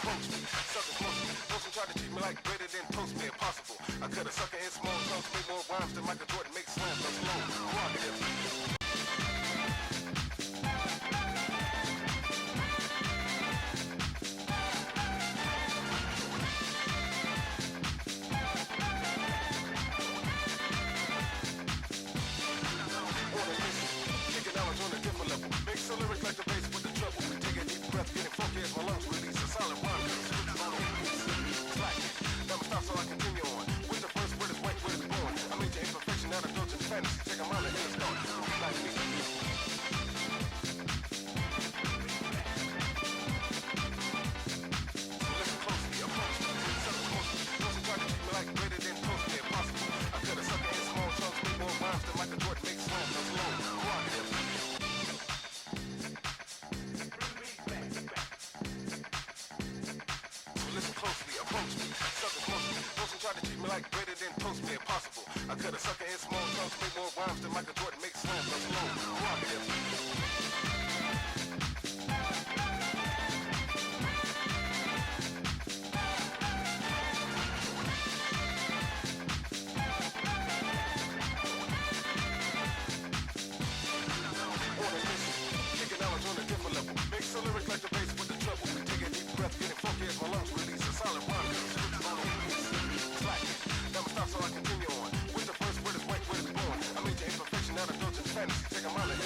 approach me. Suckers most try to treat me like greater than toast me, impossible. I cut a sucker in small chunks, make more rhymes than Michael Jordan makes slams. I'm slow, prerogative. Make some lyrics like the bass with the trouble. Take a deep breath, getting funky as my lungs release a solid rhyme. Switches on the slack. Never stop, so I continue on. With the first word is white, word is born. I made your imperfection out of indulgent fantasy. Take a mile and then start. Like me. So listen closely, approach me. Suckers mostly try to treat me like greater than toast me, impossible. I cut a sucker in small chunks, make more rhymes than Michael Jordan makes slams. I'm slow, prerogative. Listen closely, approach me. Suckers mostly try to treat me like greater than toast me, impossible. I cut a sucker in small chunks, make more rhymes than Michael Jordan makes slams. I'm slow, prerogative. On a different level, make some lyrics like the bass with the trouble. Take a deep breath, getting funky as my lungs release a solid rhyme. Switches on the slack. Never stop, so I continue on. With the first word is white, word is born. I made your imperfection out of indulgent fantasy. Take a mile and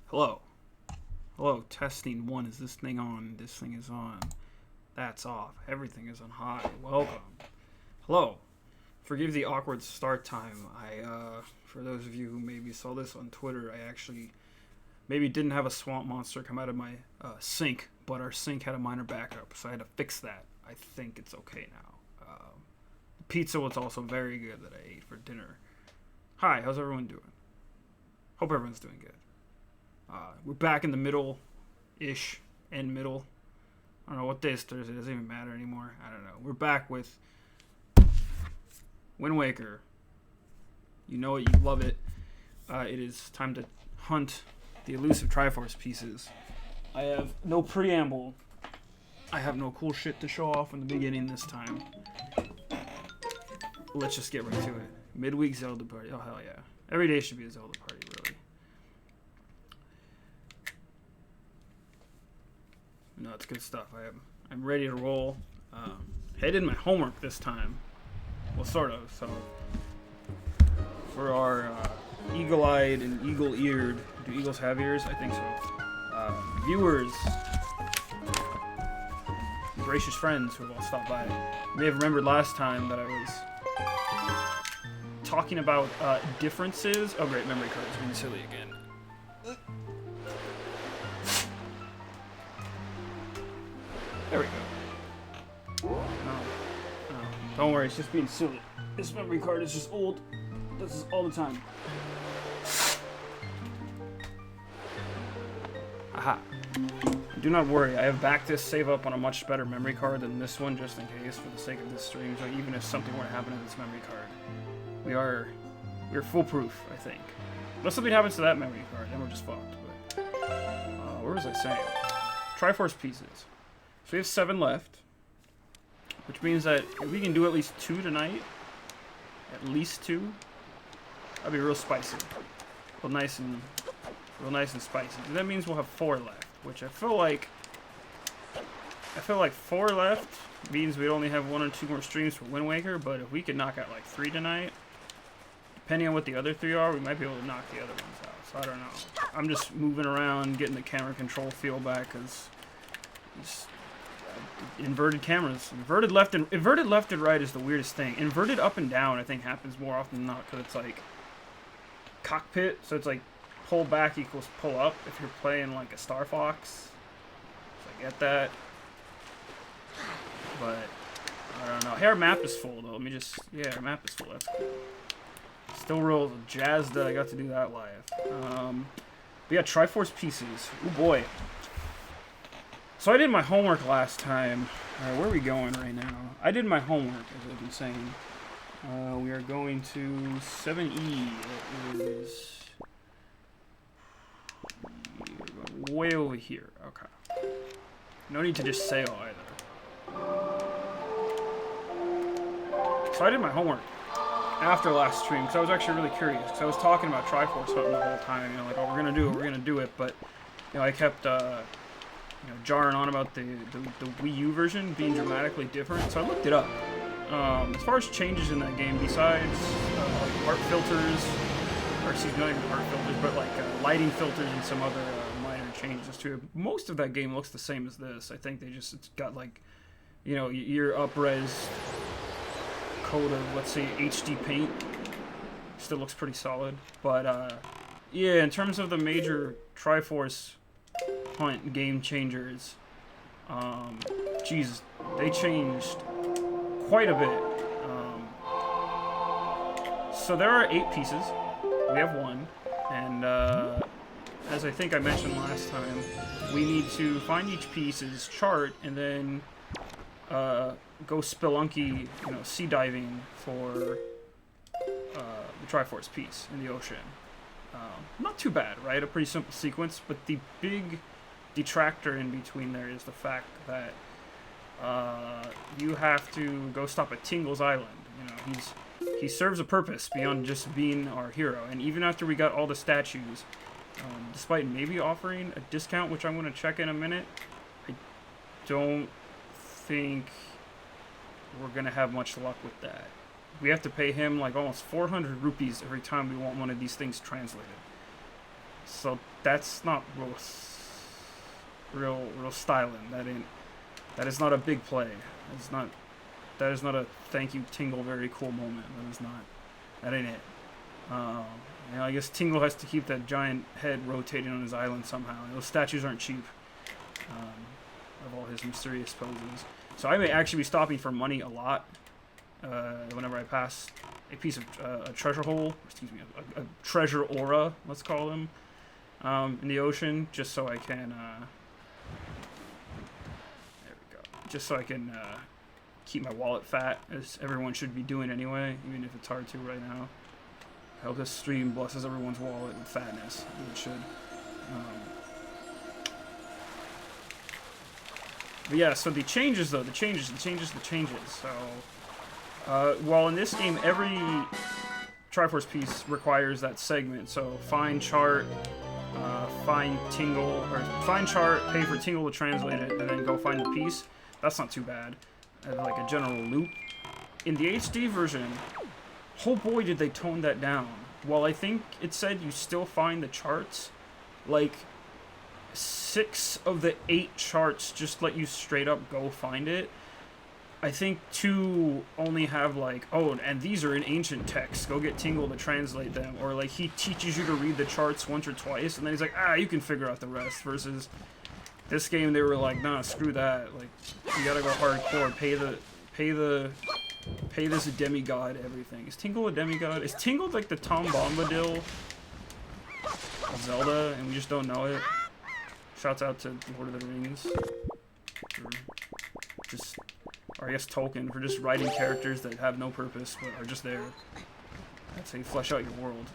Hello. Hello, testing one. Is this thing on? This thing is on. That's off. Everything is on high. Welcome. Hello. Forgive the awkward start time. For those of you who maybe saw this on Twitter, I actually maybe didn't have a swamp monster come out of my sink, but our sink had a minor backup, so I had to fix that. I think it's okay now. Pizza was also very good that I ate for dinner. Hi, how's everyone doing? Hope everyone's doing good. We're back in the middle-ish, end middle. I don't know what day is Thursday. It doesn't even matter anymore. I don't know. We're back with Wind Waker. You know it. You love it. It is time to hunt the elusive Triforce pieces. I have no preamble. I have no cool shit to show off in the beginning this time. Let's just get right to it. Midweek Zelda party. Oh, hell yeah. Every day should be a Zelda party, really. No, it's good stuff. I'm ready to roll. I did my homework this time. Well, sort of. So, for our eagle-eyed and eagle-eared, do eagles have ears? I think so. Viewers, gracious friends who have all stopped by, you may have remembered last time that I was talking about differences. Oh, great, memory cards being silly again. There we go. No. Don't worry, it's just being silly. This memory card is just old. This is all the time. Aha. Do not worry, I have backed this save up on a much better memory card than this one, just in case, for the sake of this stream. So even if something were to happen to this memory card, we're foolproof, I think. Unless something happens to that memory card, then we're just fucked. But what was I saying? Triforce pieces. So we have 7 left, which means that if we can do at least 2 tonight, at least 2, that'd be real spicy, real nice and spicy. And that means we'll have 4 left, which I feel like I feel like 4 left means we only have 1 or 2 more streams for Wind Waker, but if we could knock out like 3 tonight, depending on what the other 3 are, we might be able to knock the other ones out. So I don't know. I'm just moving around, getting the camera control feel back, because inverted cameras. Inverted left and right is the weirdest thing. Inverted up and down, I think, happens more often than not, because it's like cockpit, so it's like pull back equals pull up if you're playing like a Star Fox. So I get that. But I don't know. Hey, our map is full though. Let me just, yeah, our map is full. That's cool. Still real jazzed that I got to do that live. We got Triforce pieces. Oh boy. So I did my homework last time. Where are we going right now? I did my homework, as I've been saying. We are going to 7E. It is way over here. Okay. No need to just sail either. So I did my homework after last stream because I was actually really curious. Because I was talking about Triforce hunting the whole time. You know, like, oh, we're gonna do it, we're gonna do it. But you know, I kept you know, jarring on about the Wii U version being dramatically different. So I looked it up. As far as changes in that game, besides like art filters, or excuse me, not even art filters, but like lighting filters and some other minor changes to it, most of that game looks the same as this. I think it's got like, you know, your up-res code of, let's say, HD paint. Still looks pretty solid. But yeah, in terms of the major Triforce hunt game changers, Jesus, they changed quite a bit. So there are 8 pieces. We have 1, and as I think I mentioned last time, we need to find each piece's chart and then go spelunky, you know, sea diving for the Triforce piece in the ocean. Not too bad, right? A pretty simple sequence, but the big detractor in between there is the fact that you have to go stop at Tingle's Island. You know, he serves a purpose beyond just being our hero. And even after we got all the statues, despite maybe offering a discount, which I'm going to check in a minute, I don't think we're going to have much luck with that. We have to pay him like almost 400 rupees every time we want one of these things translated. So that's not real styling. That is not a big play. That is not a thank you Tingle very cool moment. That ain't it. You know, I guess Tingle has to keep that giant head rotating on his island somehow. Those statues aren't cheap. Of all his mysterious poses. So I may actually be stopping for money a lot whenever I pass a piece of a treasure hole, excuse me, a treasure aura, let's call them, in the ocean, just so I can there we go. Just so I can keep my wallet fat, as everyone should be doing anyway, even if it's hard to right now. I hope this stream blesses everyone's wallet with fatness. It should. But yeah, so the changes though, the changes. So, while in this game every Triforce piece requires that segment, so find chart, find Tingle, or find chart, pay for Tingle to translate it, and then go find the piece. That's not too bad. Like a general loop. In the HD version, oh boy did they tone that down. While I think it said you still find the charts, like 6 of the 8 charts just let you straight up go find it. I think 2 only have like, oh, and these are in ancient texts, go get Tingle to translate them, or like he teaches you to read the charts once or twice and then he's like, you can figure out the rest, versus this game they were like, nah, screw that, like you gotta go hardcore, pay this demigod everything. Is Tingle a demigod? Is Tingle like the Tom Bombadil of Zelda and we just don't know it? Shouts out to Lord of the Rings. Or I guess Tolkien, for just writing characters that have no purpose but are just there. That's how you flesh out your world.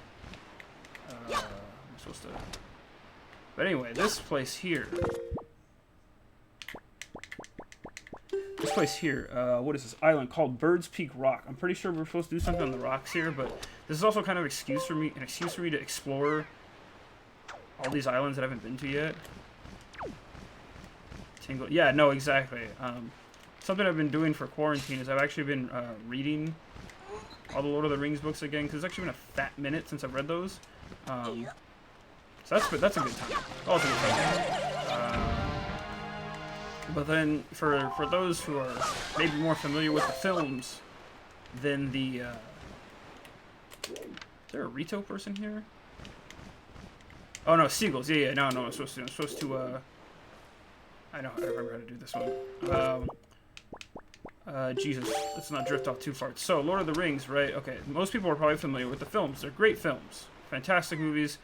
I'm supposed to... But anyway, this place here. What is this island called? Bird's Peak Rock. I'm pretty sure we're supposed to do something on the rocks here, but this is also kind of an excuse for me to explore all these islands that I haven't been to yet. Tingle. Yeah, no, exactly. Something I've been doing for quarantine is I've actually been reading all the Lord of the Rings books again, because it's actually been a fat minute since I've read those. So that's a good time. Also a good time. But then for those who are maybe more familiar with the films than the is there a Rito person here? Oh no, seagulls. Yeah, no, I'm supposed to I know, I remember how to do this one. Jesus, let's not drift off too far. So, Lord of the Rings, right? Okay, most people are probably familiar with the films. They're great films. Fantastic movies.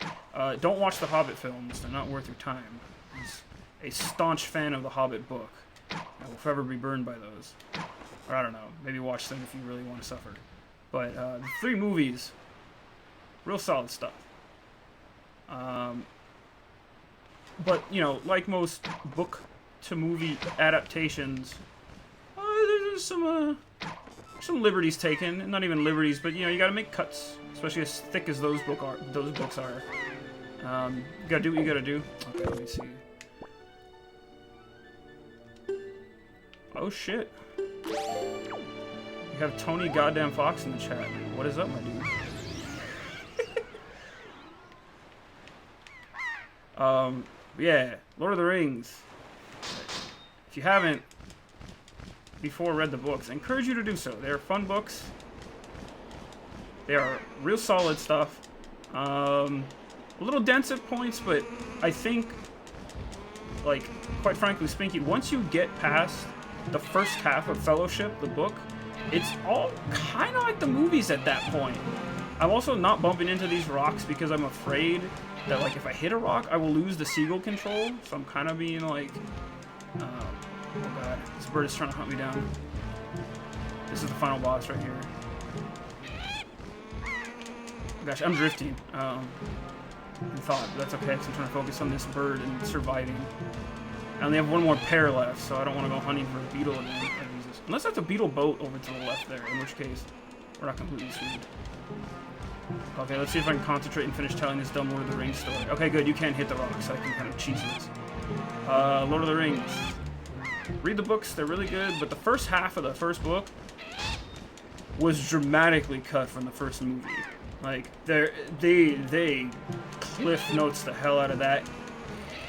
Don't watch the Hobbit films. They're not worth your time. As a staunch fan of the Hobbit book, I will forever be burned by those. Or I don't know, maybe watch them if you really want to suffer. But the 3 movies, real solid stuff. But, you know, like most book to movie adaptations, there's some liberties taken. Not even liberties, but, you know, you gotta make cuts, especially as thick as those books are. You gotta do what you gotta do. Okay, let me see. Oh shit. You have Tony Goddamn Fox in the chat. What is up, my dude? Yeah, Lord of the Rings. If you haven't before read the books, I encourage you to do so. They're fun books. They are real solid stuff. A little dense at points, but I think, like, quite frankly speaking, once you get past the first half of Fellowship, the book, it's all kind of like the movies at that point. I'm also not bumping into these rocks because I'm afraid that, like, if I hit a rock, I will lose the seagull control. So I'm kind of being like, oh god, this bird is trying to hunt me down. This is the final boss right here. Gosh, I'm drifting. In thought, but that's okay because I'm trying to focus on this bird and surviving. I only have one more pair left, so I don't want to go hunting for a beetle again. Unless that's a beetle boat over to the left there, in which case we're not completely screwed. Okay, let's see if I can concentrate and finish telling this dumb Lord of the Rings story. Okay, good, you can't hit the rocks, so I can kind of cheese this. Lord of the Rings. Read the books, they're really good, but the first half of the first book was dramatically cut from the first movie. Like, they cliff notes the hell out of that.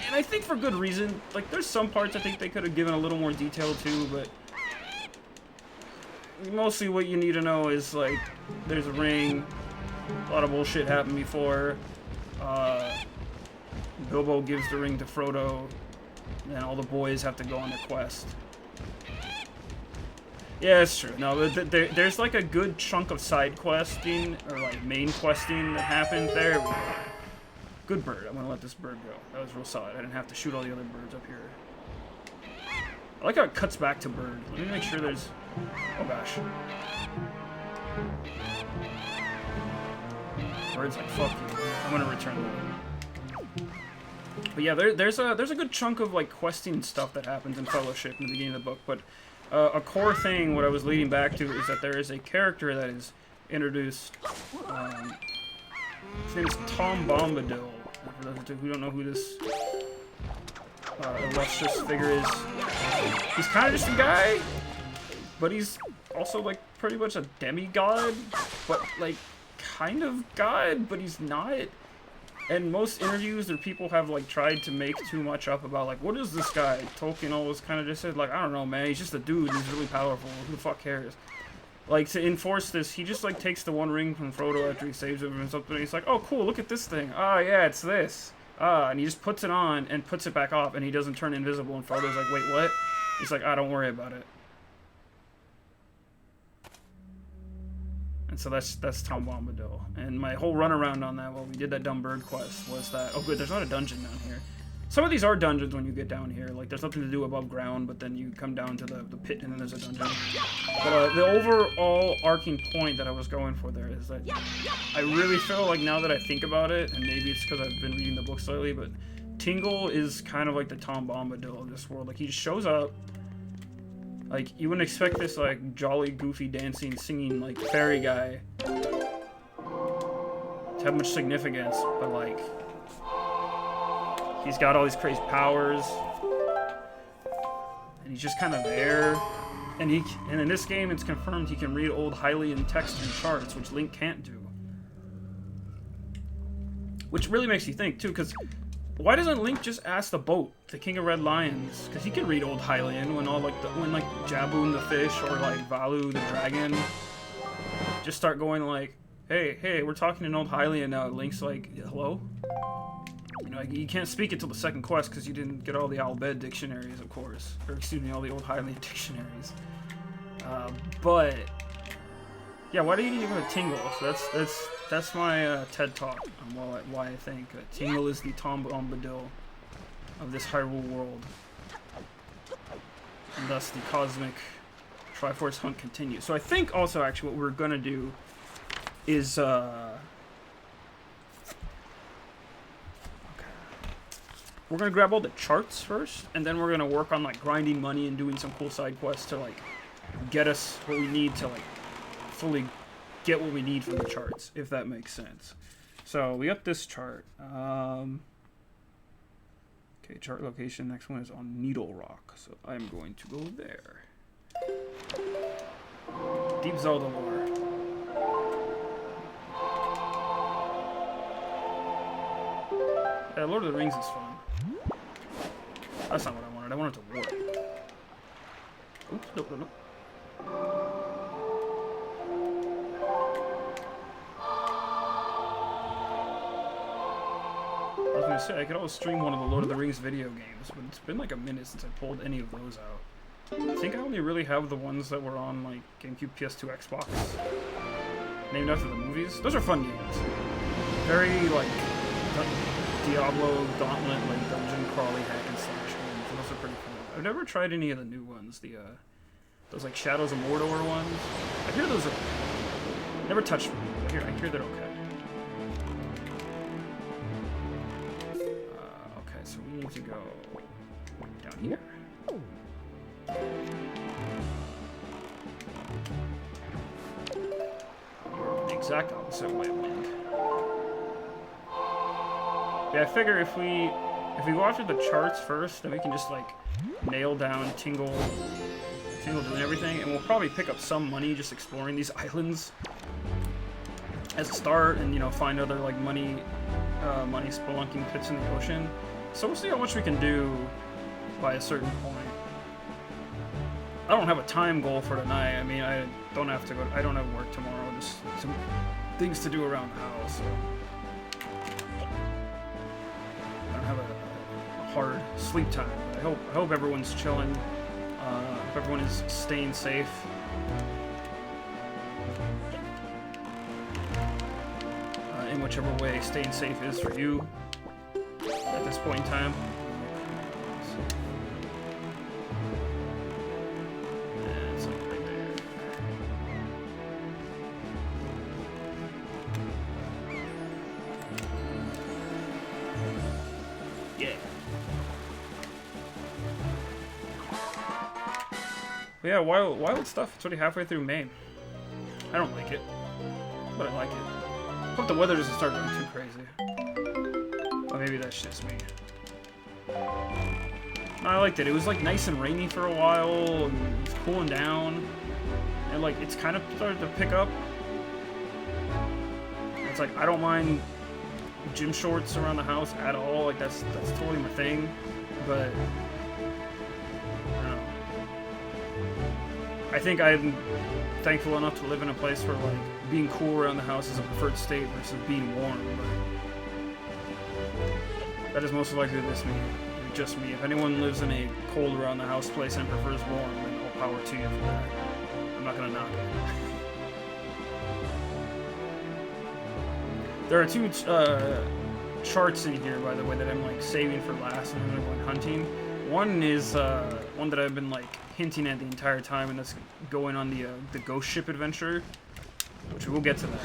And I think for good reason. Like, there's some parts I think they could have given a little more detail to, but mostly what you need to know is, like, there's a ring, a lot of bullshit happened before, Bilbo gives the ring to Frodo, and all the boys have to go on a quest. Yeah, it's true. No, there's like a good chunk of side questing, or like main questing that happened there. We go. Good bird. I'm gonna let this bird go. That was real solid. I didn't have to shoot all the other birds up here. I like how it cuts back to bird. Let me make sure there's... Oh gosh. Bird's like, fuck you. I'm gonna return them. But yeah, there's a good chunk of like questing stuff that happens in Fellowship in the beginning of the book, but a core thing, what I was leading back to, is that there is a character that is introduced. His name is Tom Bombadil. For those who don't know who this illustrious figure is, he's kind of just a guy, but he's also like pretty much a demigod, but like kind of god, but he's not. And most interviews or people have like tried to make too much up about like, what is this guy? Tolkien always kind of just said like, I don't know, man, he's just a dude, he's really powerful, who the fuck cares? Like, to enforce this, he just like takes the one ring from Frodo after he saves him and something, and he's like, oh cool, look at this thing, ah yeah, it's this, and he just puts it on and puts it back off, and he doesn't turn invisible, and Frodo's like, wait, what? He's like, don't worry about it. And so that's Tom Bombadil. And my whole runaround on that while we did that dumb bird quest was that, oh good, there's not a dungeon down here. Some of these are dungeons when you get down here. Like, there's nothing to do above ground, but then you come down to the pit and then there's a dungeon. But the overall arcing point that I was going for there is that I really feel like now that I think about it, and maybe it's because I've been reading the books lately, but Tingle is kind of like the Tom Bombadil of this world. Like, he just shows up. Like, you wouldn't expect this, like, jolly, goofy, dancing, singing, like, fairy guy to have much significance, but, like, he's got all these crazy powers. He's just kind of there. And in this game, it's confirmed he can read old Hylian text and charts, which Link can't do. Which really makes you think, too, because why doesn't Link just ask the boat, the King of Red Lions? Because he can read old Hylian when when Jaboon the fish or like Valu the dragon just start going like, hey, we're talking in old Hylian now. Link's like, hello? You know, you can't speak it till the second quest because you didn't get all the Albed dictionaries, of course. Or excuse me, all the old Hylian dictionaries. But yeah, why do you need to go to Tingle? So that's my TED talk on why I think Tingle is the Tom Bombadil of this Hyrule world, and thus the cosmic Triforce hunt continues. So I think also actually what we're gonna do is we're gonna grab all the charts first, and then we're gonna work on like grinding money and doing some cool side quests to like get us what we need to like fully get what we need from the charts, if that makes sense. So we got this chart. Okay, chart location. Next one is on Needle Rock, so I'm going to go there. Deep Zelda lore. Yeah, Lord of the Rings is fun. That's not what I wanted. I wanted to warp. Oops, nope. I was gonna say, I could always stream one of the Lord of the Rings video games, but it's been like a minute since I pulled any of those out. I think I only really have the ones that were on like GameCube, PS2, Xbox. Named after the movies. Those are fun games. Very like Diablo, Gauntlet, like dungeon crawly hack and slash games. Those are pretty fun. I've never tried any of the new ones. Those like Shadows of Mordor ones. I hear those are never touched them. I hear they're okay. Okay, so we need to go down here. The exact opposite way of Link. Yeah, I figure if we go after the charts first, then we can just like nail down Tingle doing everything, and we'll probably pick up some money just exploring these islands as a start, and you know, find other like money spelunking pits in the ocean. So we'll see how much we can do by a certain point. I don't have a time goal for tonight. I mean, I don't have work tomorrow. Just some things to do around the house. So I don't have a hard sleep time. But I hope everyone's chilling. Hope everyone is staying safe. In whichever way staying safe is for you at this point in time. And something right there. Yeah. But yeah, wild stuff. It's already halfway through May. I don't like it, but I like it. I hope the weather doesn't start going too crazy. Or maybe that's just me. No, I liked it. It was like nice and rainy for a while, and it's cooling down, and like it's kind of started to pick up. It's like I don't mind gym shorts around the house at all. Like that's totally my thing. But I don't know. I think I'm thankful enough to live in a place where like being cool around the house is a preferred state versus being warm. But that is most likely just me. If anyone lives in a cold around the house place and prefers warm, then all power to you for that. I'm not gonna knock it. There are two charts in here, by the way, that I'm like saving for last and I'm going hunting. One is one that I've been like hinting at the entire time, and that's going on the ghost ship adventure, which we will get to that.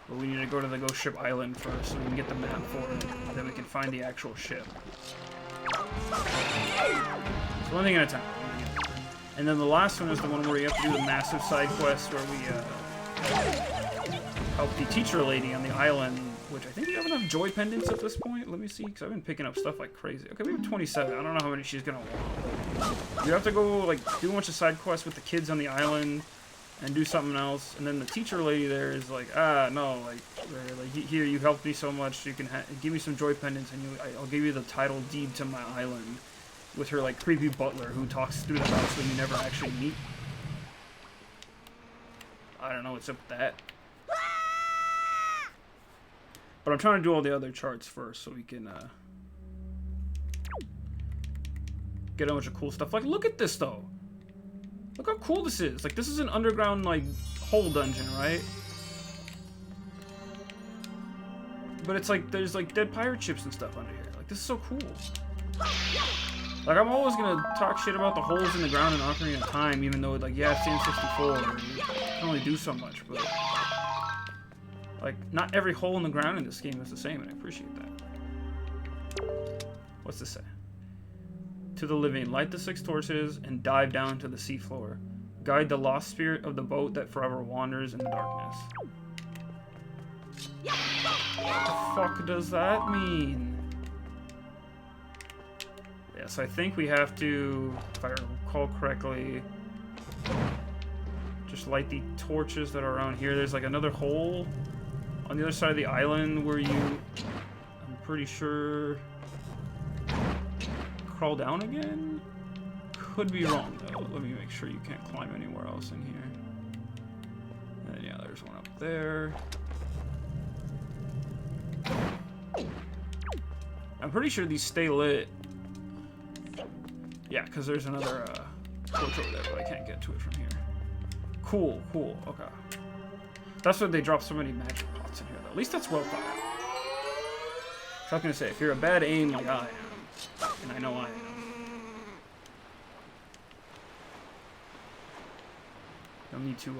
But we need to go to the ghost ship island first, so we can get the map for it, and then we can find the actual ship. So one thing at a time. And then the last one is the one where you have to do the massive side quest where we help the teacher lady on the island which I think we have enough joy pendants at this point. Let me see, because I've been picking up stuff like crazy. Okay, we have 27. I don't know how many she's gonna want. You have to go, like, do a bunch of side quests with the kids on the island and do something else. And then the teacher lady there is like, no, like here, you helped me so much. You can give me some joy pendants, and I'll give you the title deed to my island. With her, like, creepy butler who talks through the house when you never actually meet. I don't know what's up with that. But I'm trying to do all the other charts first so we can get a bunch of cool stuff. Like, look at this, though. Look how cool this is. Like, this is an underground, like, hole dungeon, right? But it's like, there's, like, dead pirate ships and stuff under here. Like, this is so cool. Like, I'm always gonna talk shit about the holes in the ground in Ocarina of Time, even though, like, yeah, it's N64, you can only do so much, but... Like, not every hole in the ground in this game is the same, and I appreciate that. What's this say? To the living, light the 6 torches and dive down to the seafloor. Guide the lost spirit of the boat that forever wanders in the darkness. What the fuck does that mean? Yeah, so I think we have to, if I recall correctly, just light the torches that are around here. There's like another hole on the other side of the island where you, I'm pretty sure, crawl down again? Could be wrong though. Let me make sure you can't climb anywhere else in here. And yeah, there's one up there. I'm pretty sure these stay lit. Yeah, because there's another torch over there, but I can't get to it from here. Cool, cool, okay. That's why they drop so many magic pots in here, though. At least that's well thought out. So I was going to say, if you're a bad aim like I am, and I know I am, you'll need to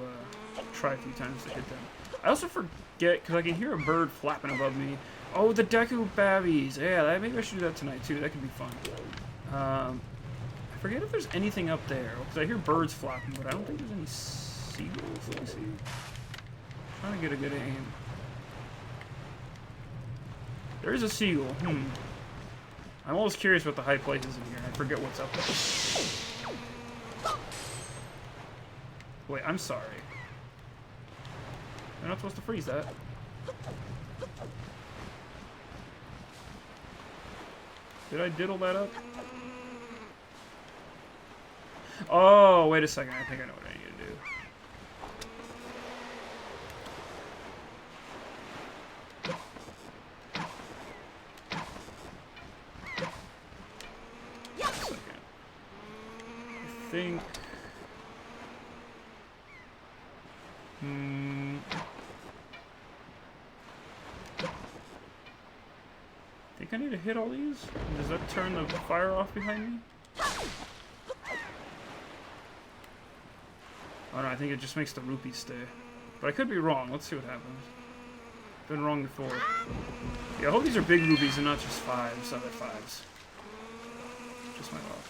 try a few times to hit them. I also forget, because I can hear a bird flapping above me. Oh, the Deku Babbies! Yeah, maybe I should do that tonight, too. That could be fun. I forget if there's anything up there, because I hear birds flapping, but I don't think there's any seagulls. Let me see. Trying to get a good aim. There is a seagull. I'm always curious about the high places in here. I forget what's up there. Wait, I'm sorry. You're not supposed to freeze that. Did I diddle that up? Oh, wait a second. I think I know what I need to do. Wait a second. I think... I think I need to hit all these? Does that turn the fire off behind me? Oh no, I think it just makes the rupees stay. But I could be wrong. Let's see what happens. Been wrong before. Yeah, I hope these are big rupees and not just 5s, other 5s. Just my luck.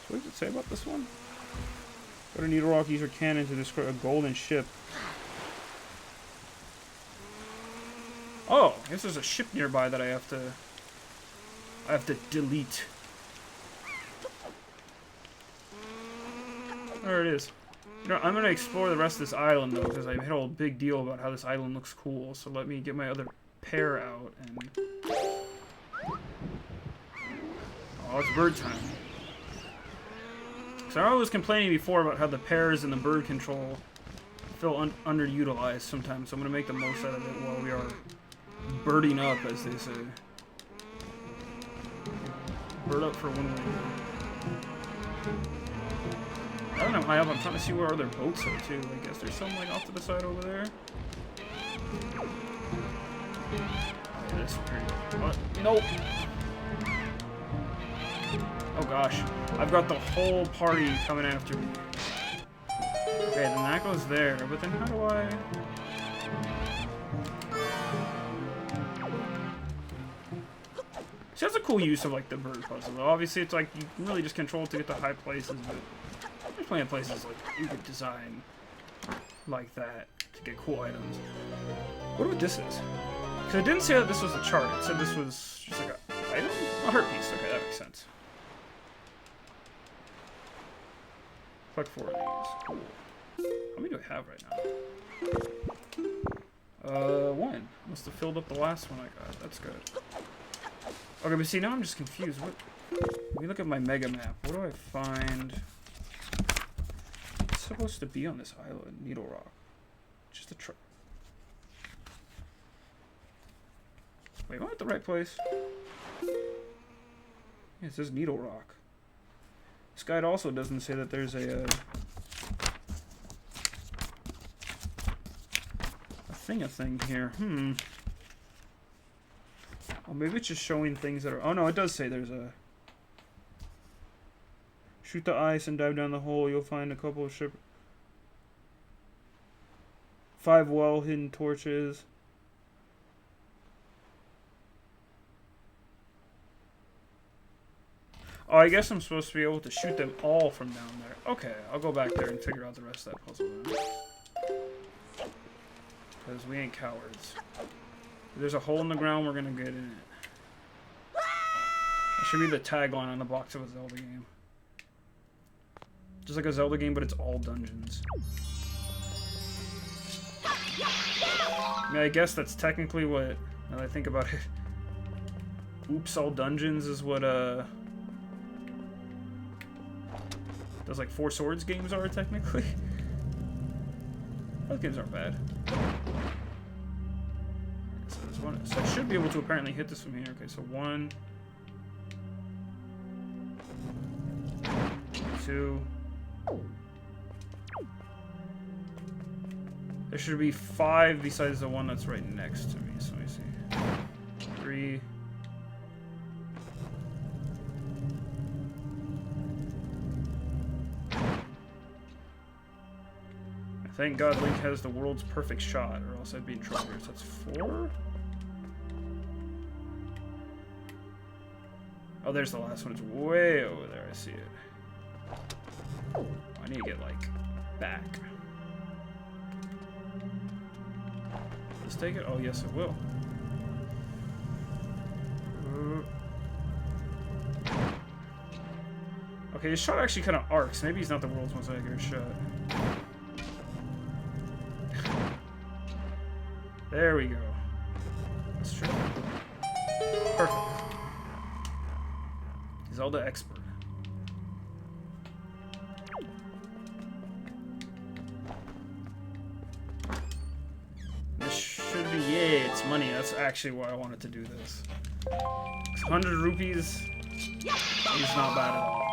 So what does it say about this one? Go to Needle Rock, use your cannon to destroy a golden ship. Oh, I guess there's a ship nearby that I have to delete. There it is. You know, I'm gonna explore the rest of this island though, because I made a whole big deal about how this island looks cool. So let me get my other pair out and. Oh, it's bird time. So I was complaining before about how the pairs and the bird control feel underutilized sometimes. So I'm gonna make the most out of it while we are birding up, as they say. Bird up for when I don't know high up. I'm trying to see where other boats are too. I guess there's some like off to the side over there. Oh, this weird. What? Nope. Oh gosh, I've got the whole party coming after me. Okay, then that goes there. But then how do I? See, that's a cool use of like the bird puzzle. Obviously, it's like you can really just control it to get to high places, but there's plenty of places like you could design like that to get cool items. What what this is? Because it didn't say that this was a chart. It said this was just like a item, a heart piece. Okay, that makes sense. Collect 4 of these. Cool. How many do I have right now? 1. Must have filled up the last one I got. That's good. Okay, but see, now I'm just confused. What? Let me look at my mega map. What do I find? What's supposed to be on this island? Needle Rock. Just a truck. Wait, am I at the right place? Yeah, it says Needle Rock. This guide also doesn't say that there's a thing here. Oh, maybe it's just showing things that are... Oh, no, it does say there's a... Shoot the ice and dive down the hole. You'll find a couple of 5 well-hidden torches. Oh, I guess I'm supposed to be able to shoot them all from down there. Okay, I'll go back there and figure out the rest of that puzzle then. Because we ain't cowards. If there's a hole in the ground, we're gonna get in it. That should be the tagline on the box of a Zelda game. Just like a Zelda game, but it's all dungeons. I mean, I guess that's technically what, now that I think about it, Oops, all dungeons is what, those like 4 Swords games are, technically. Those games aren't bad. So there's one. So I should be able to apparently hit this from here. Okay, so 1, 2. There should be 5 besides the one that's right next to me. So let me see. 3. Thank God Link has the world's perfect shot, or else I'd be in trouble. So that's 4? Oh, there's the last one. It's way over there. I see it. I need to get, like, back. Let's take it. Oh, yes, it will. Okay, his shot actually kind of arcs. Maybe he's not the world's most accurate shot. There we go. That's true. Perfect. Zelda expert. This should be... Yay, it's money. That's actually why I wanted to do this. 100 rupees is not bad at all.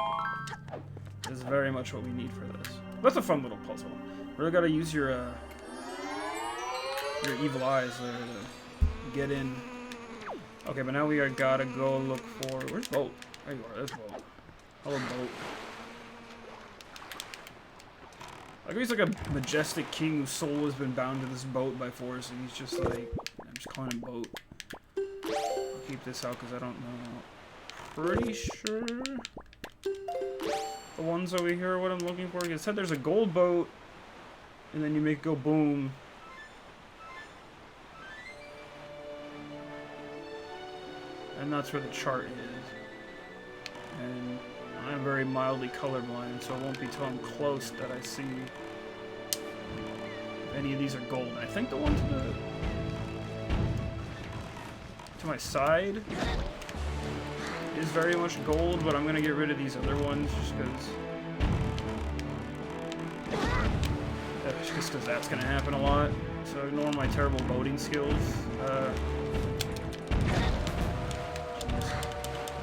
It's very much what we need for this. That's a fun little puzzle. Really gotta use your evil eyes there to get in. Okay, but now we gotta go look for... Where's Boat? There you are, there's Boat. Hello, Boat. Like he's like a majestic king whose soul has been bound to this boat by force, and he's just like... I'm just calling him Boat. I'll keep this out because I don't know. Pretty sure... The ones over here are what I'm looking for. It said there's a gold boat, and then you make it go boom. And that's where the chart is. And I'm very mildly colorblind, so it won't be till I'm close that I see if any of these are gold. And I think the one to my side is very much gold, but I'm gonna get rid of these other ones just because that's gonna happen a lot. So ignore my terrible boating skills.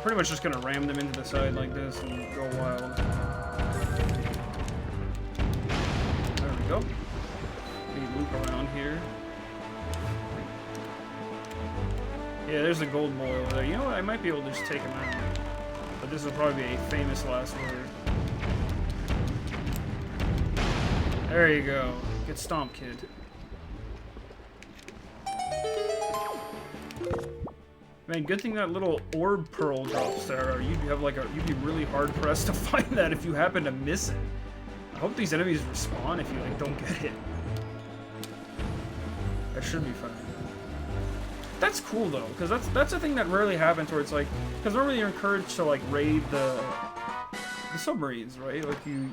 Pretty much just gonna ram them into the side like this and go wild. There we go. Maybe loop around here. Yeah, there's a gold boy over there. You know what? I might be able to just take him out. But this will probably be a famous last word. There you go. Get stomped, kid. Man, good thing that little orb pearl drops there, or you'd be really hard pressed to find that if you happen to miss it. hope these enemies respawn if you like don't get it. That should be fine. That's cool though, because that's a thing that rarely happens where it's like, because normally you're encouraged to like raid the submarines, right? Like you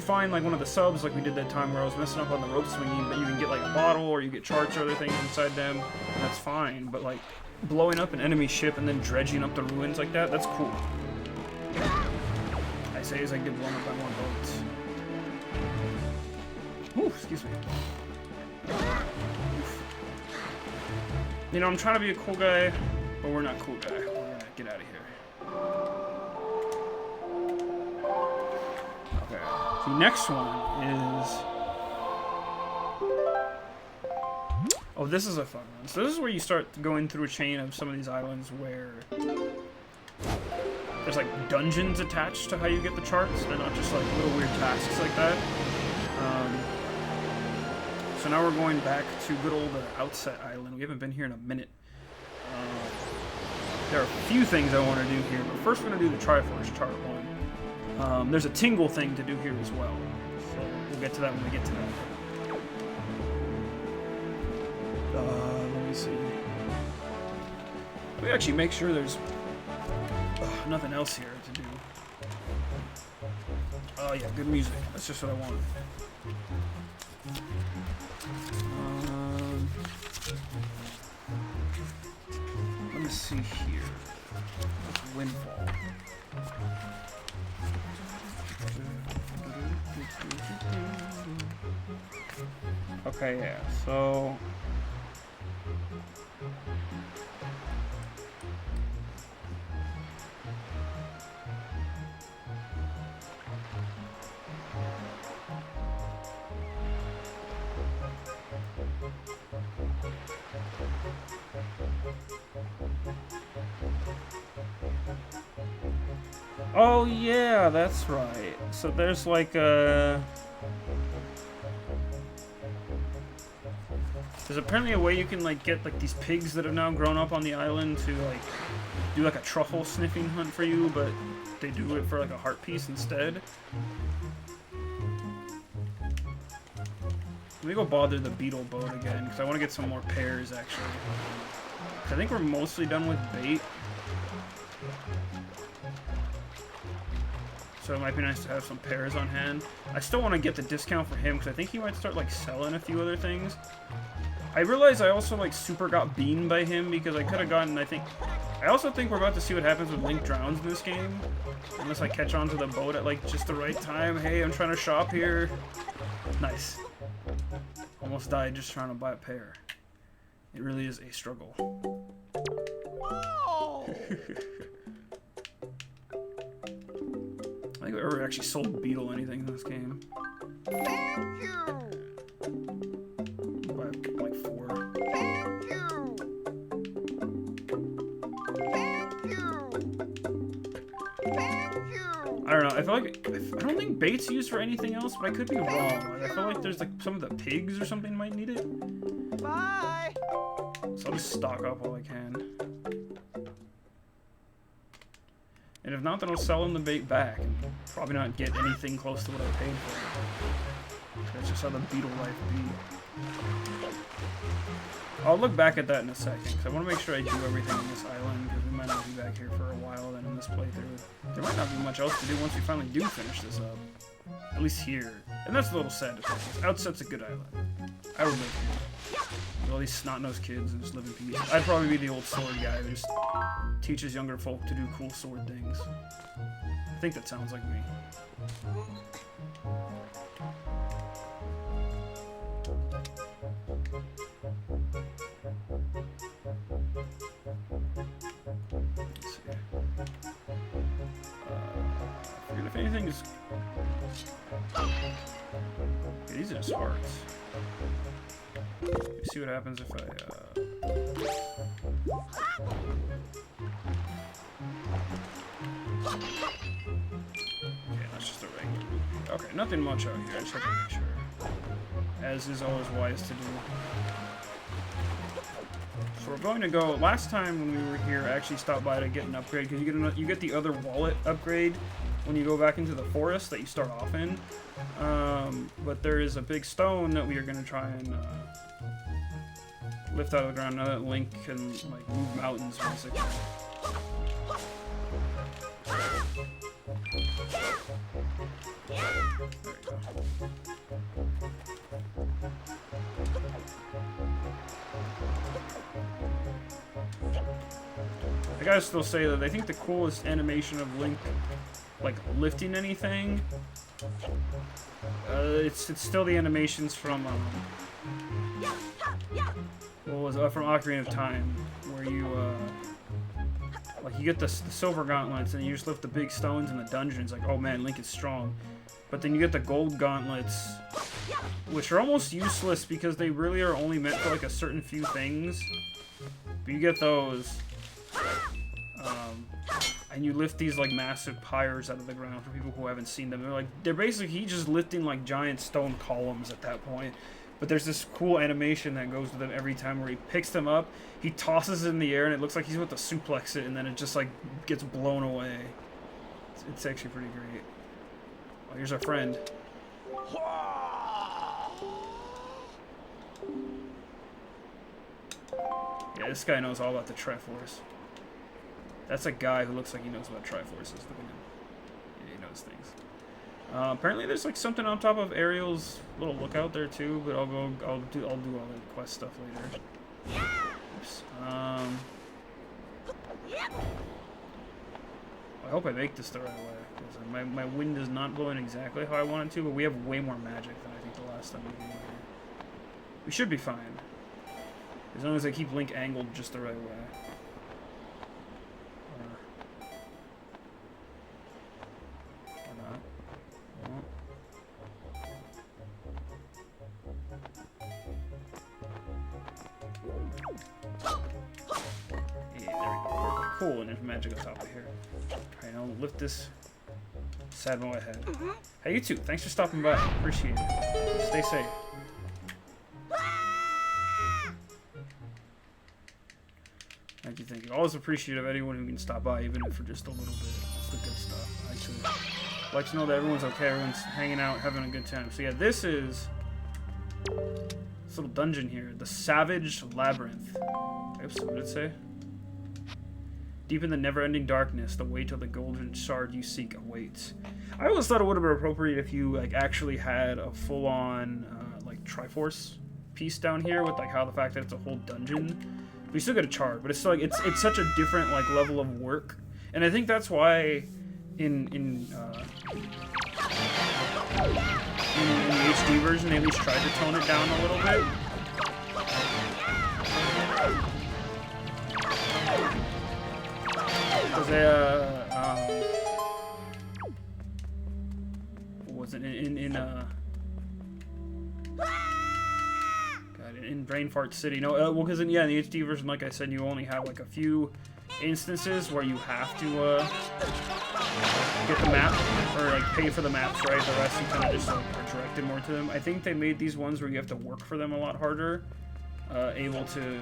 find like one of the subs, like we did that time where I was messing up on the rope swinging, but you can get like a bottle or you get charts or other things inside them, and that's fine. But like blowing up an enemy ship and then dredging up the ruins like that, that's cool. I say as I get blown up by more boats. Ooh, excuse me. Oof. You know, I'm trying to be a cool guy, but we're not cool guy. We're gonna get out of here. Okay. The next one is... Oh, this is a fun one. So this is where you start going through a chain of some of these islands where there's like dungeons attached to how you get the charts. They're not just like little weird tasks like that. So now we're going back to good old Outset Island. We haven't been here in a minute. There are a few things I want to do here, but first we're going to do the Triforce chart one. There's a tingle thing to do here as well. So we'll get to that when we get to that. Let me see. Let me actually make sure there's nothing else here to do. Oh yeah, good music. That's just what I wanted. Let me see here. Windfall. Okay, yeah, so... Oh yeah, that's right. So there's like a... There's apparently a way you can like get like these pigs that have now grown up on the island to like do like a truffle sniffing hunt for you, but they do it for like a heart piece instead. Let me go bother the beetle boat again, because I want to get some more pears actually. I think we're mostly done with bait. So it might be nice to have some pears on hand. I still want to get the discount for him because I think he might start like selling a few other things. I realize I also like super got beamed by him because I could have gotten, I also think we're about to see what happens when Link drowns in this game. Unless I catch onto the boat at like just the right time. Hey, I'm trying to shop here. Nice. Almost died just trying to buy a pear. It really is a struggle. I think I've ever actually sold Beetle anything in this game. Thank you. By like 4. Thank you. Thank you. Thank you. I don't know. I feel like I don't think bait's used for anything else, but I could be wrong. Like, I feel like there's like some of the pigs or something might need it. Bye. So I'll just stock up while I can. And if not, then I'll sell him the bait back and probably not get anything close to what I paid for it. That's just how the beetle life be. I'll look back at that in a second, because I want to make sure I do everything on this island, because we might not be back here for a while then in this playthrough. There might not be much else to do once we finally do finish this up. At least here. And that's a little sad to think. Outset's a good island. I would live here. With all these snot-nosed kids and just live in peace. I'd probably be the old sword guy who just teaches younger folk to do cool sword things. I think that sounds like me. Let's see. I forget if anything is... Okay, these are just hearts. Let's see what happens if I, Okay, that's just a regular rupee. Okay, nothing much out here, I just have to make sure. As is always wise to do. So we're going to go... Last time when we were here, I actually stopped by to get an upgrade, because you get the other wallet upgrade when you go back into the forest that you start off in. But there is a big stone that we are going to try and lift out of the ground now that Link can like move mountains basically. There you go. I gotta still say that I think the coolest animation of Link, like lifting anything, it's still the animations from what was from Ocarina of Time, where you like you get the silver gauntlets and you just lift the big stones in the dungeons. Like, oh man, Link is strong. But then you get the gold gauntlets, which are almost useless because they really are only meant for like a certain few things. But you get those, and you lift these like massive pyres out of the ground for people who haven't seen them. They're basically he's just lifting like giant stone columns at that point. But there's this cool animation that goes with them every time where he picks them up, he tosses it in the air, and it looks like he's about to suplex it, and then it just like gets blown away. It's actually pretty great. Oh, here's our friend. Yeah, this guy knows all about the Triforce. That's a guy who looks like he knows about Triforces. Look at him. Yeah, he knows things. Apparently, there's like something on top of Ariel's little lookout there too, but I'll do all the quest stuff later. Oops. I hope I make this the right way, because my wind is not blowing exactly how I want it to, but we have way more magic than I think the last time we came here. We should be fine, as long as I keep Link angled just the right way. Cool, and there's magic on top of here. Alright, I'll lift this sad boy ahead. Hey, you too. Thanks for stopping by. Appreciate it. Stay safe. Thank you, thank you. Always appreciate of anyone who can stop by, even if for just a little bit. That's the good stuff. I actually like to know that everyone's okay, everyone's hanging out, having a good time. So yeah, this is this little dungeon here, the Savage Labyrinth. Oops, what did it say? Deep in the never-ending darkness, the weight of the golden shard you seek awaits. I always thought it would have been appropriate if you like actually had a full-on like Triforce piece down here with like how the fact that it's a whole dungeon. But you still get a chart, but it's still like it's such a different like level of work, and I think that's why in the HD version they at least tried to tone it down a little bit. Because what was it in Brain Fart City? No, well, because in the HD version, like I said, you only have like a few instances where you have to get the map or like pay for the maps, right? The rest you kind of just like are directed more to them. I think they made these ones where you have to work for them a lot harder, able to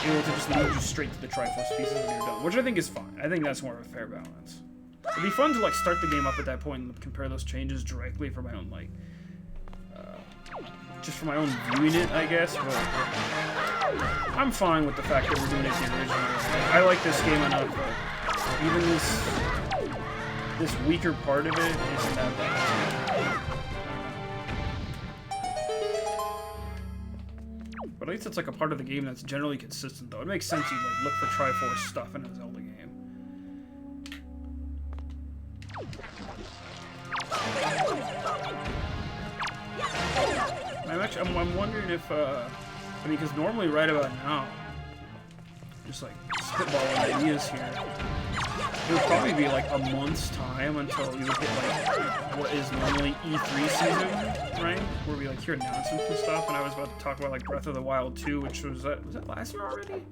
just lead you straight to the Triforce pieces when you're done, which I think is fine. I think that's more of a fair balance. It'd be fun to like start the game up at that point and compare those changes directly for my own like, just for my own viewing it, I guess. But I'm fine with the fact that we're doing it the original way. I like this game enough, but even this weaker part of it isn't that bad. But at least it's like a part of the game that's generally consistent, though. It makes sense you like look for Triforce stuff in a Zelda game. I'm wondering if I mean, because normally right about now, just like spitballing ideas here, it would probably be like a month's time until you would hit like what is normally E3 season, right? Where we like hear announcements and stuff. And I was about to talk about like Breath of the Wild 2, which was that last year already?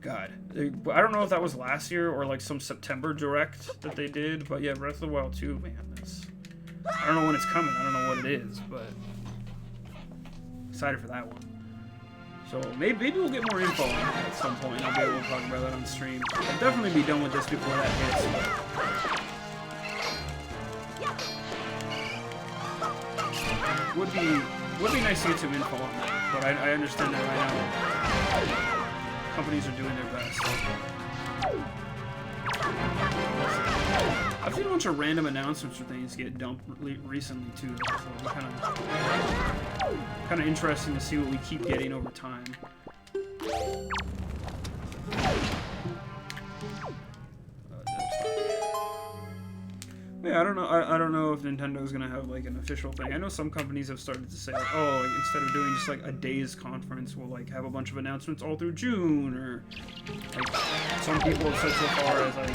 God, I don't know if that was last year or like some September direct that they did, but yeah, Breath of the Wild 2, man, I don't know when it's coming. I don't know what it is, but excited for that one. So maybe we'll get more info on that at some point. I'll be able to talk about that on stream. I'll definitely be done with this before that hits. Would be nice to get some info on that, but I understand that right now companies are doing their best. I've seen a bunch of random announcements for things get dumped recently too, though, so it's kind of interesting to see what we keep getting over time. Yeah, I don't know. I don't know if Nintendo's gonna have like an official thing. I know some companies have started to say, like, oh, like, instead of doing just like a day's conference, we'll like have a bunch of announcements all through June, or like some people have said so far as like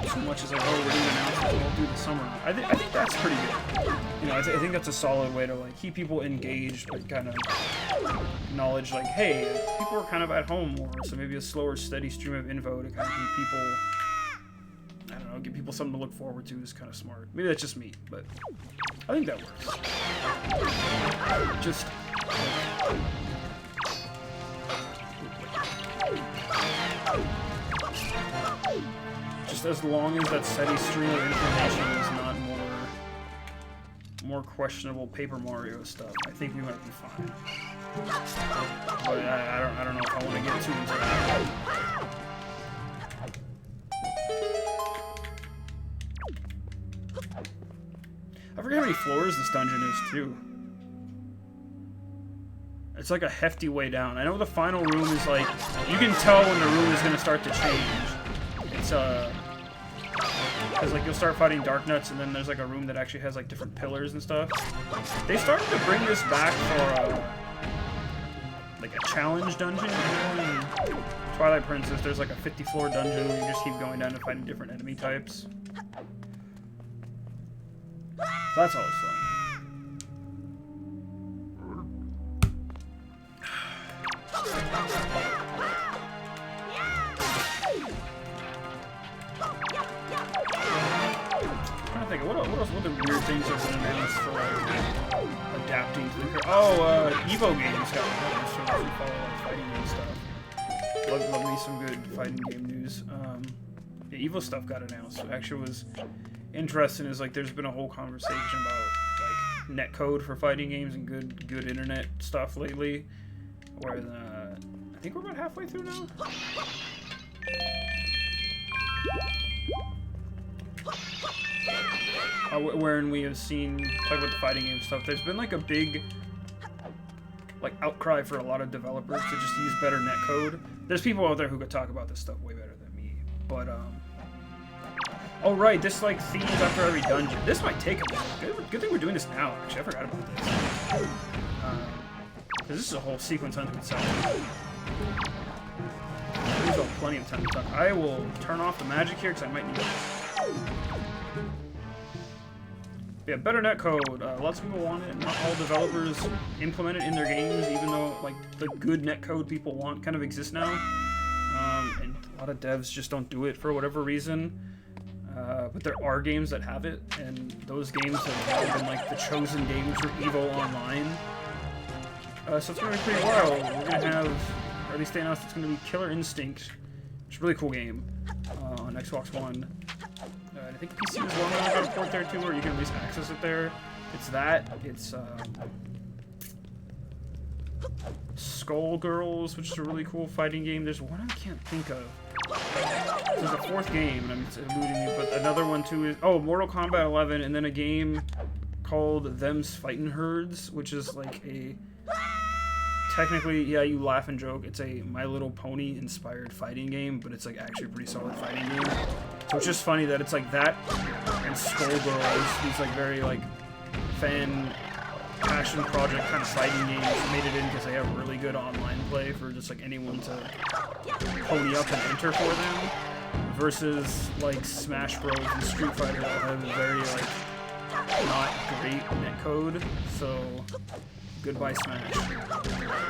so much as like, oh, we're doing announcements all through the summer. I think that's pretty good. You know, I think that's a solid way to like keep people engaged, like kind of acknowledge like, hey, people are kind of at home more, so maybe a slower, steady stream of info to kind of keep people. I don't know, give people something to look forward to is kind of smart. Maybe that's just me, but I think that works. Just as long as that steady stream of information is not more questionable Paper Mario stuff, I think we might be fine. But I don't know if I want to get too into that. I forget how many floors this dungeon is, too. It's like a hefty way down. I know the final room is like... You can tell when the room is going to start to change. It's, because, like, you'll start fighting Dark Nuts, and then there's, like, a room that actually has, like, different pillars and stuff. They started to bring this back for, like, a challenge dungeon. You know, in Twilight Princess, there's, like, a 50-floor dungeon where you just keep going down and fighting different enemy types. So that's always fun. I'm trying to think of what else the weird things have been announced for like adapting to the Evo games got announced for those who follow like fighting game stuff. Love me some good fighting game news. Yeah, Evo stuff got announced. It actually was interesting. Is like there's been a whole conversation about like netcode for fighting games and good internet stuff lately. Where I think we're about halfway through now. Wherein we have seen, talk about the fighting game stuff, there's been like a big like outcry for a lot of developers to just use better netcode. There's people out there who could talk about this stuff way better than me, but oh right, this like themes after every dungeon. This might take a minute. Good thing we're doing this now, actually. I forgot about this. Because this is a whole sequence unto itself. There's still plenty of time to talk. I will turn off the magic here because I might need it. Yeah, better netcode. Lots of people want it. Not all developers implement it in their games, even though like the good netcode people want kind of exists now. And a lot of devs just don't do it for whatever reason. But there are games that have it, and those games have been like the chosen games for Evo Online. So it's gonna be pretty wild. We're gonna have, or at least they announced it's gonna be Killer Instinct, which is a really cool game on Xbox One. I think PC is one that got a port there too, where you can at least access it there. It's that. It's Skullgirls, which is a really cool fighting game. There's one I can't think of. There's a fourth game, and it's eluding me, but another one too is Mortal Kombat 11, and then a game called Them's Fightin' Herds, which is like a technically, yeah, you laugh and joke, it's a My Little Pony inspired fighting game, but it's like actually a pretty solid fighting game. So it's just funny that it's like that and Skullgirls, these like very like fan passion project kind of fighting games, made it in because they have really good online play for just like anyone to pony up and enter for them, versus like Smash Bros and Street Fighter that have a very like not great netcode. So goodbye Smash.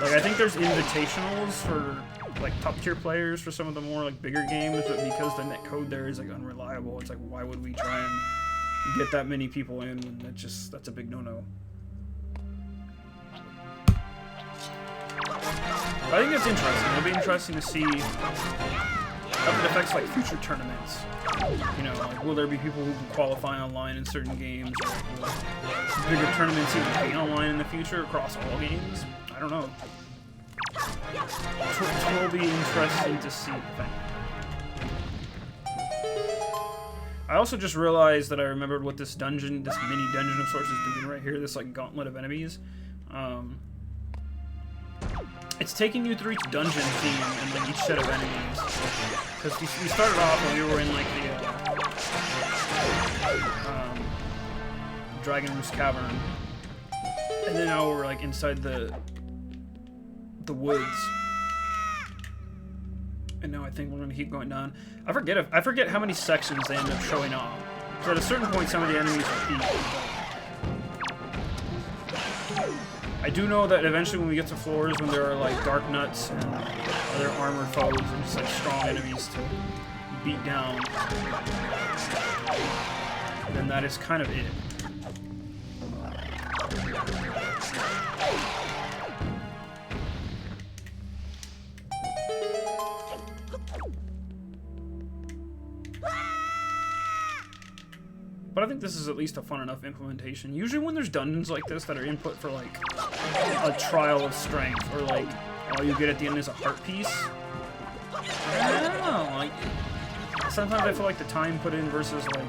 Like I think there's invitationals for like top tier players for some of the more like bigger games, but because the netcode there is like unreliable, it's like why would we try and get that many people in when that's a big no-no. I think it's interesting. It'll be interesting to see how it affects like future tournaments. You know, like will there be people who can qualify online in certain games? Or will bigger tournaments even be online in the future across all games? I don't know. It will be interesting to see. I also just realized that I remembered what this dungeon, this mini dungeon of sorts is doing right here, this like gauntlet of enemies. It's taking you through each dungeon theme and then each set of enemies. Because we started off when we were in like the Dragon Roost Cavern. And then now we're like inside the woods. And now I think we're gonna keep going down. I forget how many sections they end up showing off. So at a certain point, some of the enemies repeat. I do know that eventually, when we get to floors, when there are like dark nuts and other armored foes and just like strong enemies to beat down, then that is kind of it. But I think this is at least a fun enough implementation. Usually when there's dungeons like this that are input for like a trial of strength, or like all you get at the end is a heart piece, I don't know, like sometimes I feel like the time put in versus like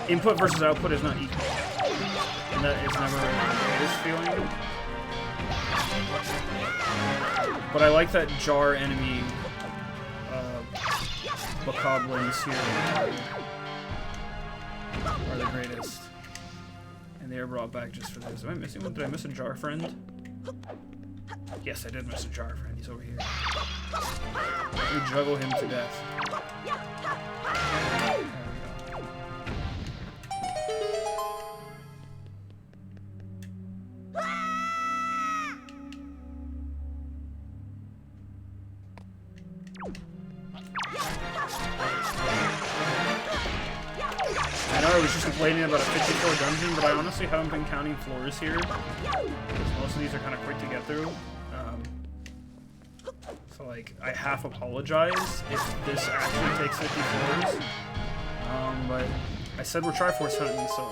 input versus output is not equal. And that is never the greatest feeling. But I like that jar enemy bokoblins here. Are the greatest. And they are brought back just for this. Am I missing one? Did I miss a jar friend? Yes, I did miss a jar friend. He's over here. Let me juggle him to death. There we go. I know I was just complaining about a 54 dungeon, but I honestly haven't been counting floors here, because most of these are kind of quick to get through. So like, I half apologize if this actually takes 50 floors. But I said we're Triforce hunting, so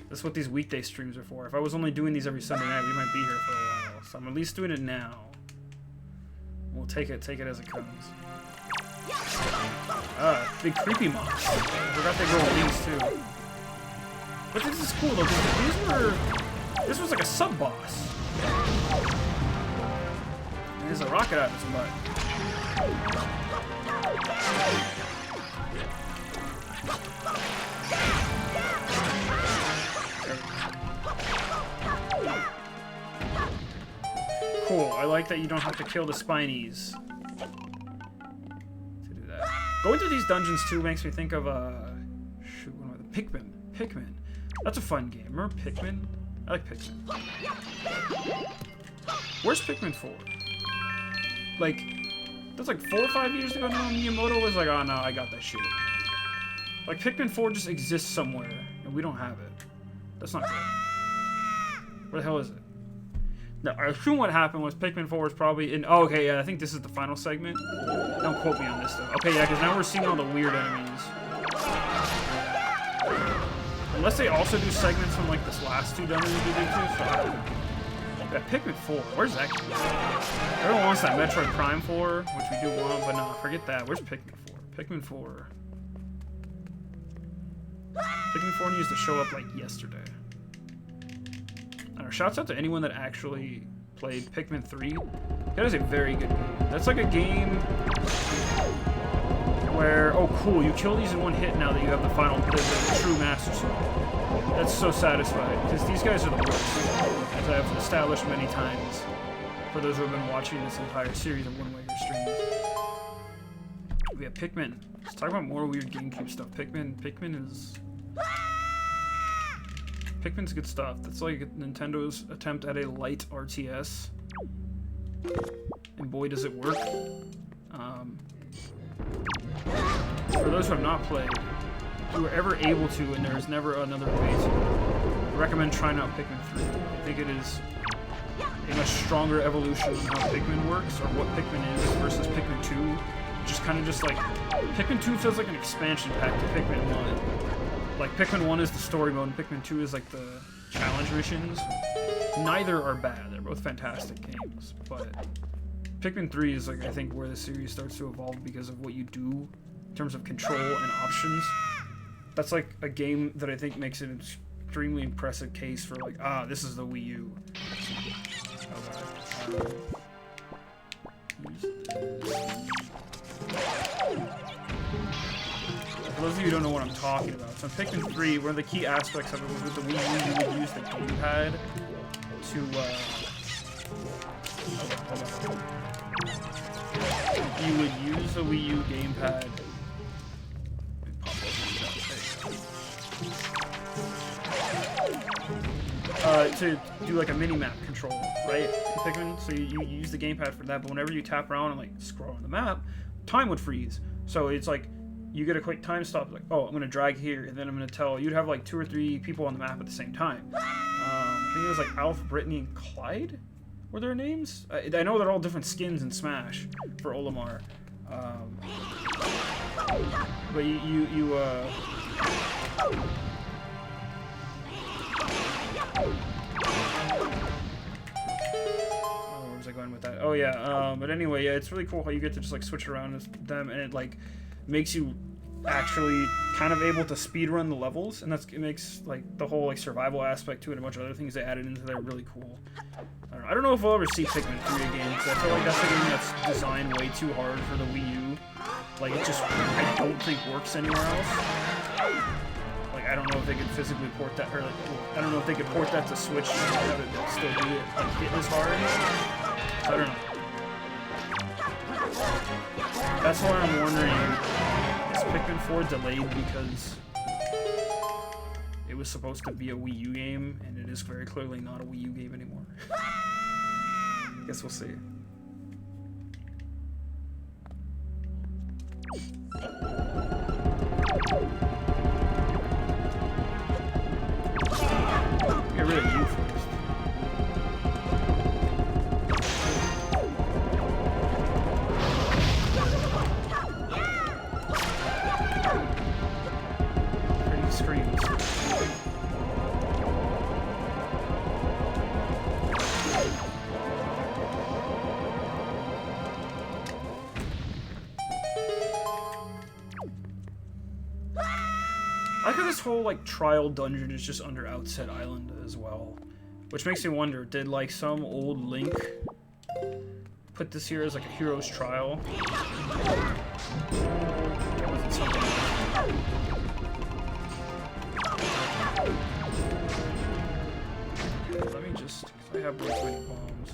that's what these weekday streams are for. If I was only doing these every Sunday night, we might be here for a while. So I'm at least doing it now. We'll take it as it comes. Big creepy moss. I forgot they grow wings too. But this is cool though, because this was like a sub-boss. And there's a rocket out of his butt. Cool, I like that you don't have to kill the spinies. Going through these dungeons too makes me think of shoot, what am I, Pikmin. Pikmin. That's a fun game. Remember Pikmin? I like Pikmin. Where's Pikmin 4? Like, that's like 4 or 5 years ago now. Miyamoto was like, oh no, I got that shit. Like Pikmin 4 just exists somewhere, and we don't have it. That's not good. Where the hell is it? No, I assume what happened was Pikmin 4 was probably in... Oh, okay, yeah, I think this is the final segment. Don't quote me on this, though. Okay, yeah, because now we're seeing all the weird enemies. Unless they also do segments from, like, this last 2 dungeons we did, too, so... Yeah, Pikmin 4, where's that game? Everyone wants that Metroid Prime 4, which we do want, but no, forget that. Where's Pikmin 4? Pikmin 4... Pikmin 4 needs to show up, like, yesterday. Shouts out to anyone that actually played Pikmin 3. That is a very good game. That's like a game where, oh cool, you kill these in one hit now that you have the final, the true Master Sword. That's so satisfying, because these guys are the worst, as I have established many times, for those who have been watching this entire series of one-way streams. We have Pikmin. Let's talk about more weird GameCube stuff. Pikmin's good stuff. That's like Nintendo's attempt at a light RTS. And boy, does it work. For those who have not played, if you were ever able to, and there's never another way to, I recommend trying out Pikmin 3. I think it is a much stronger evolution of how Pikmin works, or what Pikmin is versus Pikmin 2. Just kind of just like, Pikmin 2 feels like an expansion pack to Pikmin 1. Like, Pikmin 1 is the story mode, and Pikmin 2 is like the challenge missions. Neither are bad, they're both fantastic games, but Pikmin 3 is like, I think, where the series starts to evolve because of what you do in terms of control and options. That's like a game that I think makes an extremely impressive case for like, this is the Wii U. Okay. For those of you who don't know what I'm talking about, so in Pikmin 3, one of the key aspects of it was with the Wii U, you would use the gamepad to, you would use the Wii U gamepad. To do like a mini-map control, right? Pikmin, so you use the gamepad for that, but whenever you tap around and like scroll on the map, time would freeze. So it's like, you get a quick time stop, like, oh, I'm gonna drag here, and then I'm gonna tell, you'd have like 2 or 3 people on the map at the same time. I think it was like Alf, Brittany, and Clyde were their names? I know they're all different skins in Smash for Olimar. But where was I going with that? Oh yeah, but anyway, yeah, it's really cool how you get to just like switch around with them, and it like makes you actually kind of able to speedrun the levels, and it makes like the whole like survival aspect to it and a bunch of other things they added into there really cool. I don't know if we'll ever see Pikmin 3 again, because I feel like that's a game that's designed way too hard for the Wii U. Like, it just, I don't think works anywhere else. Like, I don't know if they could physically port that, or like, I don't know if they could port that to Switch and have it still do it, like, hit as hard. So I don't know. That's why I'm wondering, is Pikmin 4 delayed because it was supposed to be a Wii U game, and it is very clearly not a Wii U game anymore. Guess we'll see. Get rid of you first. Pretty screams. I like how this whole like trial dungeon is just under Outset Island as well, which makes me wonder, did like some old Link put this here as like a hero's trial? Or was it something else? Let me just, cause I have way too many bombs.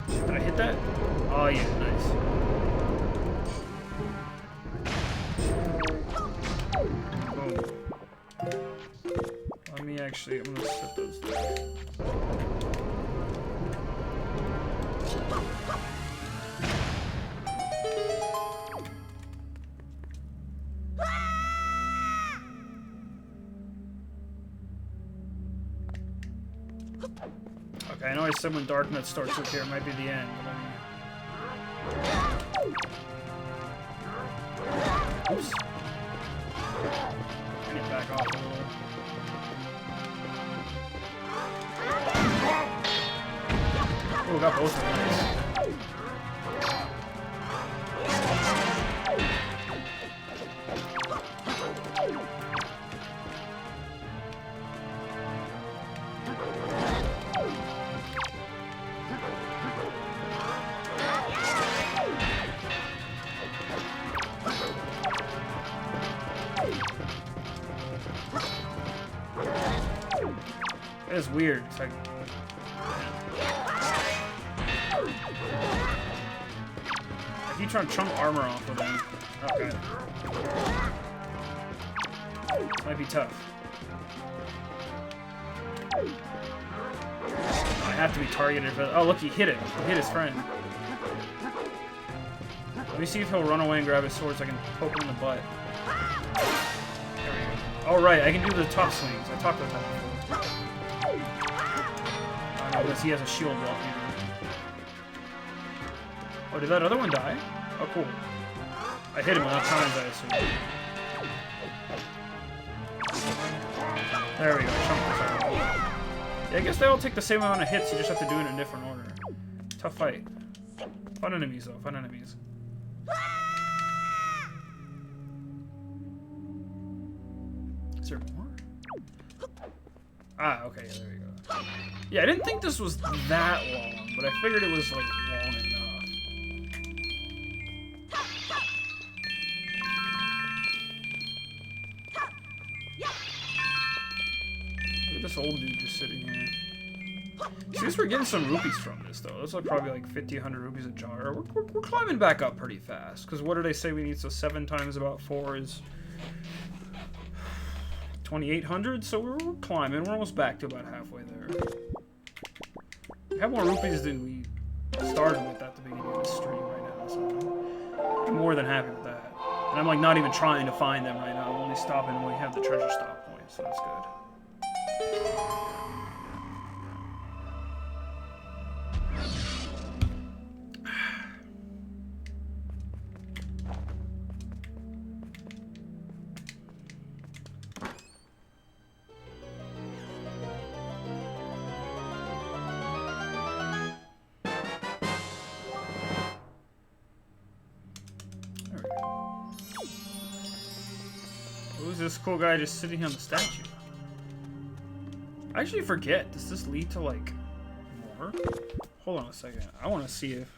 Did I hit that? Oh yeah, nice. Actually, I'm gonna set those there. Okay, I know I said when Darknut starts with here, it might be the end, but I mean... Oops. I need to back off a little. Oh, got both of them. It's weird. It's like... I keep trying to chunk armor off of them. Okay. Might be tough. I have to be targeted for... Oh, look, he hit it. He hit his friend. Let me see if he'll run away and grab his sword so I can poke him in the butt. There we go. Oh, right, I can do the top swings. I talked about that before. Unless he has a shield block here. Oh, did that other one die? Oh, cool. I hit him enough times, I assume. There we go. Chunk this out. Yeah, I guess they all take the same amount of hits, you just have to do it in a different order. Tough fight. Fun enemies, though. Fun enemies. Is there more? Ah, okay, yeah, there we go. Yeah, I didn't think this was that long, but I figured it was, like, long enough. Look at this old dude just sitting here. See, we're getting some rupees from this, though. That's like probably like 50, 100 rupees a jar. We're climbing back up pretty fast. Because what do they say we need? So 7 times about 4 is 2,800. So we're climbing. We're almost back to about halfway there. We have more rupees than we started with at the beginning of the stream right now. So I'm more than happy with that. And I'm like not even trying to find them right now. I'm only stopping when we have the treasure stop point. So that's good. Who's this cool guy just sitting on the statue? I actually forget. Does this lead to, like, more? Hold on a second. I want to see if...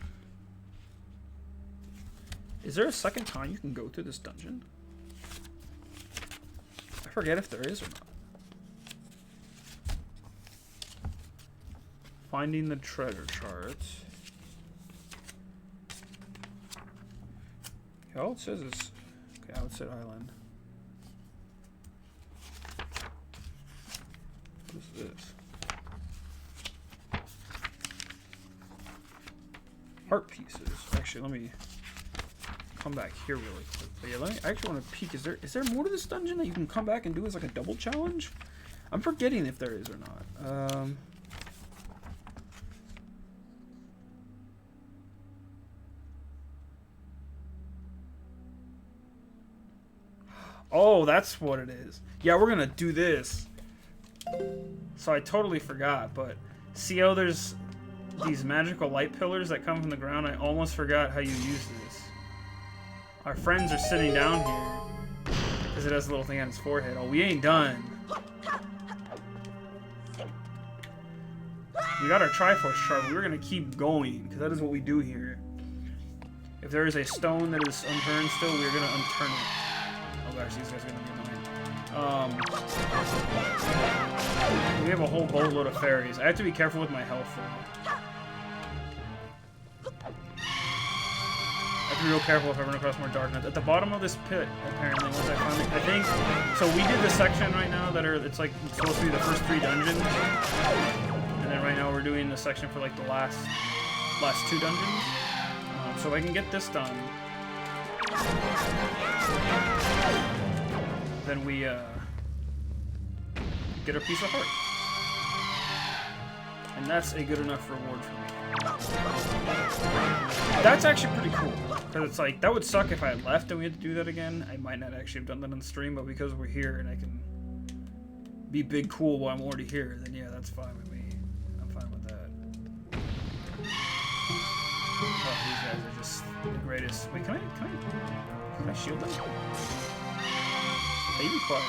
Is there a second time you can go through this dungeon? I forget if there is or not. Finding the treasure charts. Okay, all it says is... Okay, Outset Island. What is this? Heart pieces. Actually, let me come back here really quick. But yeah, I actually want to peek. Is there more to this dungeon that you can come back and do as like a double challenge? I'm forgetting if there is or not. Oh, that's what it is. Yeah, we're gonna do this. So I totally forgot, but see how there's these magical light pillars that come from the ground? I almost forgot how you use this. Our friends are sitting down here because it has a little thing on his forehead. Oh, we ain't done. We got our Triforce chart, but we're gonna keep going because that is what we do here. If there is a stone that is unturned still, we're gonna unturn it. Oh gosh, these guys are gonna be annoying. We have a whole boatload of fairies. I have to be careful with my health though. I have to be real careful if I run across more darkness. At the bottom of this pit, apparently, once I finally... I think... So we did the section right now that are... It's like supposed to be the first 3 dungeons. And then right now we're doing the section for like the last 2 dungeons. So if I can get this done... Then we get a piece of heart. And that's a good enough reward for me. That's actually pretty cool. Because it's like, that would suck if I had left and we had to do that again. I might not actually have done that on stream, but because we're here and I can be big cool while I'm already here, then yeah, that's fine with me. I'm fine with that. Oh, these guys are just the greatest. Wait, can I shield them? Hey, be quiet.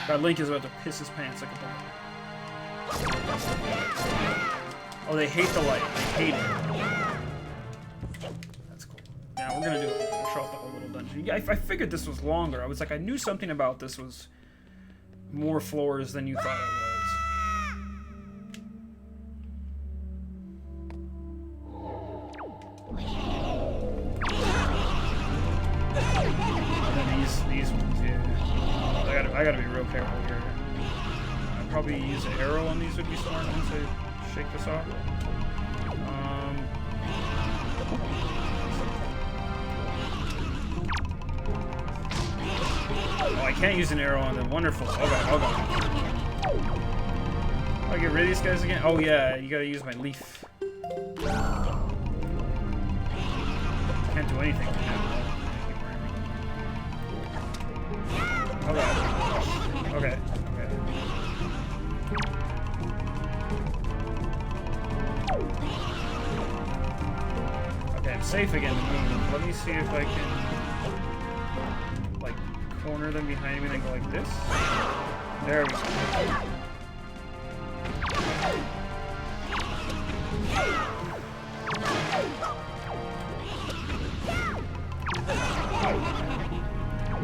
God, Link is about to piss his pants like a dog. Oh, they hate the light. They hate it. That's cool. Now we're gonna do it. We'll show off the whole little dungeon. Yeah, I figured this was longer. I was like, I knew something about this was more floors than you thought it was. I gotta be real careful here. I'd probably use an arrow on these would be smart once I shake this off. Oh, I can't use an arrow on them. Wonderful. Oh god, oh god. I get rid of these guys again? Oh yeah, you gotta use my leaf. Can't do anything with him. Okay. Okay. Okay. Okay, I'm safe again to move. Let me see if I can, like, corner them behind me and go like this. There we go.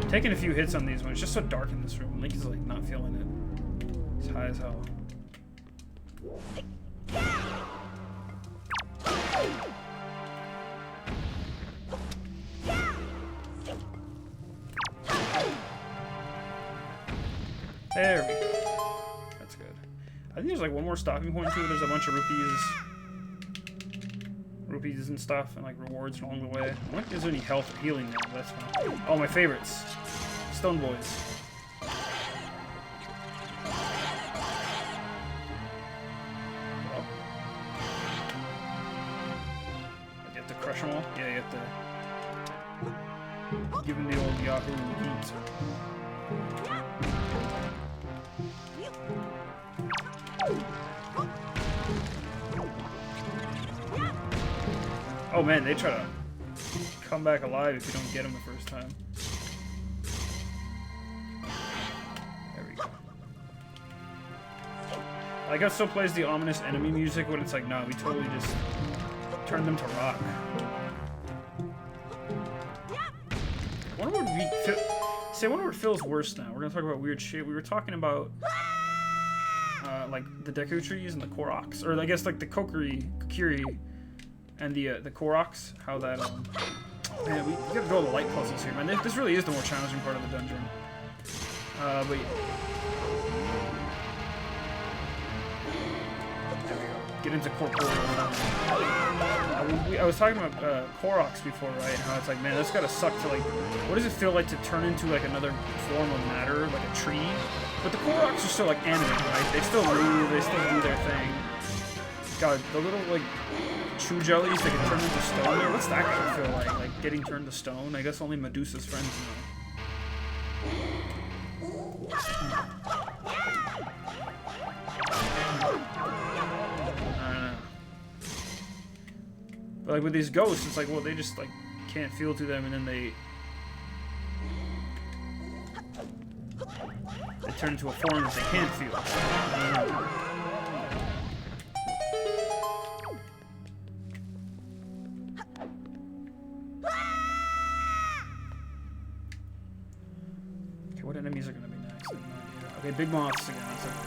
Taking a few hits on these ones. It's just so dark in this room. Link is like not feeling it. It's high as hell. There we go. That's good. I think there's like one more stopping point too. There's a bunch of rupees and stuff, and like rewards along the way. I wonder if there's any health or healing there, but that's fine. Oh, my favorites. Stone Boys. Well, you have to crush them all? Yeah, you have to give them the old Yahoo heat. Oh man, they try to come back alive if you don't get them the first time. There we go. I like how it still plays the ominous enemy music when it's like, no, we totally just turned them to rock. I wonder what feels worse now. We're gonna talk about weird shit. We were talking about like the Deku trees and the Koroks, or I guess like the Kokiri, and the Koroks. How that man, we gotta go all the light puzzles here, man. This really is the more challenging part of the dungeon. But yeah. There we go. Get into corporeal. I was talking about Koroks before, right? And how it's like, man, that's gotta suck to like. What does it feel like to turn into like another form of matter, like a tree? But the Koroks are still like animate, right? They still move, they still do their thing. God, the little like chew jellies that can turn into stone there. What's that gonna feel like? Like getting turned to stone? I guess only Medusa's friends know. I don't know. But like with these ghosts, it's like, well, they just like can't feel to them, and then they turn into a form that they can't feel. Okay, what enemies are gonna be next? I have no idea. Okay, big moths again. That's okay.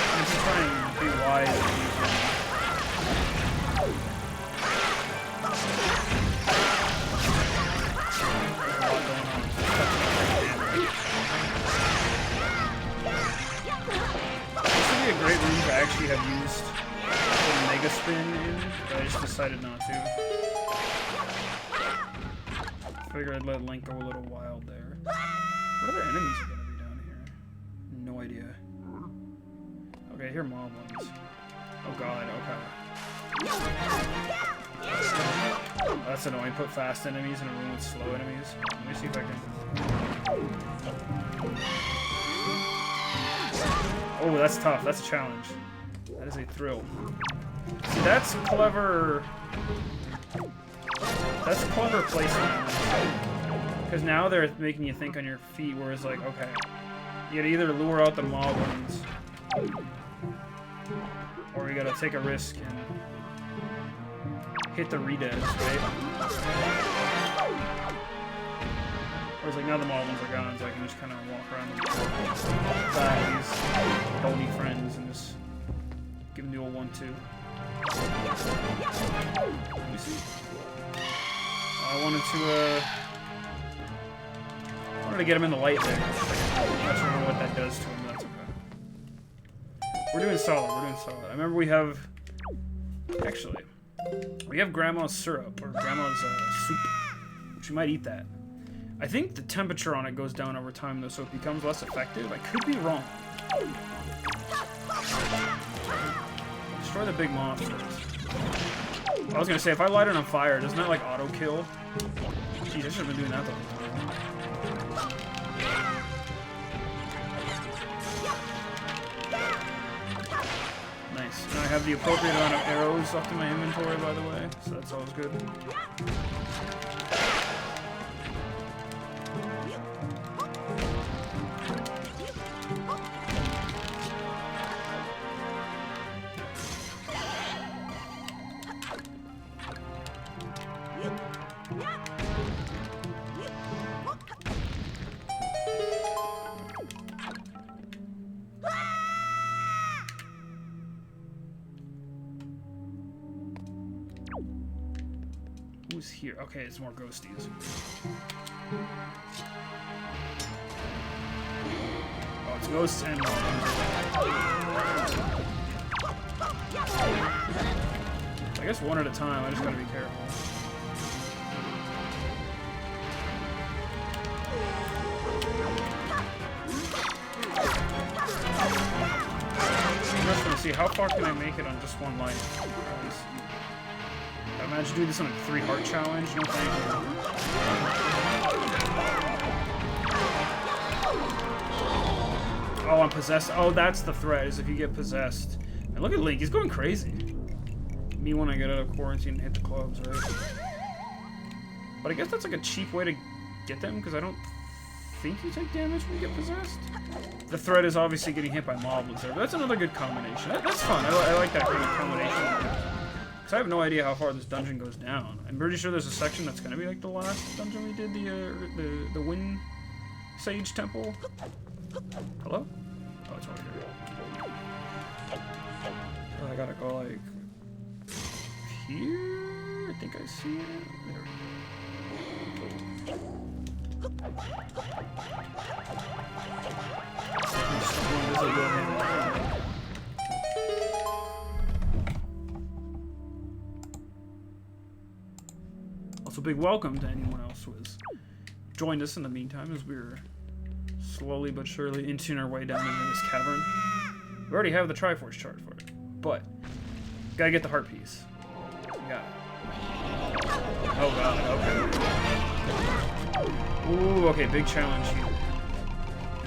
I'm just trying to be wise and use them. This would be a great room to actually have used the Mega Spin in, but I just decided not to. Figured I'd let Link go a little wild there. What other enemies are gonna be down here? No idea. Okay, here are mob ones. Oh god, okay. Oh, that's annoying. Put fast enemies in a room with slow enemies. Let me see if I can. Oh, that's tough. That's a challenge. That is a thrill. See, that's clever. That's clever placement. Because now they're making you think on your feet, whereas like, okay, you gotta either lure out the mob ones, or you gotta take a risk and hit the rededs, right? Whereas like now the mob ones are gone, so I can just kind of walk around and back these dolly friends and just give them the old 1-2. Let me see. I wanted to get him in the light there. I don't know what that does to him, but that's okay. We're doing solid, I remember we have... Actually, We have grandma's syrup, or grandma's soup, which we might eat that. I think the temperature on it goes down over time, though, so it becomes less effective. I could be wrong. Destroy the big monsters. I was gonna say, if I light it on fire, doesn't that, like, auto-kill? Jeez, I should have been doing that the whole time. Nice. And I have the appropriate amount of arrows left in my inventory, by the way, so that's always good. Who's here? Okay, it's more ghosties. Oh, it's ghosts and I guess one at a time. I just gotta be careful. I'm just gonna see how far can I make it on just one life. I managed to do this on a 3-heart challenge. No thank you. Oh, I'm possessed. Oh, that's the threat, is if you get possessed. And look at Link, he's going crazy. Me when I get out of quarantine and hit the clubs, right? But I guess that's like a cheap way to get them, because I don't think you take damage when you get possessed. The threat is obviously getting hit by moblins there, but that's another good combination. That's fun. I like that kind of combination. Because I have no idea how far this dungeon goes down. I'm pretty sure there's a section that's going to be like the last dungeon we did, the Wind Sage Temple. Hello? Oh, it's over here. So I gotta go like here? I think I see it. There we go. Also, big welcome to anyone else who has joined us in the meantime as we're slowly but surely inching our way down into this cavern. We already have the Triforce chart for it, but gotta get the heart piece. We got it. Oh god, okay. Ooh, okay, big challenge here.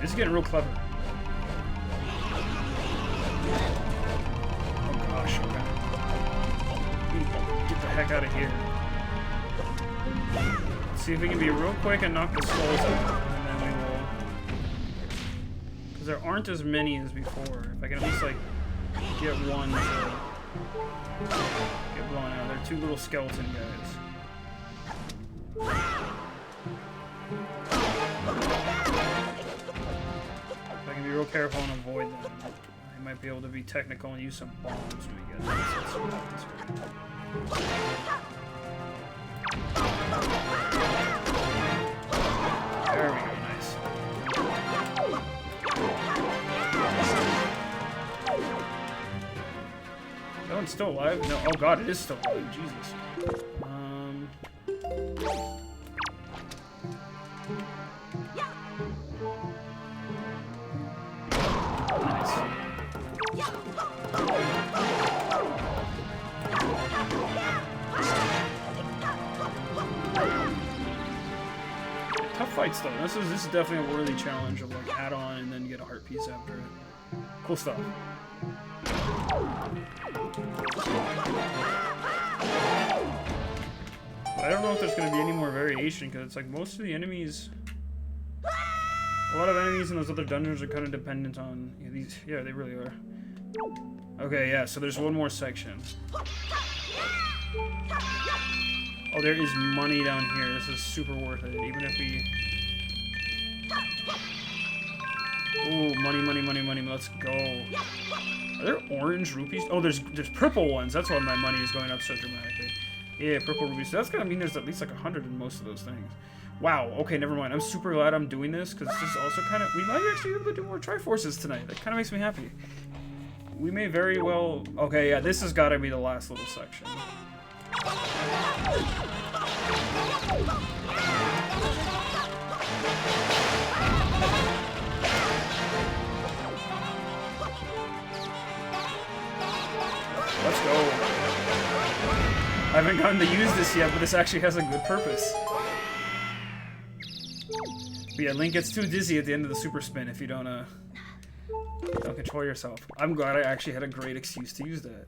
This is getting real clever. Oh gosh, okay. Get the heck out of here. Let's see if we can be real quick and knock the skulls out. There aren't as many as before. If I can at least like get one to get blown out. They're 2 little skeleton guys. If I can be real careful and avoid them, I might be able to be technical and use some bombs when we get there. There we go, nice. That one's still alive? No. Oh god, it is still alive. Jesus. Nice. Tough fights though. This is definitely a worthy challenge of like add on and then get a heart piece after it. Cool stuff. I don't know if there's going to be any more variation, because it's like most of the enemies... A lot of enemies in those other dungeons are kind of dependent on these... Yeah, they really are. Okay, yeah, so there's one more section. Oh, there is money down here. This is super worth it, even if we... Ooh, money, money, money, money. Let's go. Are there orange rupees? Oh, there's purple ones. That's why my money is going up so dramatically. Yeah, purple rubies. So that's gonna mean there's at least like 100 in most of those things. Wow. Okay, never mind. I'm super glad I'm doing this because this is also kind of... We might actually be able to do more Triforces tonight. That kind of makes me happy. We may very well... Okay, yeah, this has got to be the last little section. Let's go. I haven't gotten to use this yet, but this actually has a good purpose. But yeah, Link gets too dizzy at the end of the super spin if you don't control yourself. I'm glad I actually had a great excuse to use that.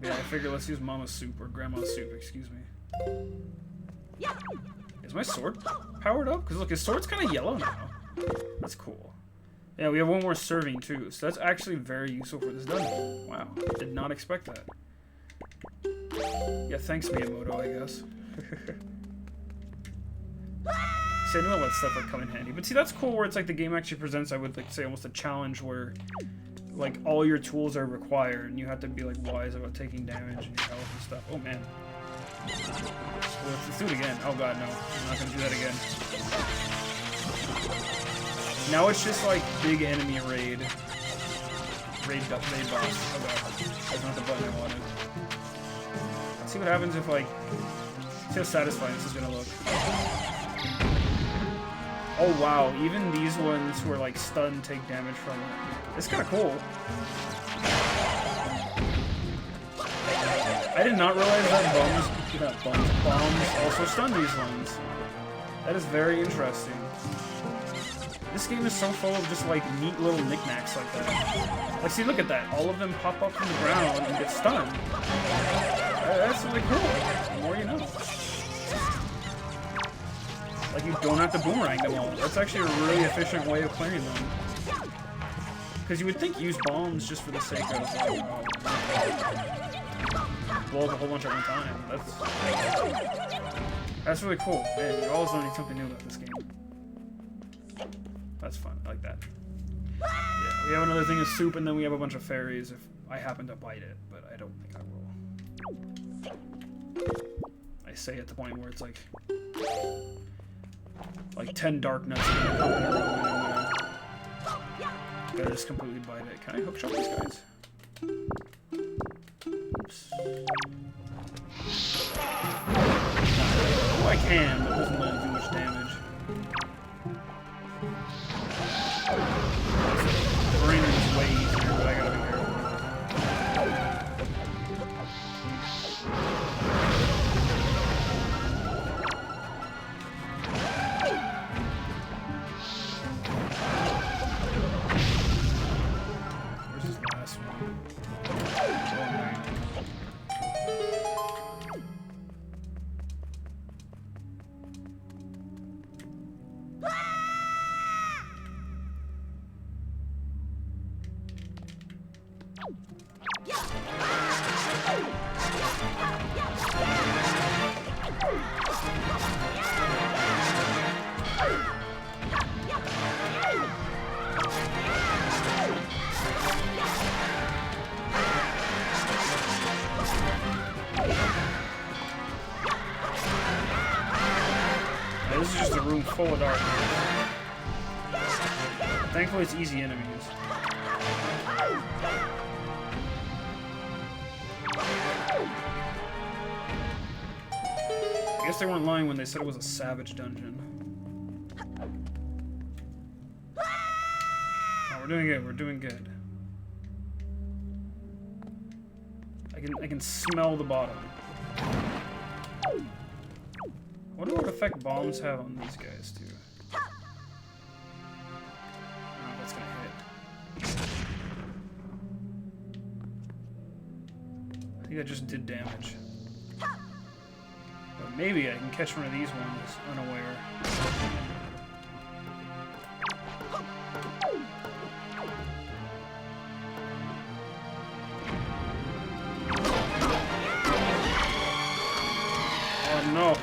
Yeah, I figure let's use Mama's soup, or Grandma's soup, excuse me. Is my sword powered up? Because look, his sword's kind of yellow now. That's cool. Yeah, we have one more serving too, so that's actually very useful for this dungeon. Wow, did not expect that. Yeah, thanks Miyamoto, I guess. See, I knew all that stuff would come in handy. But see, that's cool where it's like the game actually presents, I would like say, almost a challenge where like all your tools are required and you have to be like wise about taking damage and your health and stuff. Oh man. So let's do it again. Oh god, no. I'm not gonna do that again. Now it's just like big enemy raid boss. Oh god. That's not the button I wanted. Let's see what happens if like, see how satisfying this is gonna look. Oh wow, even these ones who are like stunned take damage from it. It's kinda cool. I did not realize that bombs also stun these ones. That is very interesting. This game is so full of just like neat little knickknacks like that. Like, see, look at that. All of them pop up from the ground and get stunned. That's really cool. The more you know. Like, you don't have to boomerang them all. That's actually a really efficient way of clearing them. Because you would think use bombs just for the sake of blow up a whole bunch at one time. That's really cool. Man, you're always learning something new about this game. That's fun. I like that. Yeah, we have another thing of soup, and then we have a bunch of fairies if I happen to bite it, but I don't think I will. I say at the point where it's like 10 dark nuts in a row, and I'm gonna just completely bite it. Can I hook shot these guys? Oops. Oh, I can, but it doesn't let me do much damage. Brain is way easier, but I gotta be careful. Where's this last one? Oh, man. This is just a room full of darkness. Thankfully, it's easy enemies. I guess they weren't lying when they said it was a savage dungeon. Oh, we're doing good. We're doing good. I can smell the bottom. I wonder what effect bombs have on these guys too. Oh, that's gonna hit. I think that just did damage. But maybe I can catch one of these ones unaware. Oh no!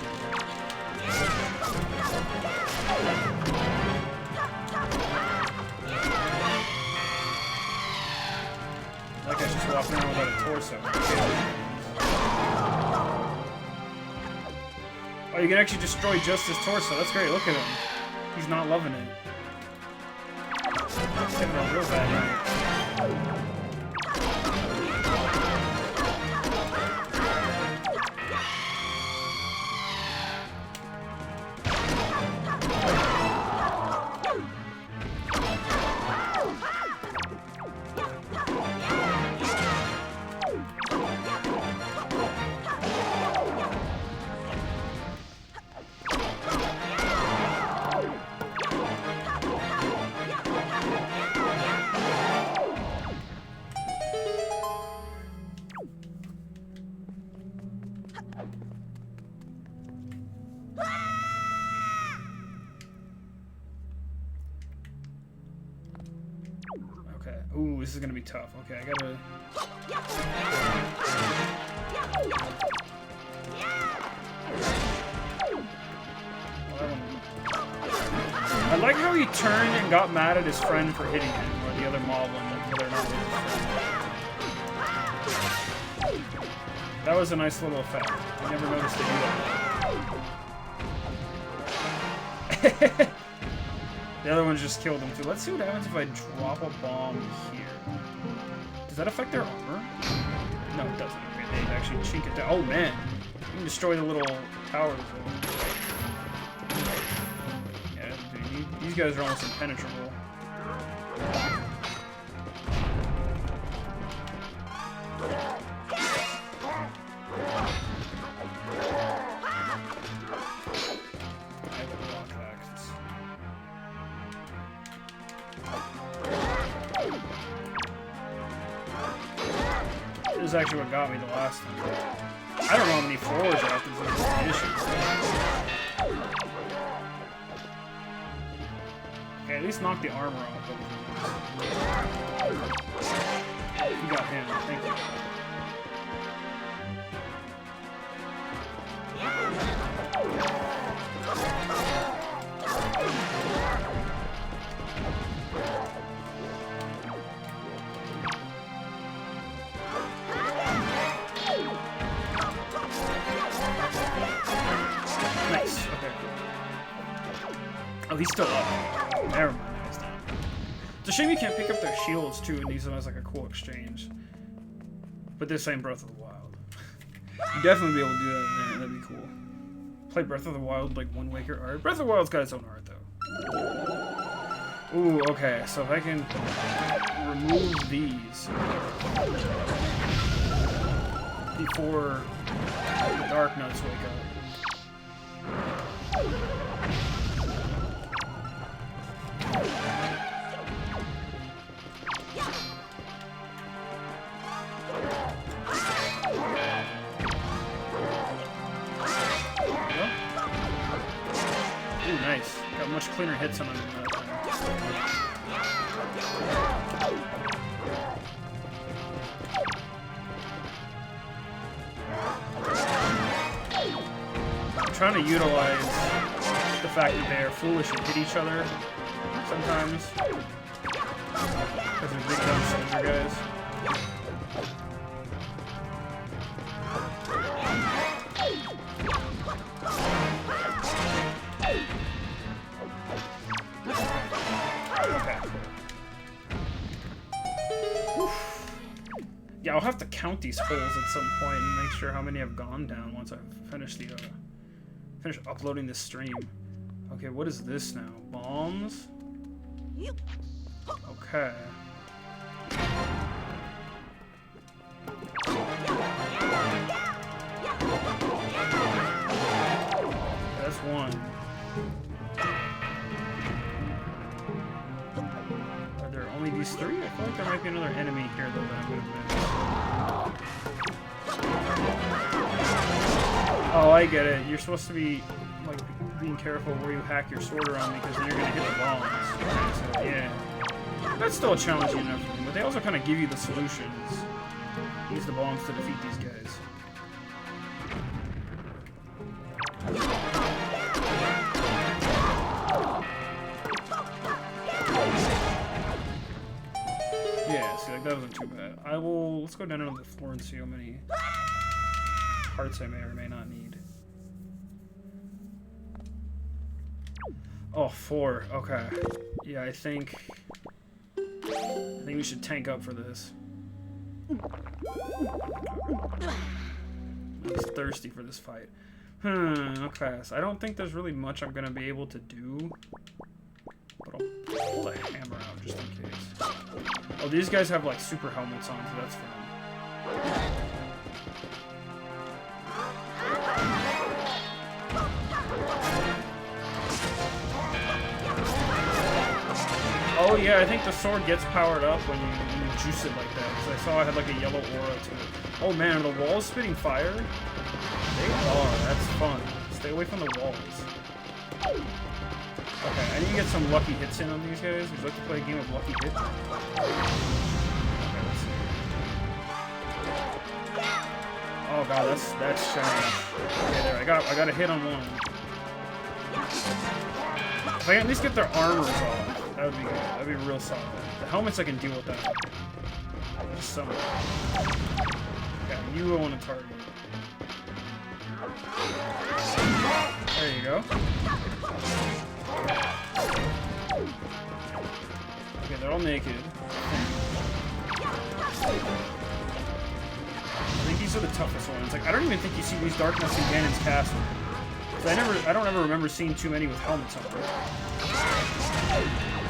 That guy's just walking around without a torso. Oh, you can actually destroy just his torso. That's great. Look at him. He's not loving it. He's having a real bad night. Okay. Ooh, this is gonna be tough. Okay, I gotta. I like how he turned and got mad at his friend for hitting him, or the other moblin, whether or not it was his friend. That was a nice little effect. I never noticed it either. The other one just killed him too. Let's see what happens if I drop a bomb here. Does that affect their armor? No, it doesn't. Okay, they actually chink it down. Oh man, you can destroy the little towers. Yeah, dude, these guys are almost impenetrable. This is actually what got me the last time. I don't know how many floors after this issues. Okay, at least knock the armor off. You got him, thank you. Nice, okay. Oh, he's still up. Never mind, he's down. It's a shame you can't pick up their shields too and use them as like a cool exchange. But this ain't Breath of the Wild. You'd definitely be able to do that in there, that'd be cool. Play Breath of the Wild like Wind Waker art. Breath of the Wild's got its own art though. Ooh, okay, so if I can remove these before the Dark Nuts wake up. Ooh, nice. Got much cleaner hits on him than that time. I'm trying to utilize the fact that they are foolish and hit each other sometimes. Because they're big dumb soldier guys. Yeah, I'll have to count these holes at some point and make sure how many have gone down once I've finished the finish uploading this stream. Okay, what is this now? Bombs? Okay. That's one. Are there only these three? I feel like there might be another enemy here though that I'm gonna miss. Oh, I get it. You're supposed to be like being careful where you hack your sword around because then you're gonna hit the bombs. Okay, so yeah. That's still challenging enough for me, but they also kind of give you the solutions. Use the bombs to defeat these guys. Yeah, see, like that wasn't too bad. Let's go down another floor and see how many hearts I may or may not need. Oh, 4. Okay. Yeah, I think we should tank up for this. I'm thirsty for this fight. Okay, so I don't think there's really much I'm gonna be able to do. But I'll pull the hammer out just in case. Oh, these guys have like super helmets on, so that's fun. Oh yeah, I think the sword gets powered up when you juice it like that. Because I saw I had like a yellow aura to it. Oh man, are the walls spitting fire? They are, that's fun. Stay away from the walls. Okay, I need to get some lucky hits in on these guys. Would you like to play a game of lucky hits? god, that's shiny. Okay, there, I got a hit on one. If I can at least get their armors off, that would be good. That'd be real solid. The helmets I can deal with that. Just some. Okay, you want to target. There you go. Okay, they're all naked. I think these are the toughest ones. Like, I don't even think you see these darkness in Ganon's castle. I don't ever remember seeing too many with helmets on.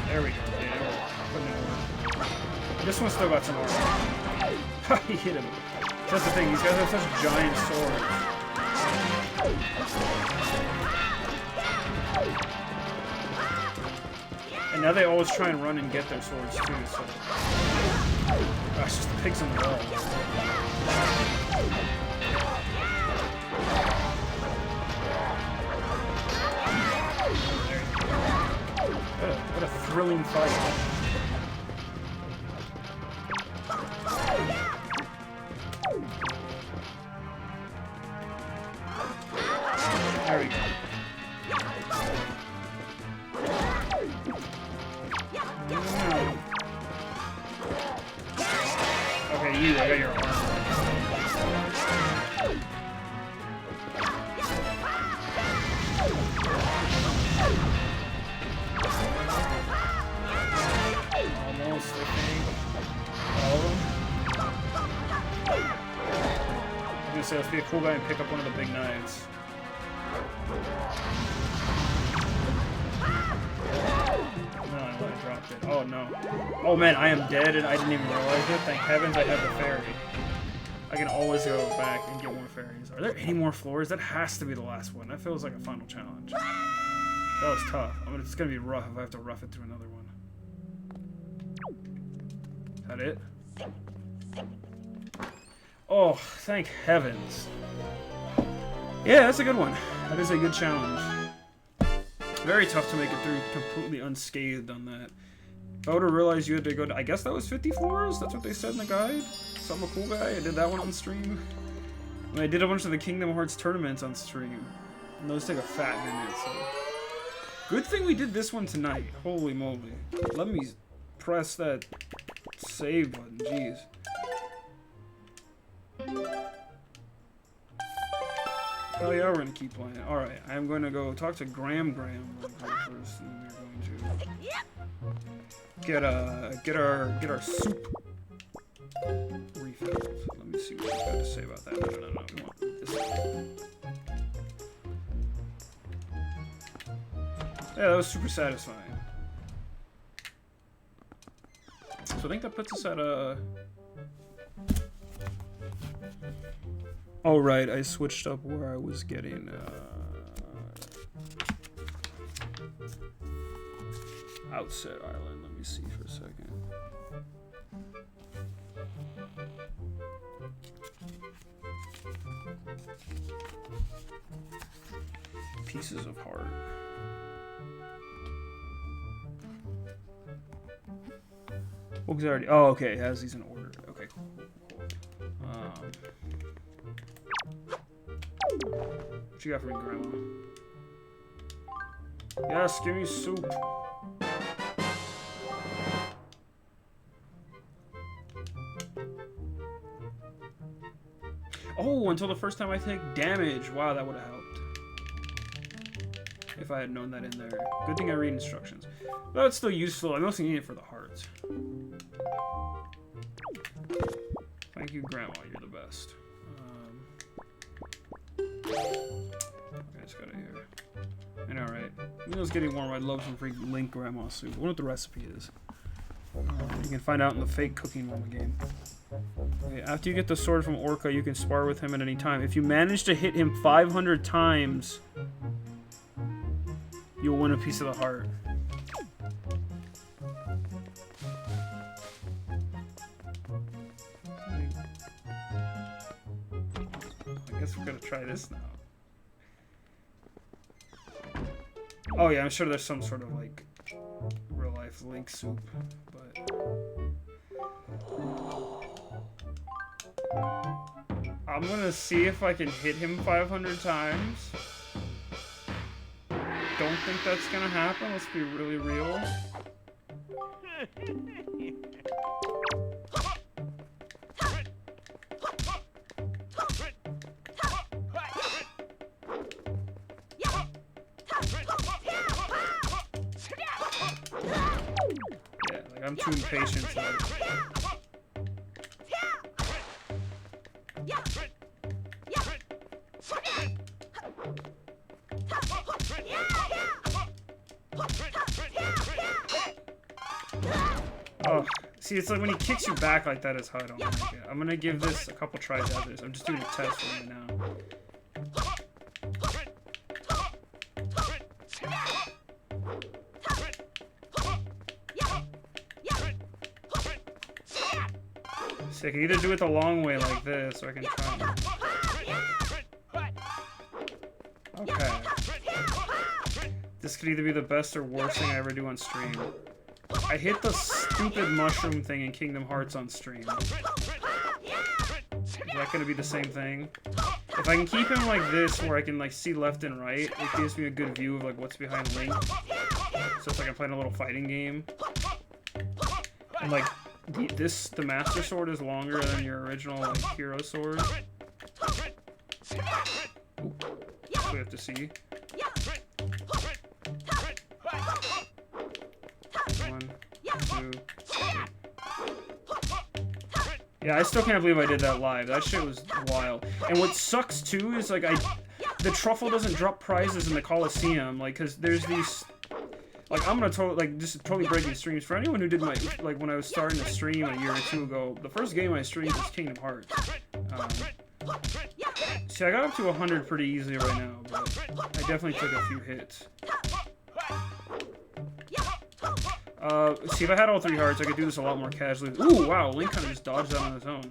There we go. Yeah, putting it over. This one's still got some armor. He hit him. That's the thing. These guys have such giant swords. And now they always try and run and get their swords too. So, gosh, just the pigs on the wall. What a thrilling fight. There we go. Okay, I got your arm. Almost, I think. All of them. I'm gonna say, let's be a cool guy and pick up one of the big knives. No, I dropped it. Oh no. Oh man, I am dead and I didn't even realize it. Thank heavens I have the fairy. I can always go back and get more fairies. Are there any more floors? That has to be the last one. That feels like a final challenge. That was tough. I mean, it's gonna be rough if I have to rough it through another one. Is that it? Oh, thank heavens. Yeah, that's a good one. That is a good challenge. Very tough to make it through completely unscathed on that. If I would have realized you had to go to... I guess that was 50 floors? That's what they said in the guide? So I'm a cool guy. I did that one on stream. I mean, I did a bunch of the Kingdom Hearts tournaments on stream. And those take a fat minute, so... Good thing we did this one tonight. Holy moly. Let me press that save button. Jeez. Hell yeah, we're gonna keep playing. Alright, I'm gonna go talk to Graham first, and we're going to get our soup refilled. Let me see what he's got to say about that. No. We want this one. Yeah, that was super satisfying. So I think that puts us at a... Oh right, I switched up where I was getting Outset Island. Let me see for a second. Pieces of Heart. What was I already? Oh, okay. It has these in order. Okay, cool. What you got for me, Grandma? Yes, give me soup. Oh, until the first time I take damage. Wow, that would have helped. If I had known that in there. Good thing I read instructions. But it's still useful. I mostly need it for the hearts. Thank you, Grandma. You're the best. I just got it here. I know, right? When it was getting warm, I'd love some free Link Grandma soup. I wonder what the recipe is. You can find out in the fake cooking mama game. Okay, after you get the sword from Orca, you can spar with him at any time. If you manage to hit him 500 times, you'll win a piece of the heart. I guess we're gonna try this now. Oh yeah, I'm sure there's some sort of like real life Link soup, but I'm gonna see if I can hit him 500 times. Don't think that's gonna happen. Let's be really real. Yeah, like I'm too impatient to like... Oh, see, it's like when he kicks you back like that is how I don't like it. I'm gonna give this a couple tries after this. I'm just doing a test right now. So I can either do it the long way like this, or I can try and... Okay. This could either be the best or worst thing I ever do on stream. I hit the stupid mushroom thing in Kingdom Hearts on stream. Is that gonna be the same thing? If I can keep him like this, where I can like see left and right, it gives me a good view of like what's behind Link. So it's like I'm playing a little fighting game. And like the Master Sword is longer than your original like Hero Sword. Ooh. So we have to see. 1, 2, 3. Yeah, I still can't believe I did that live. That shit was wild. And what sucks too is like the truffle doesn't drop prizes in the Coliseum, like, cause there's these. Like, I'm gonna just totally breaking streams. For anyone who did my, like, when I was starting to stream a year or two ago, the first game I streamed was Kingdom Hearts. See, I got up to 100 pretty easily right now, but I definitely took a few hits. See, if I had all 3 hearts, I could do this a lot more casually. Ooh, wow, Link kind of just dodged that on his own.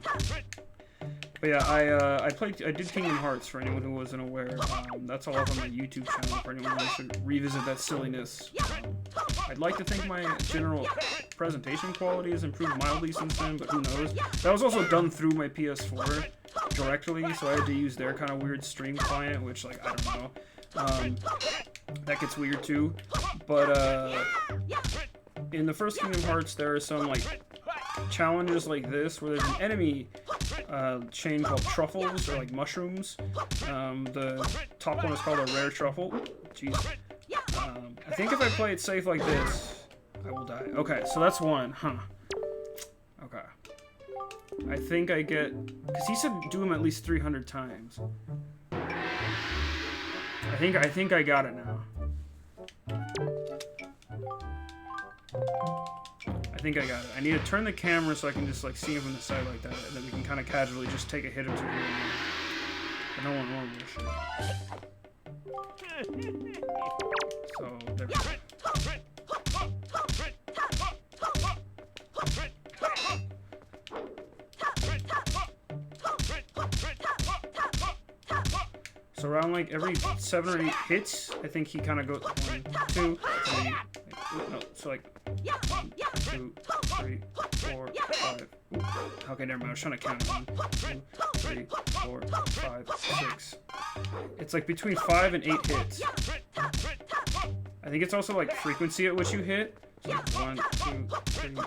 But yeah, I did Kingdom Hearts for anyone who wasn't aware. That's all up on my YouTube channel for anyone who should revisit that silliness. I'd like to think my general presentation quality has improved mildly since then, but who knows? That was also done through my PS4 directly, so I had to use their kind of weird stream client, which, like, I don't know. That gets weird too. But in the first Kingdom Hearts, there are some, like, challenges like this where there's an enemy chain called truffles, or like mushrooms. The top one is called a rare truffle. Jeez. I think if I play it safe like this, I will die. Okay, so that's one, huh? Okay. I think I get, because he said do him at least 300 times. I think I got it now. I think I got it. I need to turn the camera so I can just like see him from the side like that, and then we can kind of casually just take a hit or two. I don't want normal shit. So there we go. So around like every 7 or 8 hits, I think he kind of goes 1, 2, 3. No, so like 1, 2, 3, 4, 5. Okay, never mind. I was trying to count. 1, 2, 3, 4, 5, 6. It's like between 5 and 8 hits. I think it's also like frequency at which you hit. So like 1, 2, 3, 4,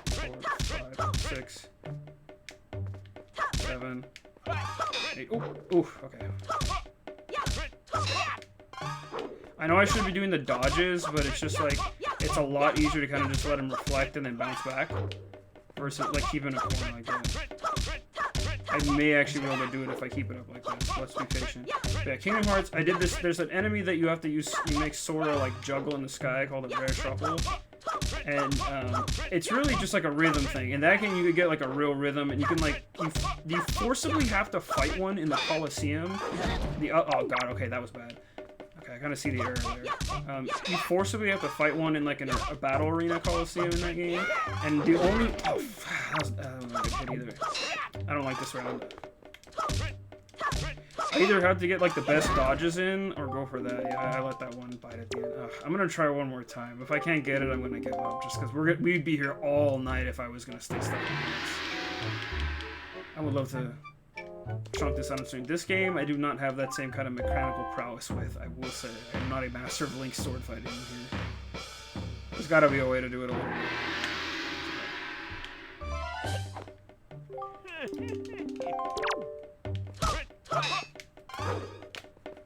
5, 6, 7, 8. Ooh, okay. I know I should be doing the dodges, but it's just like, it's a lot easier to kind of just let him reflect and then bounce back, versus like keeping a corner like that. I may actually be able to do it if I keep it up like this. Let's be patient. But yeah, Kingdom Hearts, I did this, there's an enemy that you have to use, you make sort of like juggle in the sky called a rare truffle. And it's really just like a rhythm thing. In that game, you could get like a real rhythm, and you can like you forcibly have to fight one in the Coliseum. Oh god, okay, that was bad. Okay, I kind of see the error there. You forcibly have to fight one in like a battle arena Coliseum in that game, and the only that was not a good hit either. I don't like this round. I either have to get like the best dodges in or go for that. Yeah, I let that one bite at the end. I'm gonna try one more time. If I can't get it, I'm gonna give up. Just because we'd be here all night if I was gonna stay stuck in this. I would love to chunk this out on stream. This game, I do not have that same kind of mechanical prowess with. I will say, I'm not a master of Link sword fighting here. There's got to be a way to do it a little bit.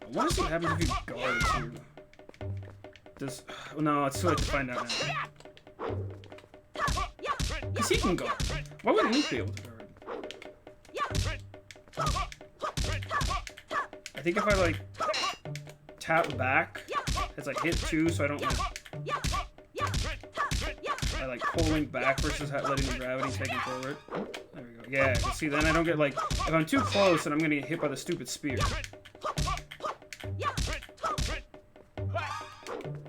I want to see what happens if you guard too. Does no? It's too late to find out now. Cause he can guard. Why wouldn't Link be able to guard? I think if I like tap back, it's like hit 2, so I don't like. I like pulling back versus letting the gravity take it forward. There we go. Yeah, see, then I don't get like if I'm too close, then I'm gonna get hit by the stupid spear.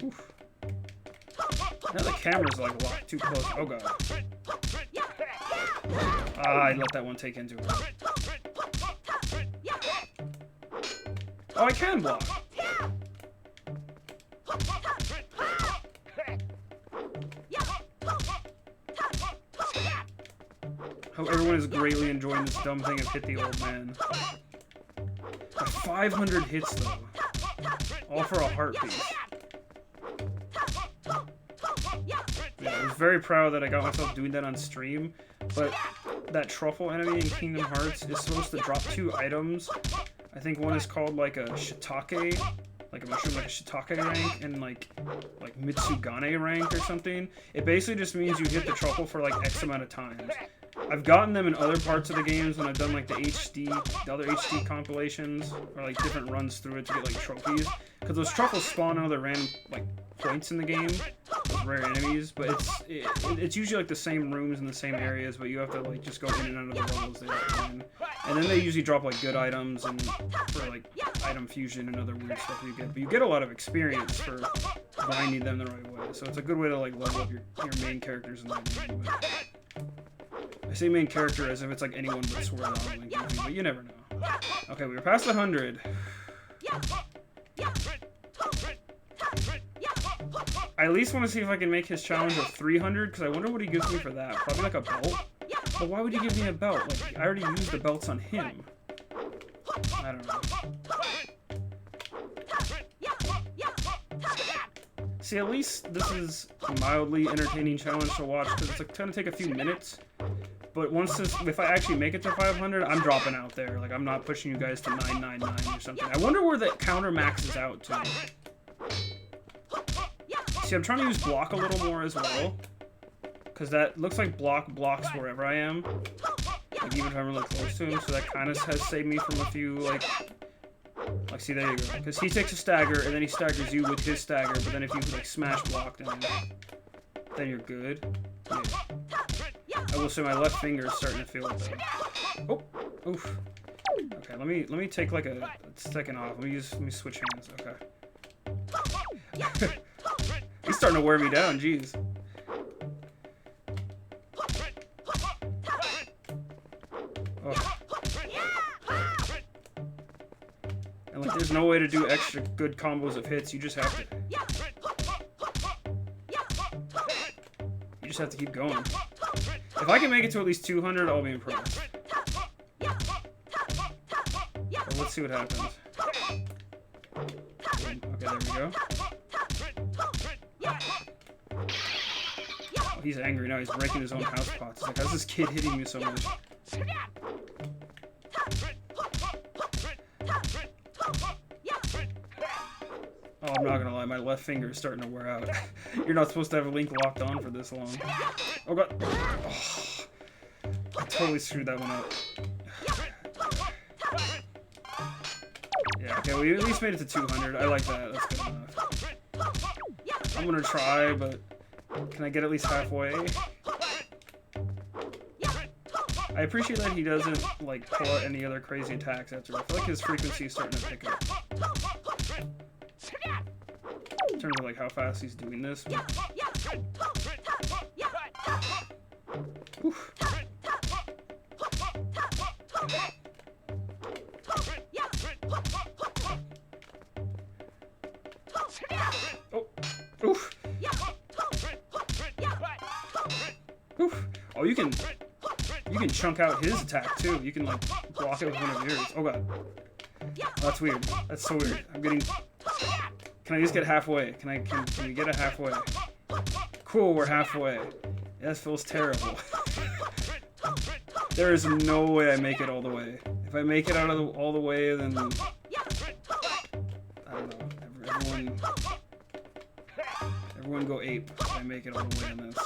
Oof. Now the camera's like a lot too close. Oh god. Ah, I let that one take into it. Oh, I can block. Hope everyone is greatly enjoying this dumb thing of hit the old man. 500 hits though. All for a heart piece. Yeah, I was very proud that I got myself doing that on stream, but that truffle enemy in Kingdom Hearts is supposed to drop 2 items. I think one is called like a shiitake, like a mushroom, like a shiitake rank, and like Mitsugane rank or something. It basically just means you hit the truffle for like X amount of times. I've gotten them in other parts of the games when I've done like the other HD compilations, or like different runs through it to get like trophies. Because those truffles spawn on other random like points in the game, those rare enemies. But it's usually like the same rooms in the same areas, but you have to like just go in and out of the levels they find. And then they usually drop like good items and for like item fusion and other weird stuff you get. But you get a lot of experience for grinding them the right way. So it's a good way to like level up your main characters in that game. But I say main character as if it's like anyone but Sword and Link, but you never know. Okay, we were past the 100. I at least want to see if I can make his challenge of 300, because I wonder what he gives me for that. Probably like a belt? But why would he give me a belt? Like, I already used the belts on him. I don't know. See, at least this is a mildly entertaining challenge to watch, because it's like, going to take a few minutes. But if I actually make it to 500, I'm dropping out there. Like, I'm not pushing you guys to 999 or something. I wonder where the counter maxes out to. See, I'm trying to use block a little more as well. Because that looks like block blocks wherever I am. Like, even if I'm really close to him. So that kind of has saved me from a few, like, see, there you go. Because he takes a stagger, and then he staggers you with his stagger. But then if you, like, smash block, then you're good. Yeah. I will say my left finger is starting to feel it though. Oh, oof. Okay, let me take like a second off. Let me switch hands. Okay. He's starting to wear me down. Jeez. Oh. And like, there's no way to do extra good combos of hits. You just have to. You just have to keep going. If I can make it to at least 200, I'll be impressed. But let's see what happens. Okay, there we go. Oh, he's angry now. He's breaking his own house pots. He's like, how's this kid hitting me so much? Oh, I'm not gonna lie. My left finger is starting to wear out. You're not supposed to have a Link locked on for this long. Oh god. Oh, I totally screwed that one up. Yeah, okay, we at least made it to 200. I like that. That's good enough. I'm gonna try, but can I get at least halfway? I appreciate that he doesn't, like, pull out any other crazy attacks after. I feel like his frequency is starting to pick up. In terms of, like, how fast he's doing this. But... Oof. Oh. Oof. Oof. Oh, you can You can chunk out his attack too. You can like block it with one of yours. Oh god. Oh, that's weird. That's so weird. I'm getting. Can I just get halfway? Can we get a halfway? Cool, we're halfway. Yeah, this feels terrible. There is no way I make it all the way. If I make it out of all the way, then I don't know. Everyone go ape if I make it all the way on this.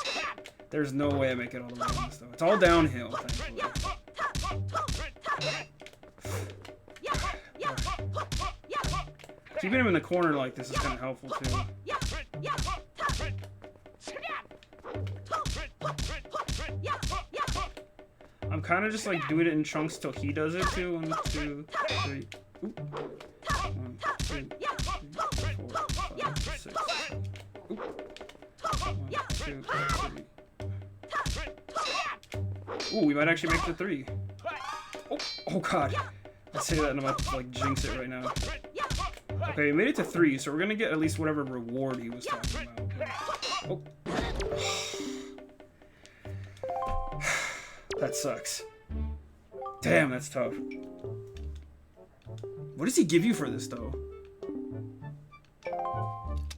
There's no way I make it all the way on this though. It's all downhill, thankfully. Keeping him in the corner like this is kind of helpful too. I'm kind of just like doing it in chunks till he does it too. 1, 2, 3. Oop. 1, 2, 3, 4, 5, 6. Oop. 1, 2, 3. Ooh, we might actually make the 3. Oh god. I say that and I'm about to like jinx it right now. Okay, we made it to 3, so we're gonna get at least whatever reward he was talking about. Oh. That sucks. Damn, that's tough. What does he give you for this, though?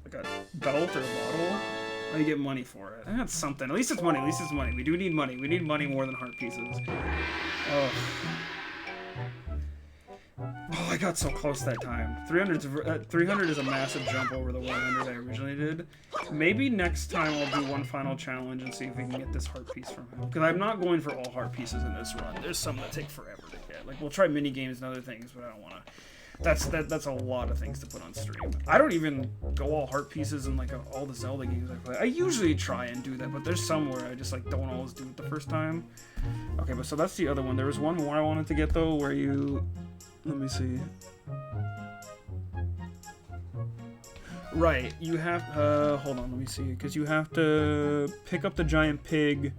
Like a belt or a bottle? Oh, you get money for it. That's something. At least it's money. At least it's money. We do need money. We need money more than heart pieces. Oh. Oh, I got so close that time. 300 is a massive jump over the 100 I originally did. Maybe next time I'll do one final challenge and see if we can get this heart piece from him. Because I'm not going for all heart pieces in this run. There's some that take forever to get. Like, we'll try mini games and other things, but I don't want to. That's a lot of things to put on stream. I don't even go all heart pieces in like all the Zelda games I play. I usually try and do that, but there's some where I just like don't always do it the first time. Okay, but so that's the other one. There was one more I wanted to get though, where you. Let me see. Right, you have, hold on, let me see, because you have to pick up the giant pig.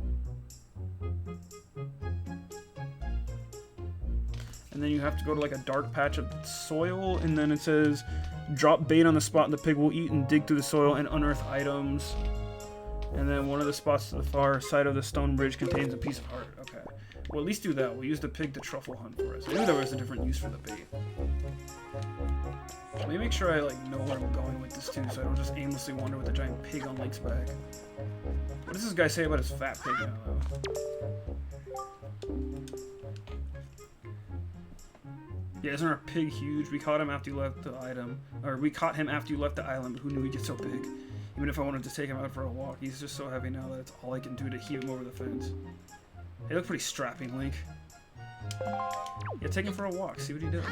And then you have to go to like a dark patch of soil, and then it says, drop bait on the spot and the pig will eat and dig through the soil and unearth items. And then one of the spots to the far side of the stone bridge contains a piece of heart. Okay. Well, at least do that. We'll use the pig to truffle hunt for us. I knew there was a different use for the bait. Let me make sure I like know where I'm going with this too, so I don't just aimlessly wander with a giant pig on Link's back. What does this guy say about his fat pig now, though? Yeah, isn't our pig huge? We caught him after you left the island, but who knew he'd get so big? Even if I wanted to take him out for a walk, he's just so heavy now that it's all I can do to heave him over the fence. He look pretty strapping, Link. Yeah, take him for a walk, see what he does.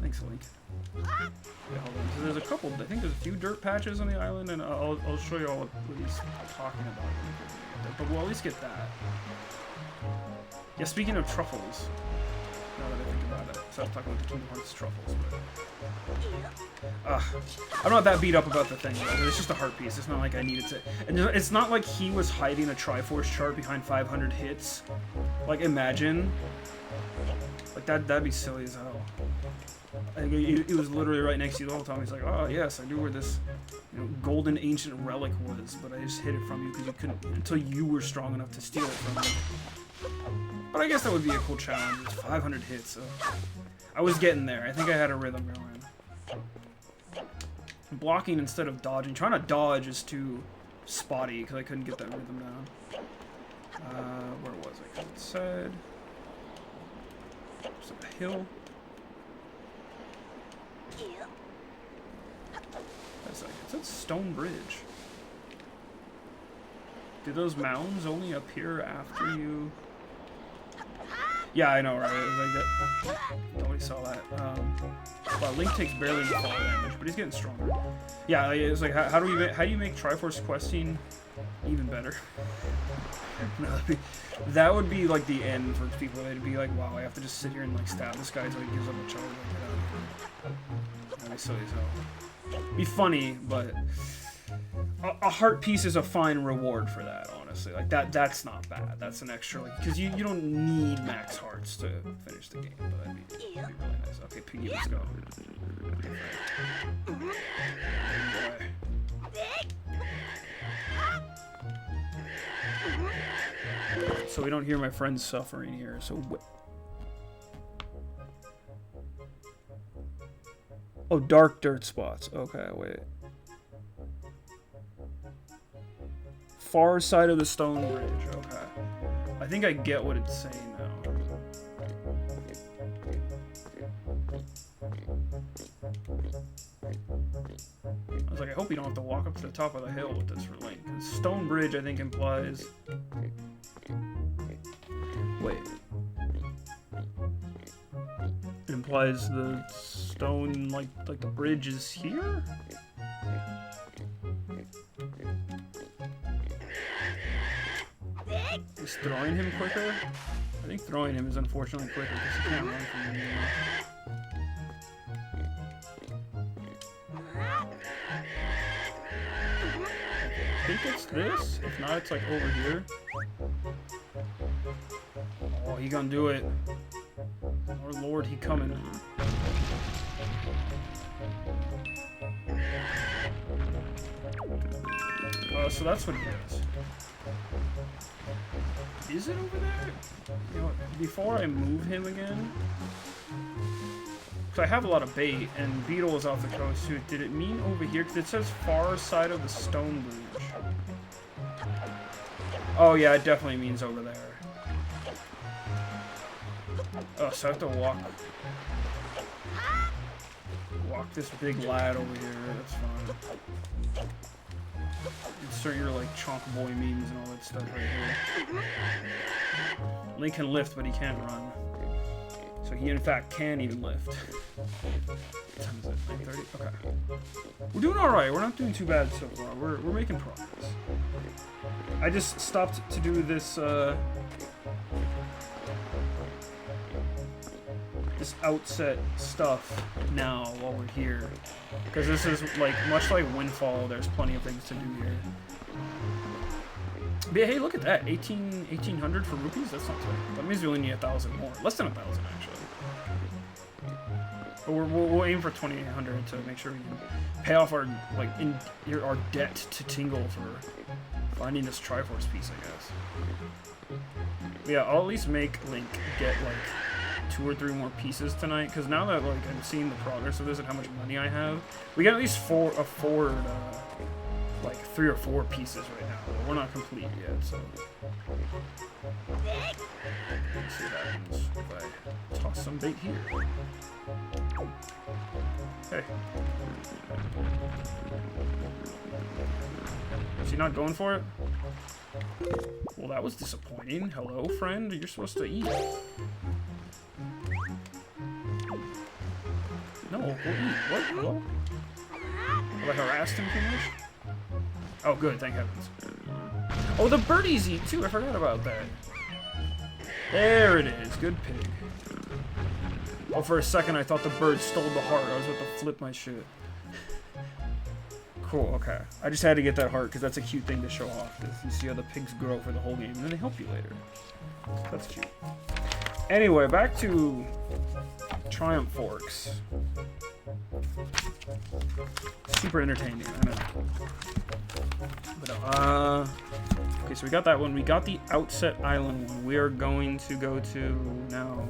Thanks, Link. Yeah, hold on. So there's a couple, I think there's a few dirt patches on the island, and I'll show you all what he's talking about. But we'll at least get that. Yeah, speaking of truffles, now that I think about it. So I'm talking about the Kingdom Hearts truffles, but... I'm not that beat up about the thing, though. It's just a heart piece. It's not like I needed to... And it's not like he was hiding a Triforce chart behind 500 hits. Like, imagine. Like, that'd be silly as hell. Like, it was literally right next to you the whole time. He's like, oh, yes, I knew where this golden ancient relic was, but I just hid it from you because you couldn't... Until you were strong enough to steal it from me. But I guess that would be a cool challenge. It's 500 hits, so... I was getting there. I think I had a rhythm going. Blocking instead of dodging. Trying to dodge is too spotty because I couldn't get that rhythm down. Where was I? It said... Just up a hill. That's like, it said stone bridge. Do those mounds only appear after you... Yeah, I know, right? Like that. Nobody saw that. Well, Link takes barely any fall damage, but he's getting stronger. Yeah, it's like how do you make Triforce questing even better? No, that would be like the end for people. They'd be like, wow, I have to just sit here and like stab this guy until he gives up a charge. That'd be silly as hell. Be funny, but a heart piece is a fine reward for that, honestly. Like that's not bad. That's an extra, like, because you don't need max hearts to finish the game, but that'd be really nice. Okay, Piggy, let's go. so we don't hear my friends suffering here. So. Oh, dark dirt spots. Okay, wait. Far side of the stone bridge. Okay. I think I get what it's saying now. I was like, I hope you don't have to walk up to the top of the hill with this for link. 'Cause stone bridge, I think, implies... Wait. It implies the stone, like the bridge is here? Is throwing him quicker? I think throwing him is unfortunately quicker because he can't run from him anymore. I think it's this. If not, it's like over here. Oh, he gonna do it. Oh Lord, he coming. So that's what he does. Is it over there? You know what, before I move him again, because I have a lot of bait, and Beetle is off the coast too. Did it mean over here? Because it says far side of the stone bridge. Oh yeah, it definitely means over there. Oh, so I have to walk this big lad over here. That's fine. Insert your like chonk boy memes and all that stuff right here. Link can lift, but he can't run. So he in fact can even lift. What time is it? 9:30? Okay. We're doing alright. We're not doing too bad so far. We're making progress. I just stopped to do this this outset stuff now while we're here. Because this is like much like Windfall, there's plenty of things to do here. But yeah, hey, look at that. 1800 for rupees? That's not too bad. That means we only need 1,000 more. Less than 1,000 actually. But we'll aim for 2,800 to make sure we can pay off our our debt to Tingle for finding this Triforce piece, I guess. But yeah, I'll at least make Link get like 2 or 3 more pieces tonight, because now that like I'm seeing the progress of this and how much money I have, we can at least afford like 3 or 4 pieces right now. But we're not complete yet, so let's see what happens if I toss some bait here. Hey, is he not going for it? Well, that was disappointing. Hello, friend. You're supposed to eat. No, we'll eat. What? Hello? Have I harassed him too much? Oh, good. Thank heavens. Oh, the birdies eat too. I forgot about that. There it is. Good pig. Oh, for a second I thought the bird stole the heart. I was about to flip my shit. Cool, okay. I just had to get that heart because that's a cute thing to show off. You see how the pigs grow for the whole game, and then they help you later. That's cute. Anyway, back to Triumph Forks. Super entertaining, I know. But, okay, so we got that one. We got the Outset Island one. We are going to go to now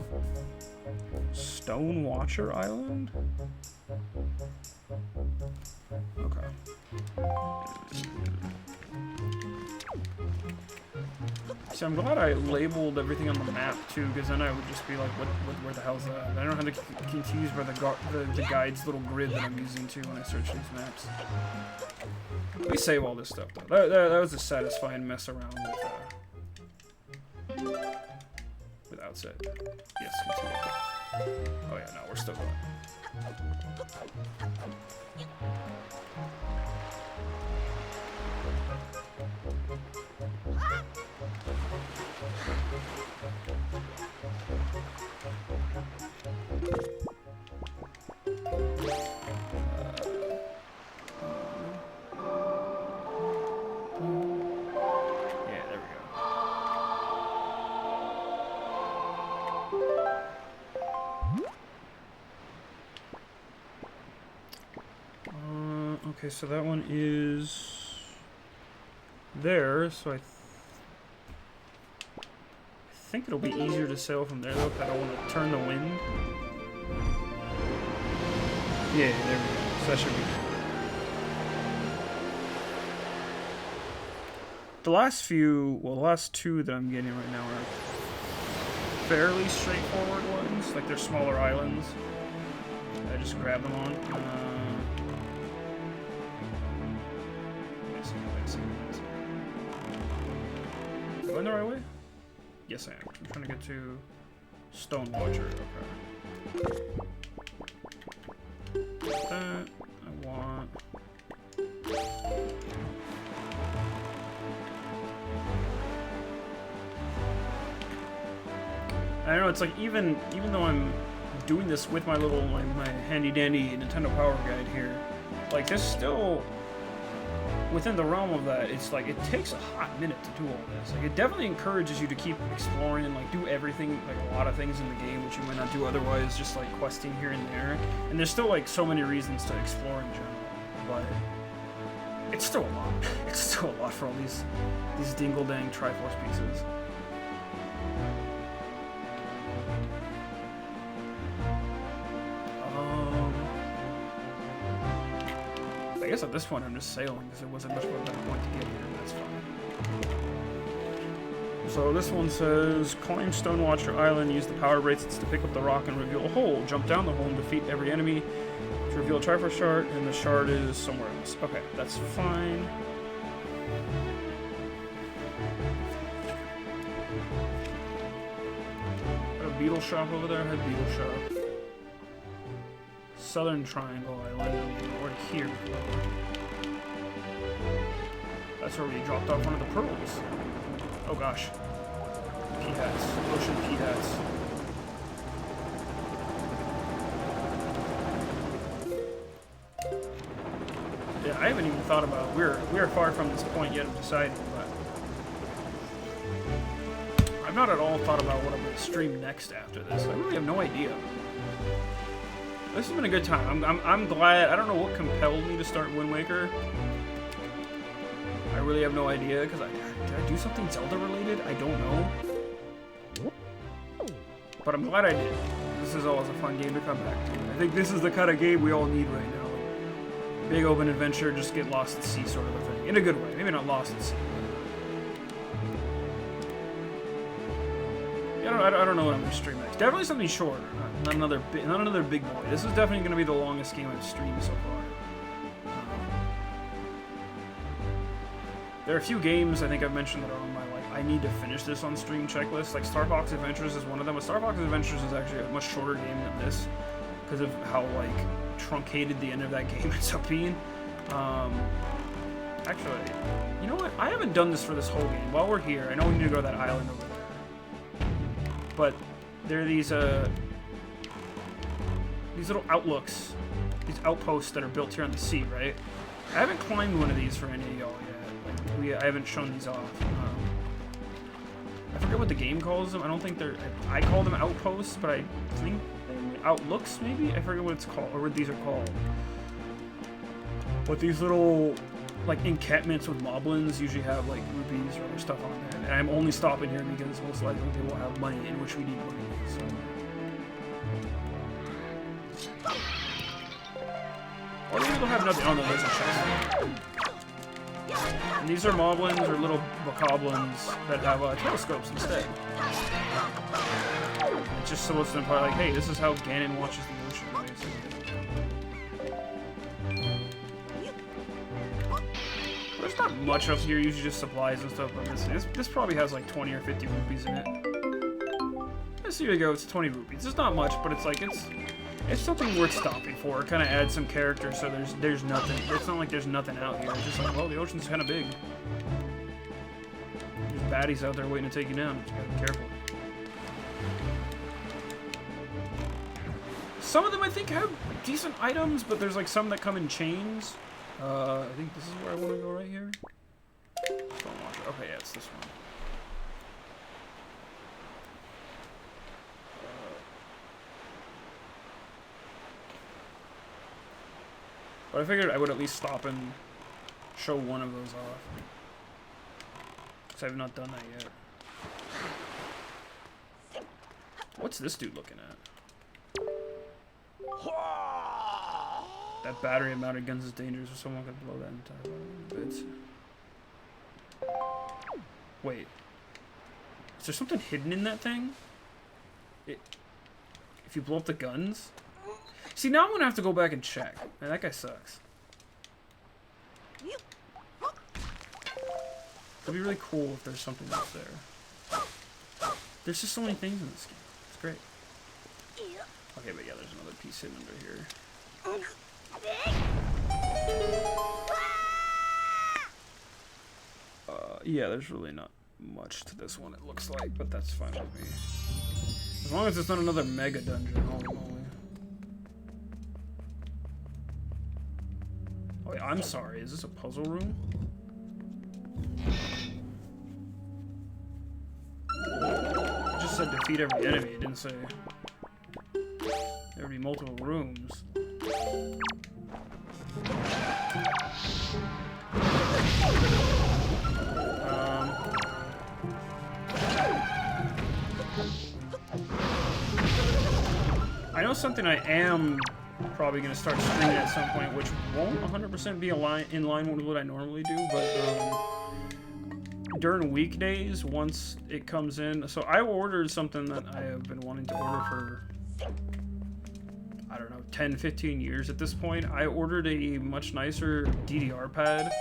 Stone Watcher Island? Okay. So I'm glad I labeled everything on the map too, because then I would just be like, where the hell's that? I don't have to get confused by the guide's little grid that I'm using too when I search these maps. Let me save all this stuff though. That was a satisfying mess around with Outset. Yes, continue. Oh yeah, no, we're still going. Yeah, there we go. Okay, so that one is there, so think it'll be easier to sail from there though, because I don't want to turn the wind. Yeah, there we go. So that should be good. The last two that I'm getting right now are fairly straightforward ones. Like they're smaller islands. I just grab them on. Going the right way? Yes, I am. I'm trying to get to Stone Watcher. Okay. That I want. I don't know. It's like even though I'm doing this with my little my handy dandy Nintendo Power Guide here, like there's still within the realm of that. It's like it takes a hot minute to do all this. Like it definitely encourages you to keep exploring and like do everything, like a lot of things in the game which you might not do otherwise, just like questing here and there. And there's still like so many reasons to explore in general, but it's still a lot. It's still a lot for all these dingle dang Triforce pieces. I guess at this point I'm just sailing because it wasn't much of a better point to get here. That's fine. So this one says, climb Stonewatcher Island, use the power bracelets to pick up the rock and reveal a hole. Jump down the hole and defeat every enemy to reveal a Triforce shard, and the shard is somewhere else. Okay, that's fine. Got a beetle shop over there. Head beetle shop. Southern Triangle Island. Or here. That's where we dropped off one of the pearls. Oh gosh. Peahats. Ocean peahats. Yeah, I haven't even thought about it. We're far from this point yet of deciding, but I've not at all thought about what I'm going to stream next after this. I really have no idea. This has been a good time. I'm glad. I don't know what compelled me to start Wind Waker. I really have no idea, because did I do something Zelda related? I don't know. But I'm glad I did. This is always a fun game to come back to. I think this is the kind of game we all need right now. Big open adventure, just get lost at sea sort of a thing. In a good way. Maybe not lost at sea. I don't know what I'm going to stream next. Definitely something shorter. Not another big boy. This is definitely going to be the longest game I've streamed so far. There are a few games I think I've mentioned that are on my I need to finish this on stream checklist. Like Star Fox Adventures is one of them. But Star Fox Adventures is actually a much shorter game than this because of how like truncated the end of that game ends up being. Actually, you know what? I haven't done this for this whole game. While we're here, I know we need to go to that island over there. But there are these little outlooks, these outposts that are built here on the sea, right? I haven't climbed one of these for any of y'all yet. Like, I haven't shown these off. I forget what the game calls them. I don't think they're. I call them outposts, but I think they're outlooks maybe. I forget what it's called or what these are called. But these little like encampments with moblins usually have like rupees or other stuff on there. And I'm only stopping here because most likely they will have money, in which we need money. So. Or maybe they'll have nothing. Oh no, there's a chest. And these are moblins or little bokoblins that have telescopes instead. It's just supposed to imply like, hey, this is how Ganon watches the ocean, basically. There's not much up here, usually just supplies and stuff, but this probably has like 20 or 50 rupees in it. Yes, here you go, it's 20 rupees. It's not much, but it's like, it's something worth stopping for. It kind of adds some character, so there's nothing. It's not like there's nothing out here. It's just like, well, the ocean's kind of big. There's baddies out there waiting to take you down. You gotta be careful. Some of them I think have decent items, but there's like some that come in chains. I think this is where I want to go right here. Okay, yeah, it's this one. But I figured I would at least stop and show one of those off. Because I have not done that yet. What's this dude looking at? That battery-mounted guns is dangerous, or someone could blow that entire bits. Wait. Is there something hidden in that thing? If you blow up the guns? See, now I'm gonna have to go back and check. Man, that guy sucks. It'd be really cool if there's something up there. There's just so many things in this game. It's great. Okay, but yeah, there's another piece hidden under here. Yeah, there's really not much to this one, it looks like, but that's fine with me. As long as it's not another mega dungeon, holy moly. Oh wait, I'm sorry, is this a puzzle room? It just said defeat every enemy, it didn't say there would be multiple rooms. I know something I am probably going to start streaming at some point, which won't 100% be in line with what I normally do, but during weekdays, once it comes in, so I ordered something that I have been wanting to order for, I don't know, 10, 15 years at this point. I ordered a much nicer DDR pad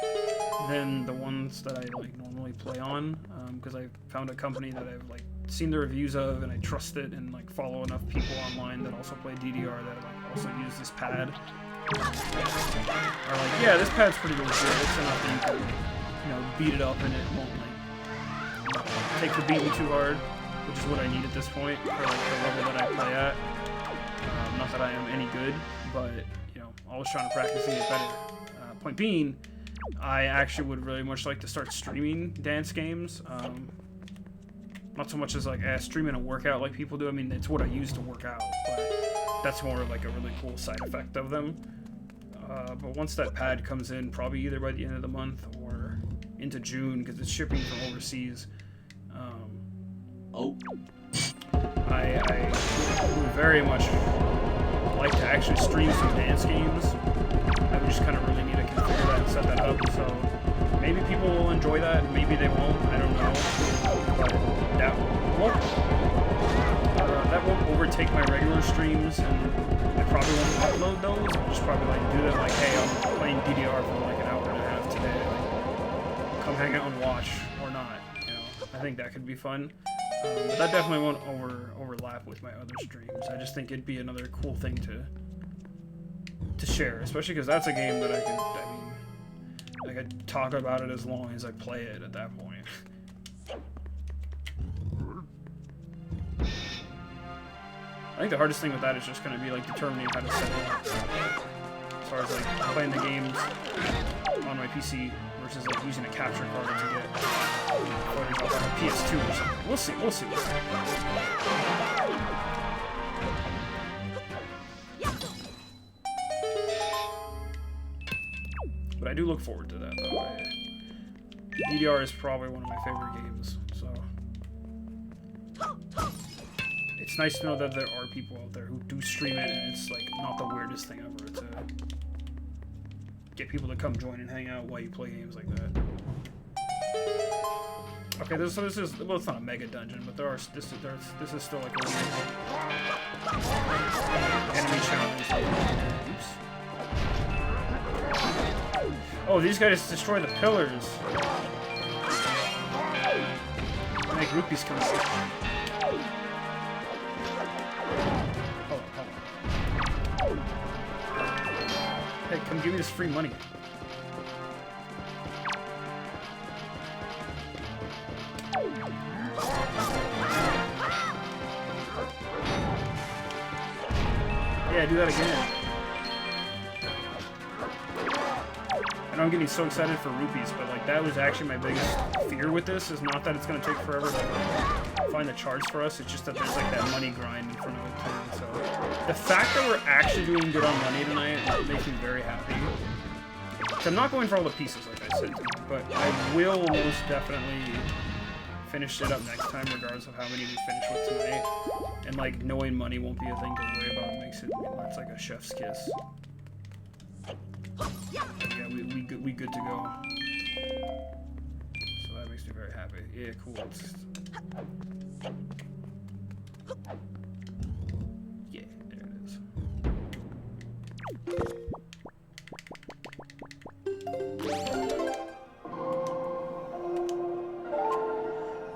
than the ones that I like normally play on, because I found a company that I've like seen the reviews of and I trust it and like follow enough people online that also play DDR that like also use this pad. Are like, yeah, this pad's pretty good. It's enough that you can, you know, beat it up and it won't like take the beating too hard, which is what I need at this point for like the level that I play at. Not that I am any good, but you know, always trying to practice and get better. Point being, I actually would really much like to start streaming dance games. Not so much as like streaming a workout like people do. I mean, it's what I use to work out, but that's more of like a really cool side effect of them. But once that pad comes in, probably either by the end of the month or into June, because it's shipping from overseas. I would very much like to actually stream some dance games. I would just kind of really need to configure that and set that up. So maybe people will enjoy that, maybe they won't. I don't know. But that won't overtake my regular streams, and I probably won't upload those. I'll just probably like do them like, hey, I'm playing DDR for like an hour and a half today. Like, come hang out and watch, or not. You know, I think that could be fun. But that definitely won't overlap with my other streams. I just think it'd be another cool thing to share, especially because that's a game that I could talk about it as long as I play it at that point. I think the hardest thing with that is just going to be like determining how to set it up. As far as like playing the games on my PC versus like using a capture card to get footage off on a PS2 or something. We'll see. But I do look forward to that though. DDR is probably one of my favorite games, so it's nice to know that there are people out there who do stream it, and it's like not the weirdest thing ever to get people to come join and hang out while you play games like that. Okay, this is, well, it's not a mega dungeon, but this is still like a enemy challenge. Oops. Oh, these guys destroy the pillars. Make rupees come out. Hold on. Hey, come give me this free money. Yeah, do that again. I know I'm getting so excited for rupees, but like that was actually my biggest fear with this, is not that it's going to take forever to find the charts for us, it's just that there's like that money grind in front of it too. So the fact that we're actually doing good on money tonight makes me very happy. So I'm not going for all the pieces like I said, but I will most definitely finish it up next time, regardless of how many we finish with tonight. And like knowing money won't be a thing to worry about makes it, it's like a chef's kiss. Yeah, we good to go. So that makes me very happy. Yeah, cool. Yeah, there it is.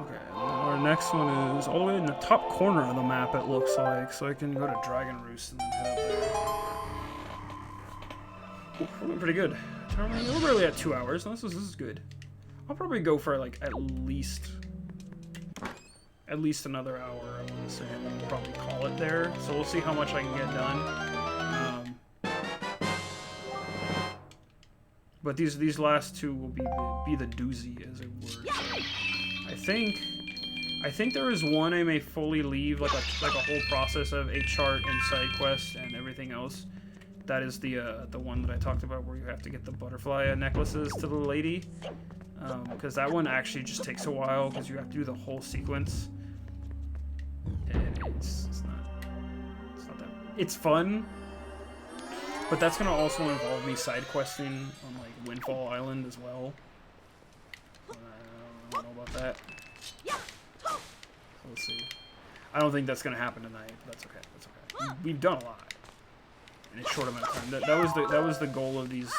Okay, our next one is all the way in the top corner of the map, it looks like, so I can go to Dragon Roost and then head up there. We're doing pretty good. We're really at 2 hours. This is good. I'll probably go for like at least another hour. I want to say, and then we'll probably call it there. So we'll see how much I can get done. But these last two will be the doozy, as it were. So I think there is one I may fully leave, like a whole process of a chart and side quest and everything else. That is the one that I talked about where you have to get the butterfly necklaces to the lady. Because that one actually just takes a while because you have to do the whole sequence. And it's not that... It's fun. But that's going to also involve me side questing on like Windfall Island as well. I don't know about that. So we'll see. I don't think that's going to happen tonight, but that's okay. That's okay. We've done a lot in a short amount of time. That was the goal of these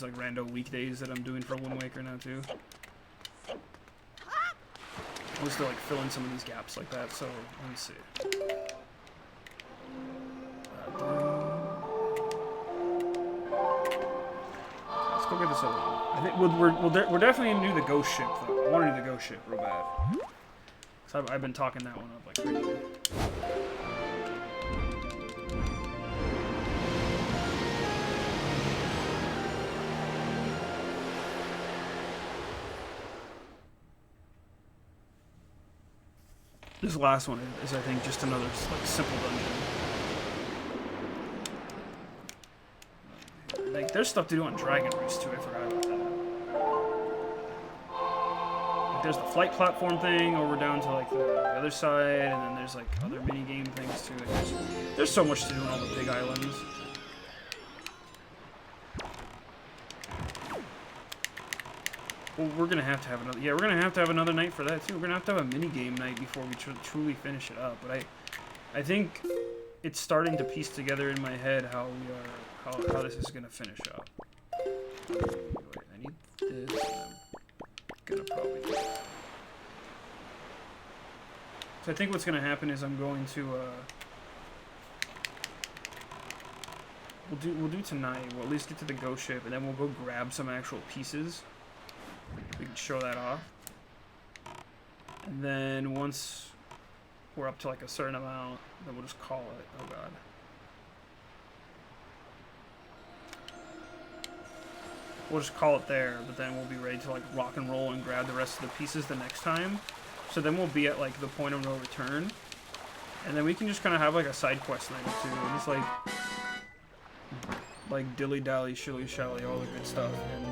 like rando weekdays that I'm doing for Wind Waker now too. Was to like fill in some of these gaps like that. So let me see. Let's go get this other one. I think we're definitely gonna do the ghost ship though. I want to do the ghost ship real bad. So I've been talking that one up like crazy. This last one is, I think, just another like simple dungeon. Like, there's stuff to do on Dragon Roost too. I forgot about that. Like, there's the flight platform thing over down to like the other side, and then there's like other mini game things too. Like, there's so much to do on all the big islands. Well, we're gonna have to have another. Yeah, we're gonna have to have another night for that too. We're gonna have to have a mini game night before we truly finish it up. But I think it's starting to piece together in my head how this is gonna finish up. Wait, I need this. I'm gonna probably do that. So I think what's gonna happen is I'm going to we'll do tonight. We'll at least get to the ghost ship, and then we'll go grab some actual pieces. We can show that off. And then once we're up to like a certain amount, then we'll just call it. Oh god. We'll just call it there, but then we'll be ready to like rock and roll and grab the rest of the pieces the next time. So then we'll be at like the point of no return. And then we can just kind of have like a side quest night or two. Just like dilly dally, shilly shally, all the good stuff. And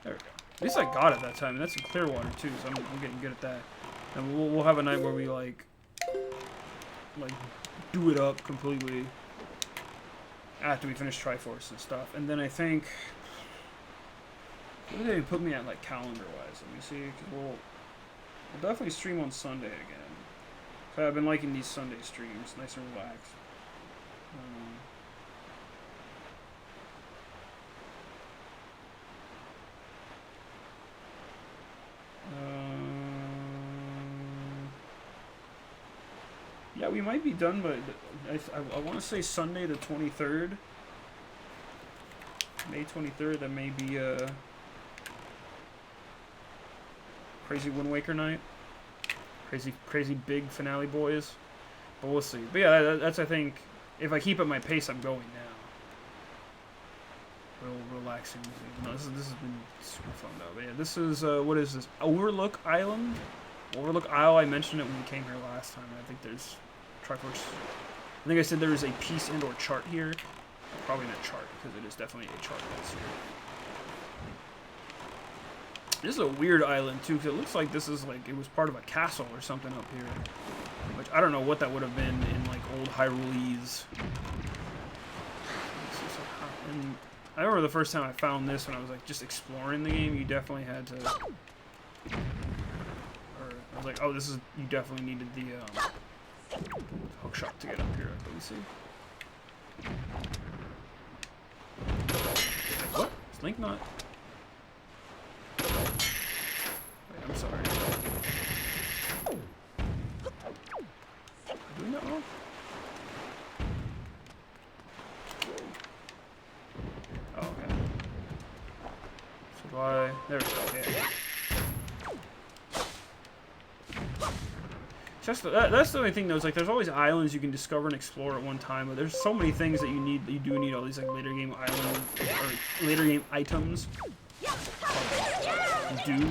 there we go. At least I got it that time, and that's in Clearwater too, so I'm getting good at that. And we'll have a night where we like do it up completely after we finish Triforce and stuff. And then I think, what did they put me at like calendar wise? Let me see. We'll definitely stream on Sunday again. So I've been liking these Sunday streams, nice and relaxed. Yeah, we might be done, but I want to say Sunday the 23rd. May 23rd, that may be a crazy Wind Waker night. Crazy big finale, boys. But we'll see. But yeah, that's, I think, if I keep at my pace, I'm going now. Real relaxing. No, this has been super fun though. But yeah, this is what is this? Overlook Island? Overlook Isle. I mentioned it when we came here last time. I think there's Triforce. I think I said there is a piece and/or chart here. Probably in a chart, because it is definitely a chart that's here. This is a weird island, too, because it looks like this is like, it was part of a castle or something up here. Which, I don't know what that would have been in, like, old Hyrulese. And I remember the first time I found this when I was, like, just exploring the game, you definitely had to... Or, I was like, oh, this is... You definitely needed the, hook shot to get up here. Let me see. What? Is Link not... Wait, I'm sorry. Do we know? Oh, okay. So why? There we go. Yeah. Just that's the only thing though. Is like there's always islands you can discover and explore at one time, but there's so many things that you need. You do need all these like later game islands or later game items. Do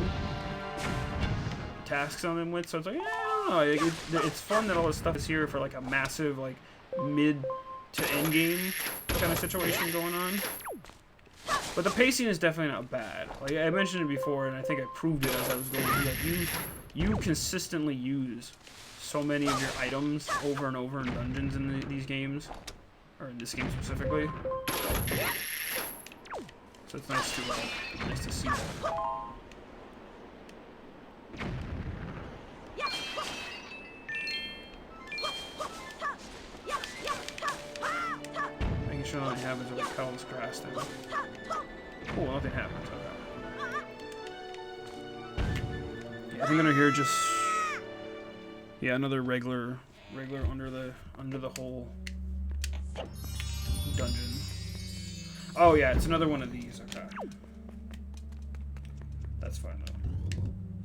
tasks on them with. So it's like, yeah, I don't know. It's fun that all this stuff is here for like a massive like mid to end game kind of situation going on. But the pacing is definitely not bad. Like I mentioned it before, and I think I proved it as I was going through. Like you consistently use so many of your items over and over in dungeons in these games, or in this game specifically. So it's nice to see that. Making sure nothing happens when we cut all this grass down. Oh, nothing happens. Okay. Yeah, I think under here just another regular under the whole dungeon. Oh yeah, it's another one of these. Okay, that's fine though.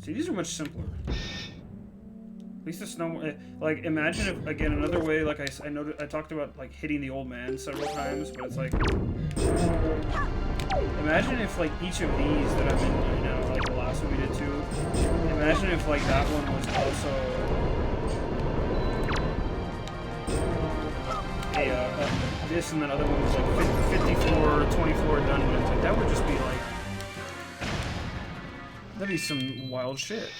See, these are much simpler. At least the snow. Like, imagine if again another way. Like I talked about like hitting the old man several times, but it's like. Imagine if, like, each of these that I'm in right now, like the last one we did too, imagine if, like, that one was also this and that other one was, like, 54, 24 dungeons. Like, that would just be, like, that'd be some wild shit,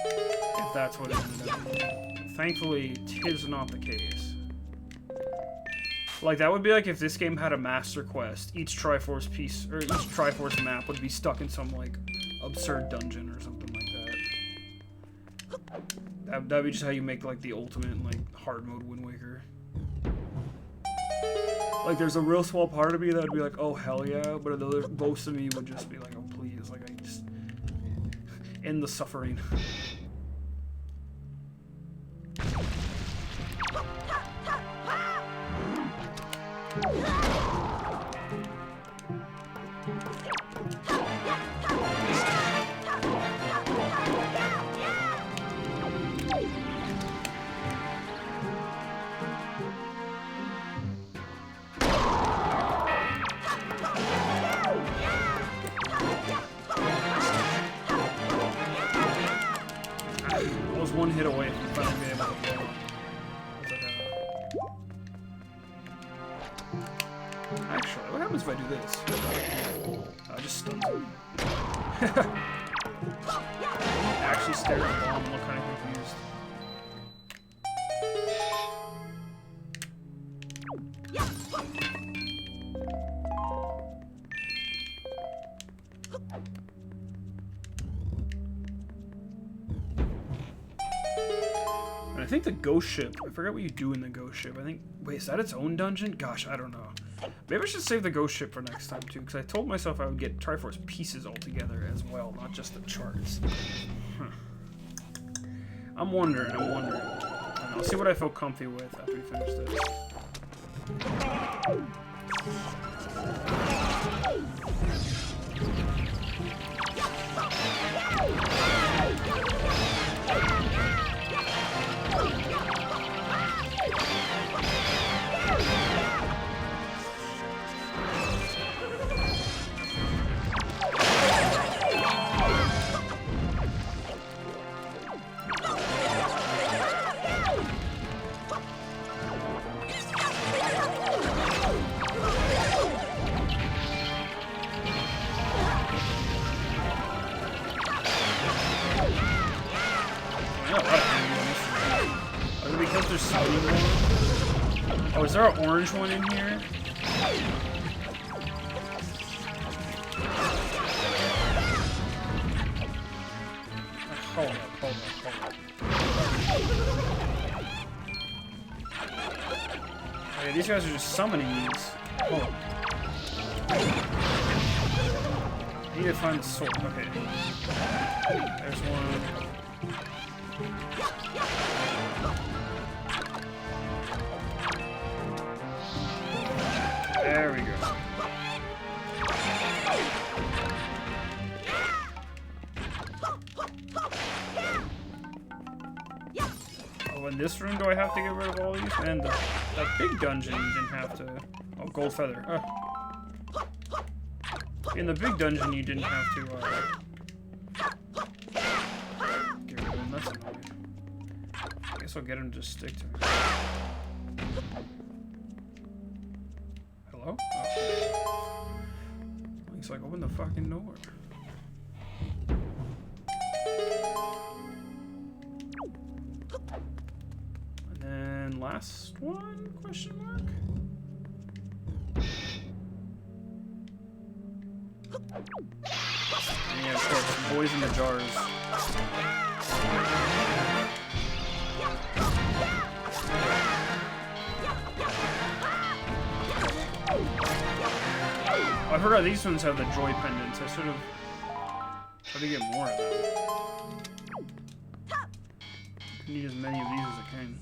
if that's what it ended up being. Thankfully, 'tis not the case. Like, that would be like if this game had a master quest. Each Triforce piece, or each Triforce map would be stuck in some, like, absurd dungeon or something like that. That'd be just how you make, like, the ultimate, like, hard mode Wind Waker. Like, there's a real small part of me that would be like, oh, hell yeah, but the other, most of me would just be like, oh, please, like, I just... end the suffering. I was one hit away from finally being able to kill him. Actually, what happens if I do this? I just stun him. Actually stare at the ball and look kind of confused. And I think the ghost ship, I forgot what you do in the ghost ship. I think, wait, is that its own dungeon? Gosh, I don't know. Maybe I should save the ghost ship for next time too, because I told myself I would get Triforce pieces all together as well, not just the charts. I'm wondering. And I'll see what I feel comfy with after we finish this. got a lot of enemies in this room. Oh, is it because there's so many more? Oh, is there an orange one in here? Hold up. Okay, these guys are just summoning these. Hold on. I need to find the sword. Okay. There's one. There we go. Oh, in this room, do I have to get rid of all these? And that big dungeon, you didn't have to. Oh, gold feather. In the big dungeon, you didn't have to. Get rid of him. That's annoying. I guess I'll get him to just stick to me. Hello? Oh. Looks like open the fucking door. And then last one? Question mark? And yeah, of course, boys in the jars. Oh, I forgot these ones have the joy pendants. I should have tried to get more of them. I need as many of these as I can.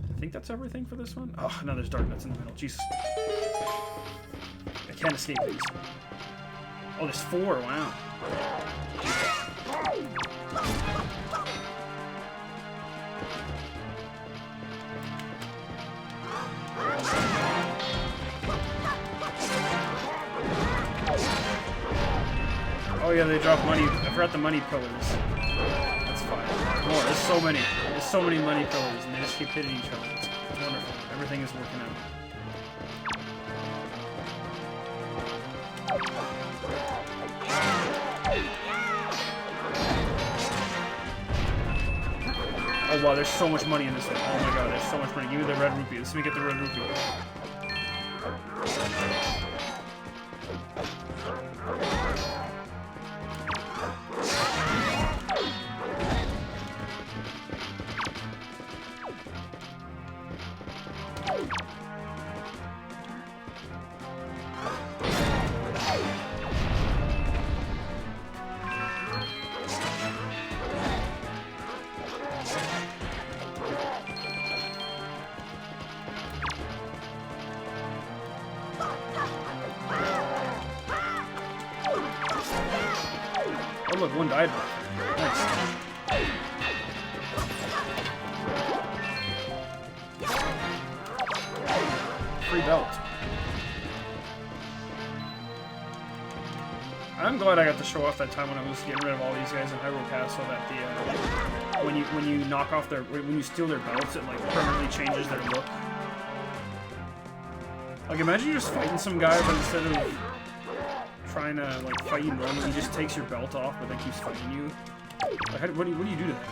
I think that's everything for this one. Oh, no, there's dark nuts in the middle. Jesus. I can't escape these. Oh, there's 4. Wow. Oh yeah, they drop money. I forgot the money pillars. That's fine. More. There's so many. There's so many money pillars, and they just keep hitting each other. It's wonderful. Everything is working out. Oh wow, there's so much money in this one. Oh my god, there's so much money. Give me the red rupee. Let me get the red rupee. Oh look, one died. Nice. Free belt. I'm glad I got to show off that time when I was getting rid of all these guys in Hyrule Castle. That the when you knock off their when you steal their belts, it like permanently changes their look. Like imagine you're just fighting some guy, but instead of trying to like fight you normally, he just takes your belt off, but then keeps fighting you. Like, what do you do to that?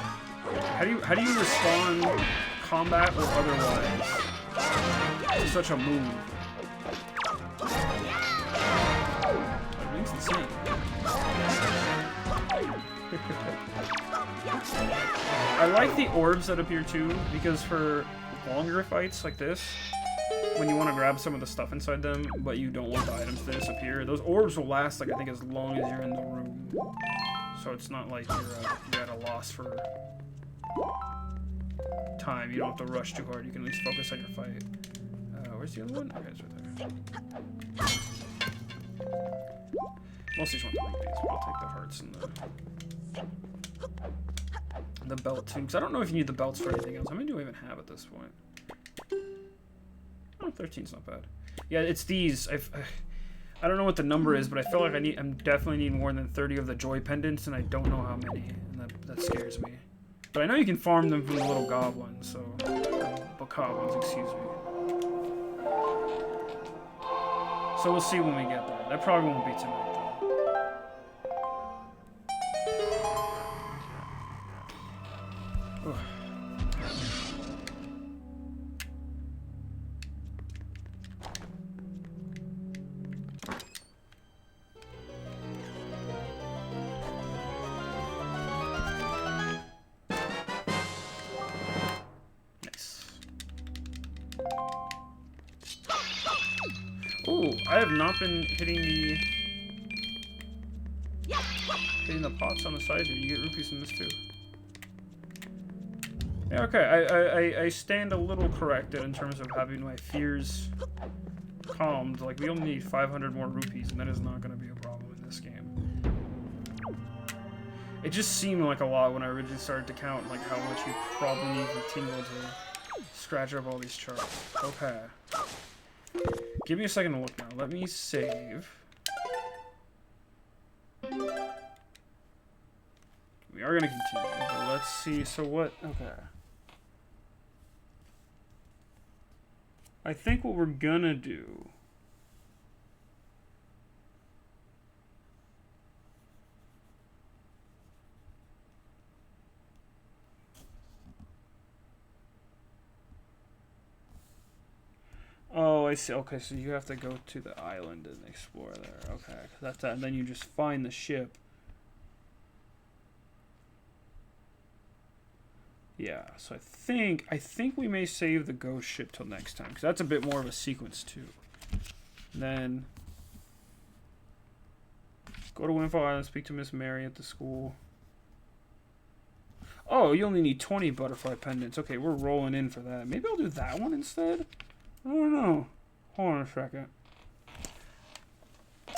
How do you respond, combat or otherwise, to such a move? Like, it's insane. I like the orbs that appear too, because for longer fights like this, when you want to grab some of the stuff inside them, but you don't want the items to disappear, those orbs will last, like, I think as long as you're in the room. So it's not like you're at a loss for time. You don't have to rush too hard. You can at least focus on your fight. Where's the other one? Okay, it's right there. Mostly just want the rupees, but I'll take the hearts and the belt too, because I don't know if you need the belts for anything else. How many do I even have at this point? Oh, 13's not bad. Yeah, it's these. I don't know what the number is, but I feel like I definitely need more than 30 of the joy pendants, and I don't know how many, and that scares me. But I know you can farm them from the little goblins, so bokoblins, excuse me. So we'll see when we get there. That probably won't be tonight, though. Ugh. Ooh, I have not been hitting the pots on the side here. You get rupees from this too. Yeah, okay. I stand a little corrected in terms of having my fears calmed. Like, we only need 500 more rupees, and that is not going to be a problem in this game. It just seemed like a lot when I originally started to count, like how much you probably need for Tingle to scratch up all these charts. Okay. Give me a second to look now. Let me save. We are going to continue, but let's see. So what? Okay. I think what we're going to do... Oh, I see. Okay, so you have to go to the island and explore there. Okay, that's that. And then you just find the ship. Yeah, so I think we may save the ghost ship till next time, because that's a bit more of a sequence too. And then go to Windfall Island, speak to Miss Mary at the school. Oh, you only need 20 butterfly pendants. Okay, we're rolling in for that. Maybe I'll do that one instead. I don't know. Hold on a second.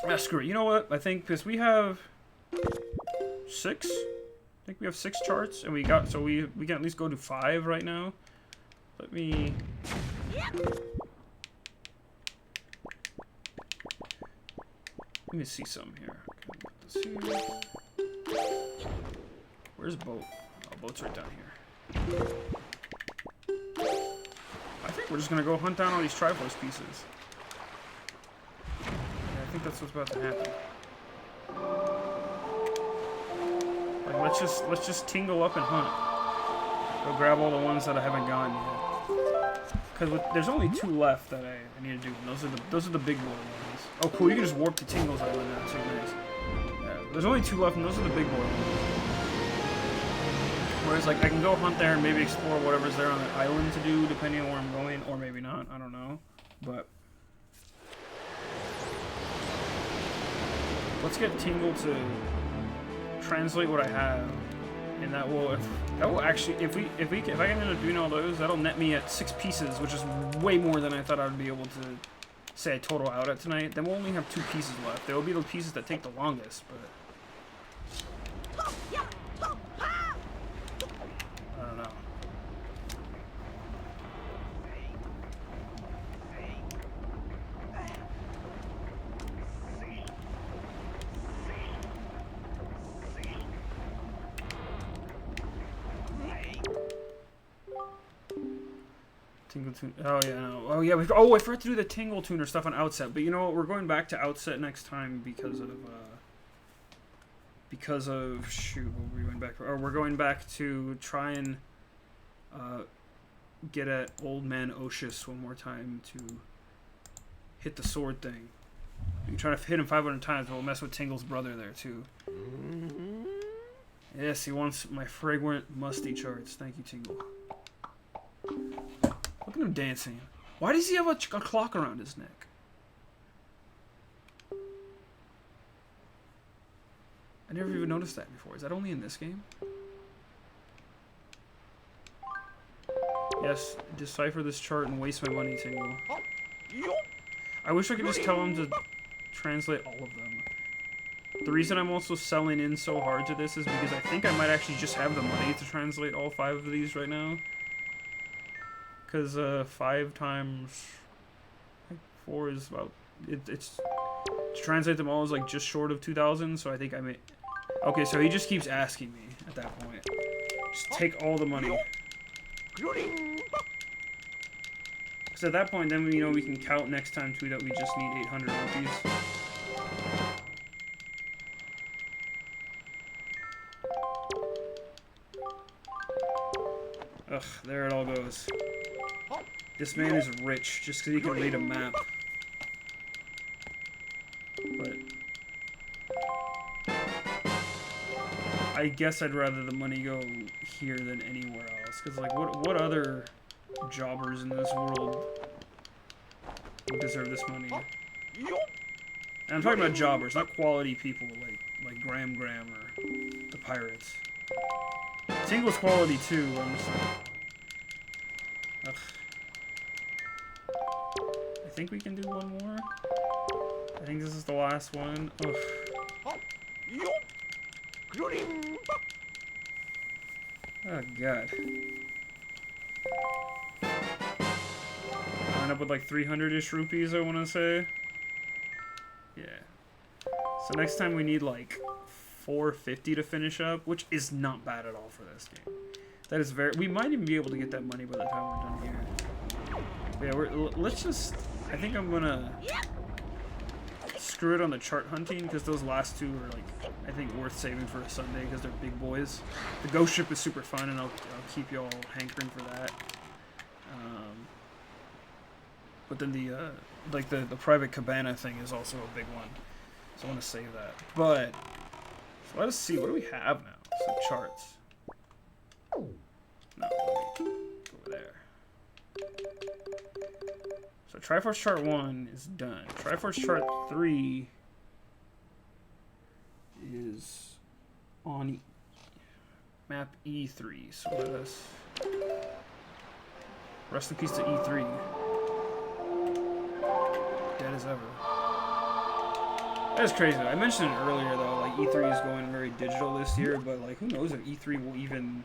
Ah, screw it. You know what? I think because we have 6. I think we have 6 charts, and we got so we can at least go to 5 right now. Let me. Let me see some here. Okay, put this here. Where's boat? Oh, boat's right down here. I think we're just gonna go hunt down all these Triforce pieces. Yeah, I think that's what's about to happen. Like, let's just tingle up and hunt. Go grab all the ones that I haven't gotten yet. Because there's only 2 left that I need to do. And those are the big boy ones. Oh, cool! You can just warp to Tingle's Island now too. Nice. Yeah, there's only 2 left, and those are the big boy ones. Whereas, like, I can go hunt there and maybe explore whatever's there on the island to do, depending on where I'm going, or maybe not. I don't know. But let's get Tingle to translate what I have, and that will actually, if I can end up doing all those, that'll net me at 6 pieces, which is way more than I thought I would be able to say I total out at tonight. Then we'll only have 2 pieces left. There will be the pieces that take the longest, but. Oh yeah, no. Oh yeah. I forgot to do the Tingle Tuner stuff on Outset, but you know what? We're going back to Outset next time because of shoot. What were we going back for? Or we're going back to try and get at Old Man Oshus one more time to hit the sword thing. We can try to hit him 500 times, but we'll mess with Tingle's brother there too. Yes, he wants my fragrant musty charts. Thank you, Tingle. Look at him dancing. Why does he have a clock around his neck? I never even noticed that before. Is that only in this game? Yes, decipher this chart and waste my money, Tingle. I wish I could just tell him to translate all of them. The reason I'm also selling in so hard to this is because I think I might actually just have the money to translate all 5 of these right now. Because 5 times 4 is about it's to translate them all is like just short of 2,000. So I think I may. Okay, so he just keeps asking me at that point. Just take all the money. Because at that point, then, you know, we can count next time, too, that we just need 800 rupees. Ugh, there it all goes. This man is rich just because he can read a map. But I guess I'd rather the money go here than anywhere else. Because, like, what other jobbers in this world would deserve this money? And I'm talking about jobbers, not quality people like Graham or the pirates. Tingle's quality too, I'm just like... Ugh. I think we can do one more. I think this is the last one. Ugh. Oh god. I end up with like 300-ish rupees, I want to say. Yeah. So next time we need like 450 to finish up, which is not bad at all for this game. That is very... We might even be able to get that money by the time we're done here. But yeah, let's just... I think I'm gonna screw it on the chart hunting, because those last two are, like, I think worth saving for a Sunday, because they're big boys. The ghost ship is super fun, and I'll keep y'all hankering for that. But then the, like, the private cabana thing is also a big one. So I want to save that. But, so let us see, what do we have now? So charts. No, let me go over there. So Triforce chart 1 is done. Triforce chart 3 is on map E3. So let us... Rest in peace to E3. Dead as ever. That is crazy. I mentioned it earlier though, like E3 is going very digital this year, but like who knows if E3 will even...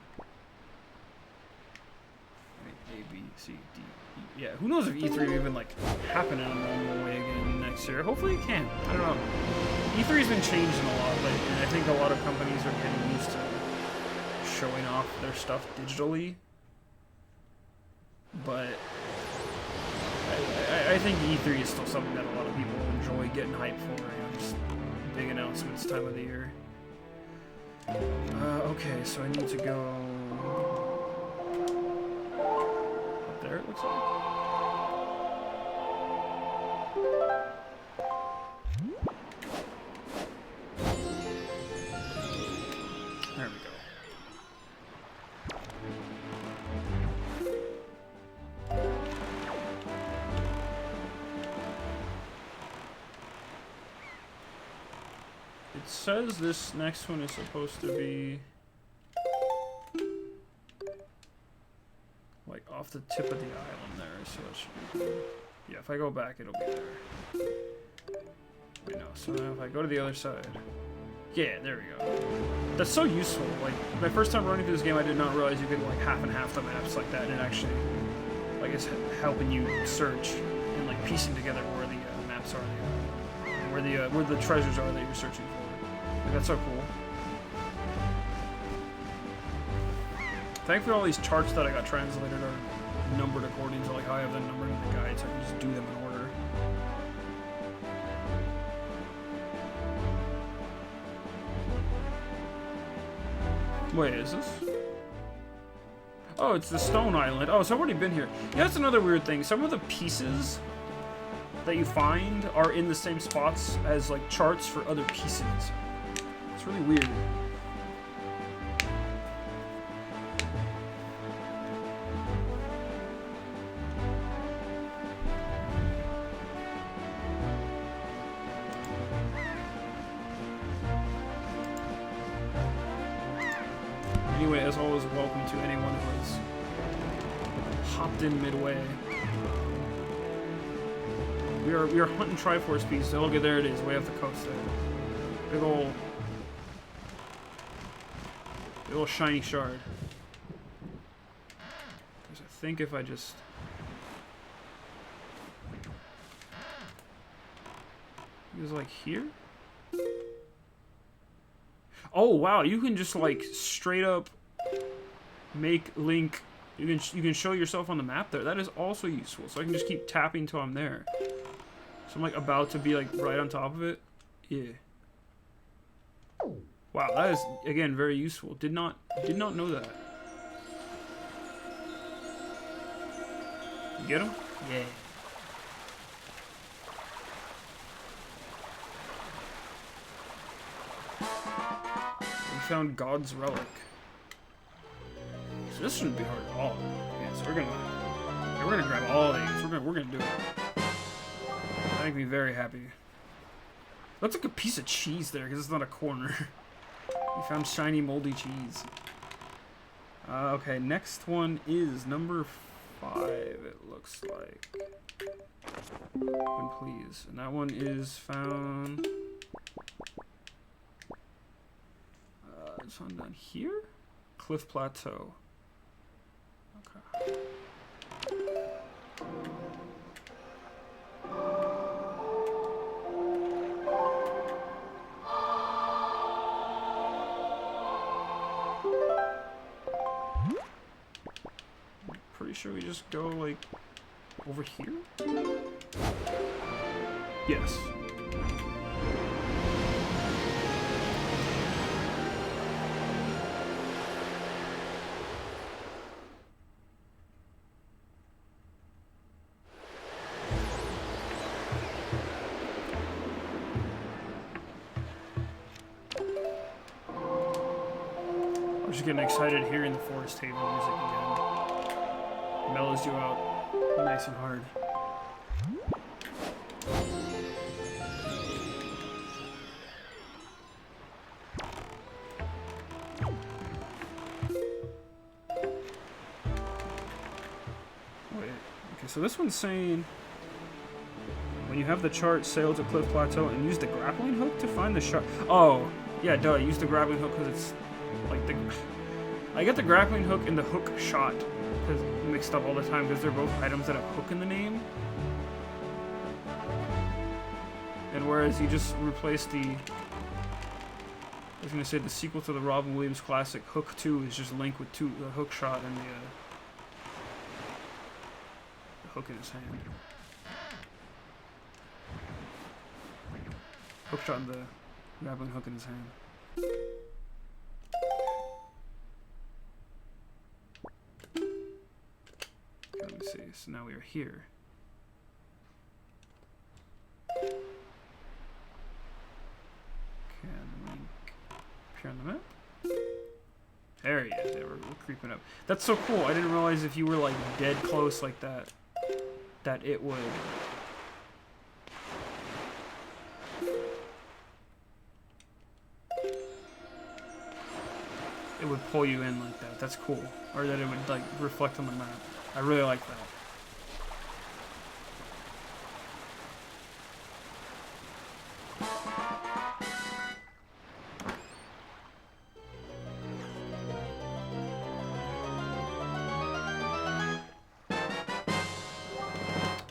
A, B, C, D, E. Yeah, who knows if E3 will even like happen in a normal way again next year. Hopefully it can. I don't know. E3's been changing a lot lately, and I think a lot of companies are getting used to showing off their stuff digitally. But I think E3 is still something that a lot of people enjoy getting hyped for. You know, just big announcements time of the year. Okay, so I need to go up there, it looks like. There we go. It says this next one is supposed to be like off the tip of the island there, so it should be good. Yeah, if I go back, it'll be there. Wait, no, so now if I go to the other side. Yeah, there we go. That's so useful. Like, my first time running through this game, I did not realize you could like half and half the maps like that, and actually, like, it's helping you search and like piecing together where the maps are, where the treasures are that you're searching for. Like, that's so cool. Thankfully, all these charts that I got translated are numbered according to like how I have them numbered in the guide, so I can just do them in order. Wait, is this? Oh, it's the stone island. Oh, so I've already been here. Yeah, that's another weird thing. Some of the pieces that you find are in the same spots as like charts for other pieces. It's really weird. Anyway, as always, welcome to anyone who has hopped in midway. We are hunting Triforce pieces. Oh, look, there it is, way off the coast there. Big ol' shiny shard. Because I think if I just... It was like here? Oh wow, you can just like straight up make Link You can show yourself on the map there. That is also useful. So I can just keep tapping till I'm there. So I'm like about to be like right on top of it. Yeah. Wow, that is again very useful. Did not know that. You get him? Yeah. We found God's relic. So this shouldn't be hard at all. Yeah, so we're gonna grab all these. We're gonna do it. That makes me very happy. Looks like a piece of cheese there because it's not a corner. We found shiny moldy cheese. Okay, next one is number 5. It looks like. And please, and that one is found. It's found down here. Cliff Plateau. Okay. Pretty sure we just go like over here. Yes. I'm just getting excited hearing the Forest Table music again. Mellows you out nice and hard. Wait, okay, so this one's saying when you have the chart, sail to Cliff Plateau and use the grappling hook to find the shot. Oh, yeah, duh, use the grappling hook because it's like the. I get the grappling hook and the hook shot mixed up all the time because they're both items that have hook in the name. And whereas you just replace the. I was gonna say the sequel to the Robin Williams classic, Hook 2 is just Link with the hook shot and the hook in his hand. Hook shot and the grappling hook in his hand. Okay, let me see. So now we are here. Can Link appear on the map? There he is. Yeah, we're creeping up. That's so cool. I didn't realize if you were like dead close like that, that it would. It would pull you in like that. That's cool. Or that it would like reflect on the map. I really like that.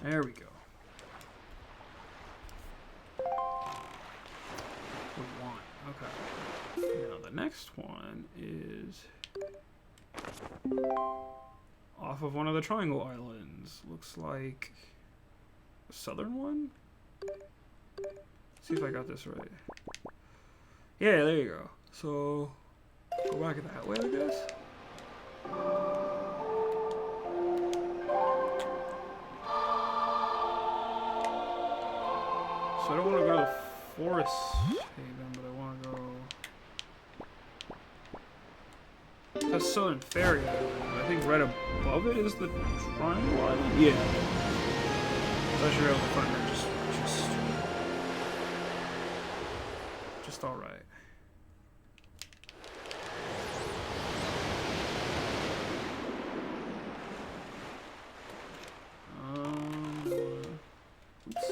There we go. We want. Okay. Now the next one is off of one of the Triangle Islands. Looks like the southern one? See if I got this right. Yeah, there you go. So go back that way, I guess. So I don't want to go to the Forest Haven, but I want to go. That's Southern Ferry Island. I think right above it is the Triangle Island. Yeah. So I should be able to find that just all right. Oops.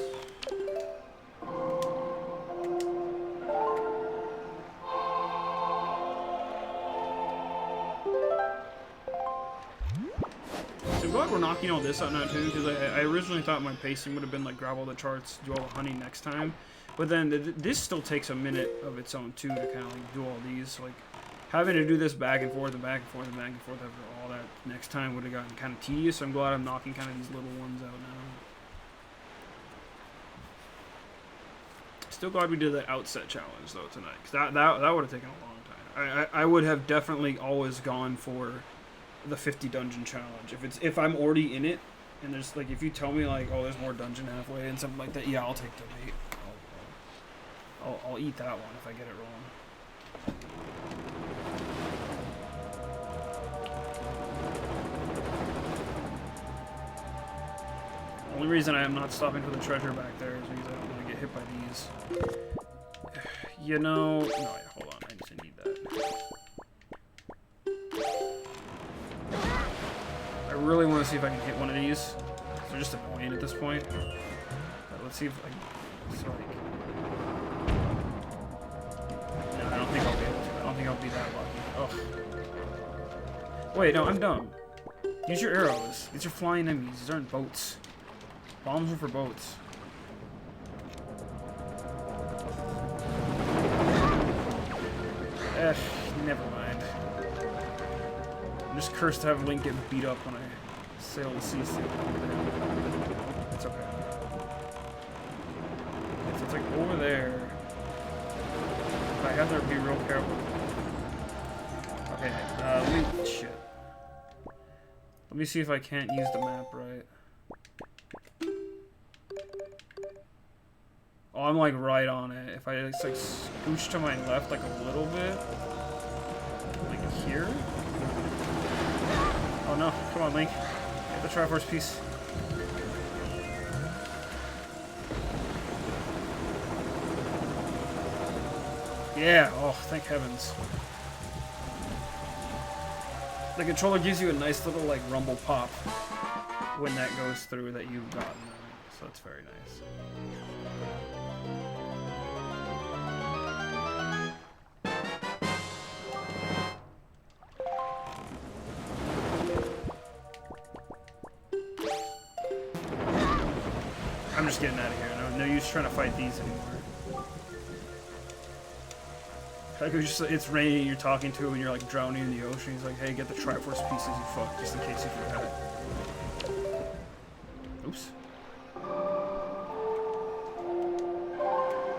I'm glad we're knocking all this out now too, because I originally thought my pacing would have been like grab all the charts, do all the hunting next time, but then this still takes a minute of its own too to kind of like do all these. So, like Having to do this back and forth and back and forth and back and forth after all that next time would have gotten kind of tedious. So I'm glad I'm knocking kind of these little ones out now. Still glad we did the outset challenge though tonight, because that would have taken a long time. I would have definitely always gone for the 50 dungeon challenge if I'm already in it, and there's like, if you tell me like, oh, there's more dungeon halfway and something like that, yeah, I'll take the bait. I'll eat that one if I get it wrong. The only reason I am not stopping for the treasure back there is because I don't want to get hit by these. You know... No, yeah, hold on. I just need that. I really want to see if I can hit one of these. They're just annoying at this point. But let's see if I... So, like... No, I don't think I'll be able to. I don't think I'll be that lucky. Oh. Wait, no, I'm dumb. Use your arrows. These are flying enemies. These aren't boats. Bombs are for boats. Never mind. I'm just cursed to have Link get beat up when I sail the sea. It's okay. It's like over there. I have to be real careful. Okay, shit. Let me see if I can't use the map right. Oh, I'm like right on it. If I just like scooch to my left like a little bit, like here. Oh no! Come on, Link. Get the Triforce piece. Yeah. Oh, thank heavens. The controller gives you a nice little like rumble pop when that goes through that you've gotten. So that's very nice. I'm just getting out of here. No use trying to fight these anymore. Like it's raining, you're talking to him, and you're like drowning in the ocean. He's like, "Hey, get the Triforce pieces, you fuck, just in case you forgot." Oops.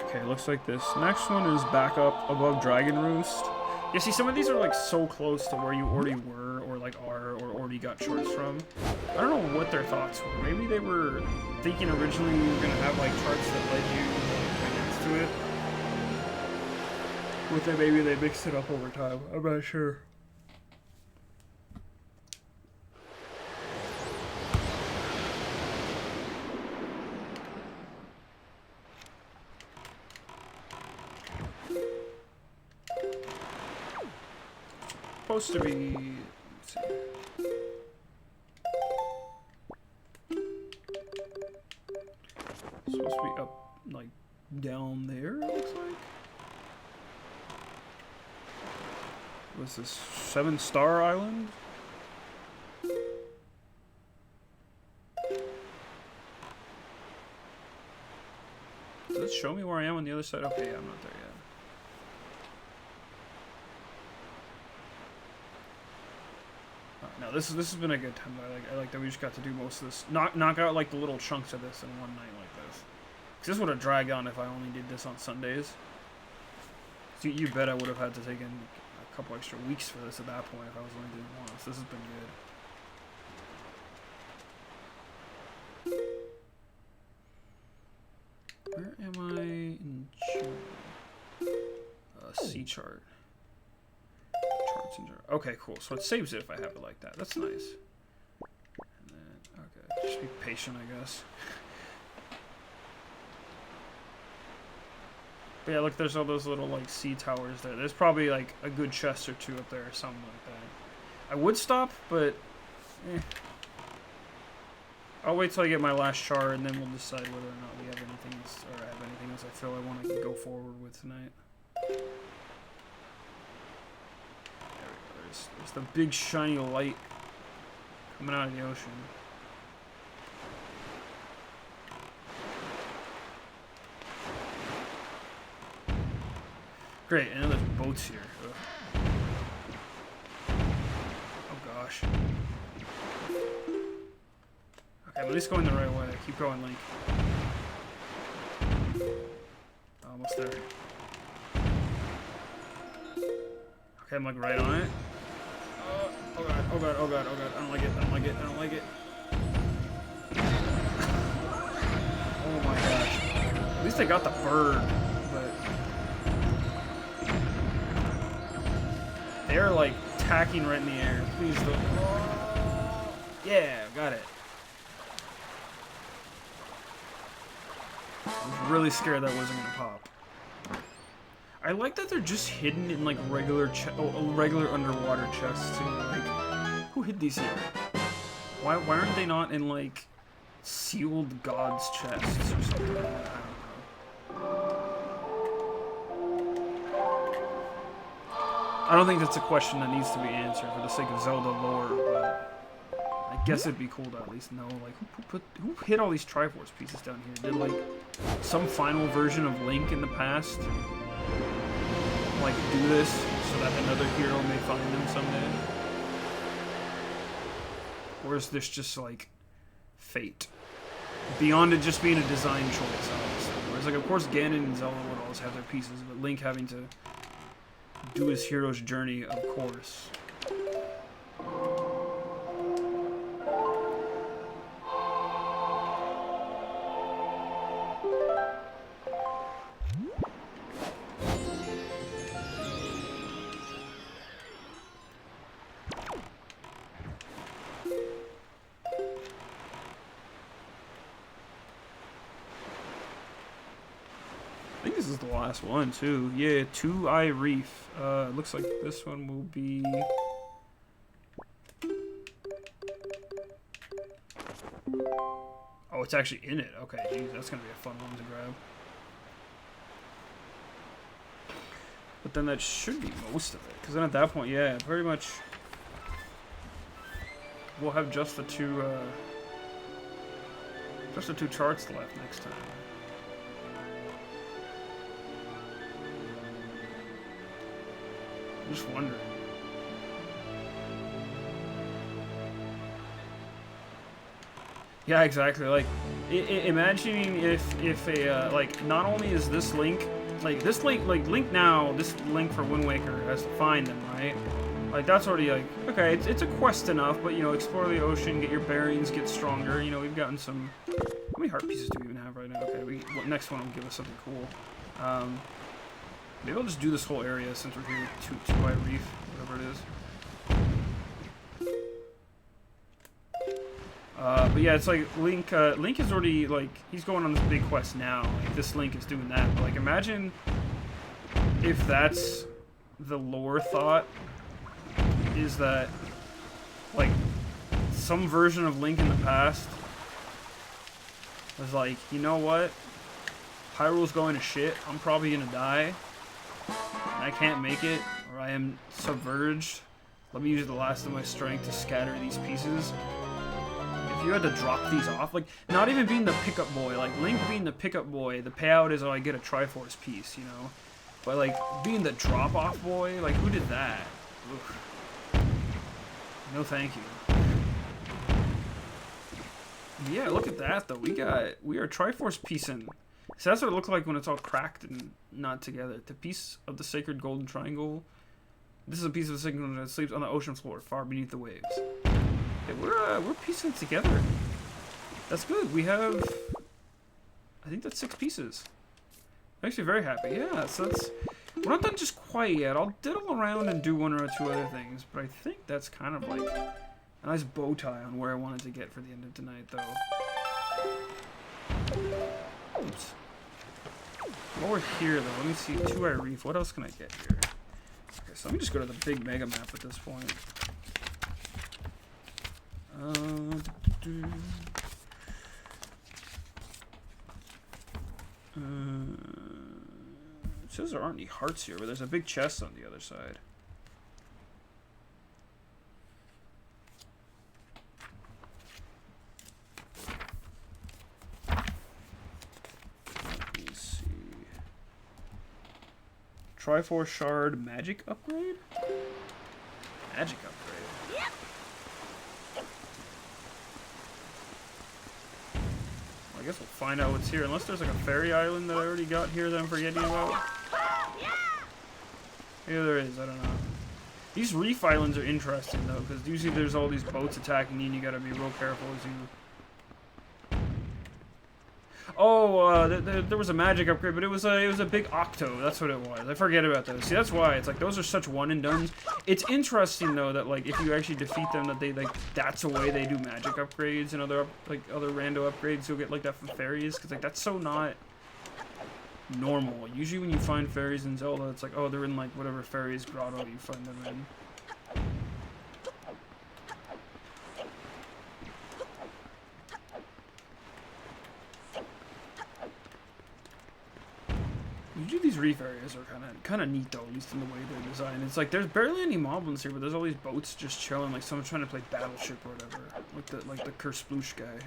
Okay, looks like this next one is back up above Dragon Roost. Yeah, see, some of these are like so close to where you already were, or like are, or already got charts from. I don't know what their thoughts were. Maybe they were thinking originally you were gonna have like charts that led you right next to it. With that, maybe they mixed it up over time. I'm not sure. Supposed to be. Let's see. Supposed to be up, like down there. It looks like. What's this? 7-star island? Does it show me where I am on the other side? Okay, yeah, I'm not there yet. No, this has been a good time. I like that we just got to do most of this. Knock out like the little chunks of this in one night like this. Because this would have dragged on if I only did this on Sundays. So you bet I would have had to take in a couple extra weeks for this at that point if I was only doing once. This has been good. Where am I in C chart? Charts and chart. Okay, cool. So it saves it if I have it like that. That's nice. And then, okay, just be patient, I guess. But yeah, look, there's all those little like sea towers there. There's probably like a good chest or two up there or something like that. I would stop, but I'll wait till I get my last shard and then we'll decide whether or not we have anything else, or I have anything else I feel I want to go forward with tonight. There we go. There's the big shiny light coming out of the ocean. Great, and there's boats here. Ugh. gosh. Okay, at least going the right way. Keep going, Link. Almost there. Okay, I'm like right on it. Oh god, oh god, oh god, oh god. I don't like it, I don't like it, I don't like it. Oh my gosh. At least I got the bird, but they're like tacking right in the air. Please don't. Oh. Yeah, got it. I was really scared that wasn't gonna pop. I like that they're just hidden in like regular underwater chests too. Like, who hid these here? Why aren't they not in like sealed gods chests or something like that? I don't know. I don't think that's a question that needs to be answered for the sake of Zelda lore, but I guess it'd be cool to at least know, like, who hid all these Triforce pieces down here? Did like some final version of Link in the past like do this so that another hero may find them someday? Or is this just like fate? Beyond it just being a design choice, obviously. Whereas like of course Ganon and Zelda would always have their pieces, but Link having to do his hero's journey, of course. I think this is the last one too. Yeah, Two-Eye Reef. Looks like this one will be. Oh, it's actually in it. Okay, geez, that's gonna be a fun one to grab. But then that should be most of it, because then at that point, yeah, pretty much we'll have just the two charts left next time. I'm just wondering. Yeah, exactly. Like, imagining if a like not only is this Link, like Link now, this Link for Wind Waker has to find them, right? Like that's already like okay, it's a quest enough, but you know, explore the ocean, get your bearings, get stronger. You know, we've gotten some. How many heart pieces do we even have right now? Okay, next one will give us something cool. Maybe I'll just do this whole area since we're here with Two-Eye Reef, whatever it is. But yeah, it's like Link. Link is already like he's going on this big quest now. Like this Link is doing that. But like imagine if that's the lore thought is that like some version of Link in the past was like, you know what? Hyrule's going to shit. I'm probably gonna die. I can't make it, or I am submerged. Let me use the last of my strength to scatter these pieces. If you had to drop these off, like, not even being the pickup boy, like, Link being the pickup boy, the payout is, oh, I get a Triforce piece, you know? But, like, being the drop-off boy, like, who did that? Oof. No thank you. Yeah, look at that, though. We are Triforce piecing. So that's what it looks like when it's all cracked and not together. The piece of the sacred golden triangle. This is a piece of the sacred golden that sleeps on the ocean floor, far beneath the waves. Okay, we're piecing it together. That's good. We have, I think that's 6 pieces. I'm actually very happy. Yeah, so that's, we're not done just quite yet. I'll diddle around and do 1 or 2 other things, but I think that's kind of like a nice bow tie on where I wanted to get for the end of tonight, though. Oops. While we're here, though, let me see. Two-Eye Reef. What else can I get here? Okay, so let me just go to the big mega map at this point. It says there aren't any hearts here, but there's a big chest on the other side. Triforce Shard magic upgrade? Magic upgrade. Yep. I guess we'll find out what's here. Unless there's like a fairy island that I already got here that I'm forgetting about. Maybe there is, I don't know. These reef islands are interesting though, because usually there's all these boats attacking you and you gotta be real careful as you... Oh, there was a magic upgrade, but it was a big octo. That's what it was. I forget about those. See, that's why it's like those are such one and dones. It's interesting though that like if you actually defeat them, that they like that's a way they do magic upgrades and other rando upgrades. You'll get like that from fairies, because like that's so not normal. Usually when you find fairies in Zelda, it's like, oh, they're in like whatever fairies grotto you find them in. Usually these reef areas are kind of neat though, at least in the way they're designed. It's like there's barely any moblins here, but there's all these boats just chilling, like someone's trying to play Battleship or whatever, like the Kersploosh guy.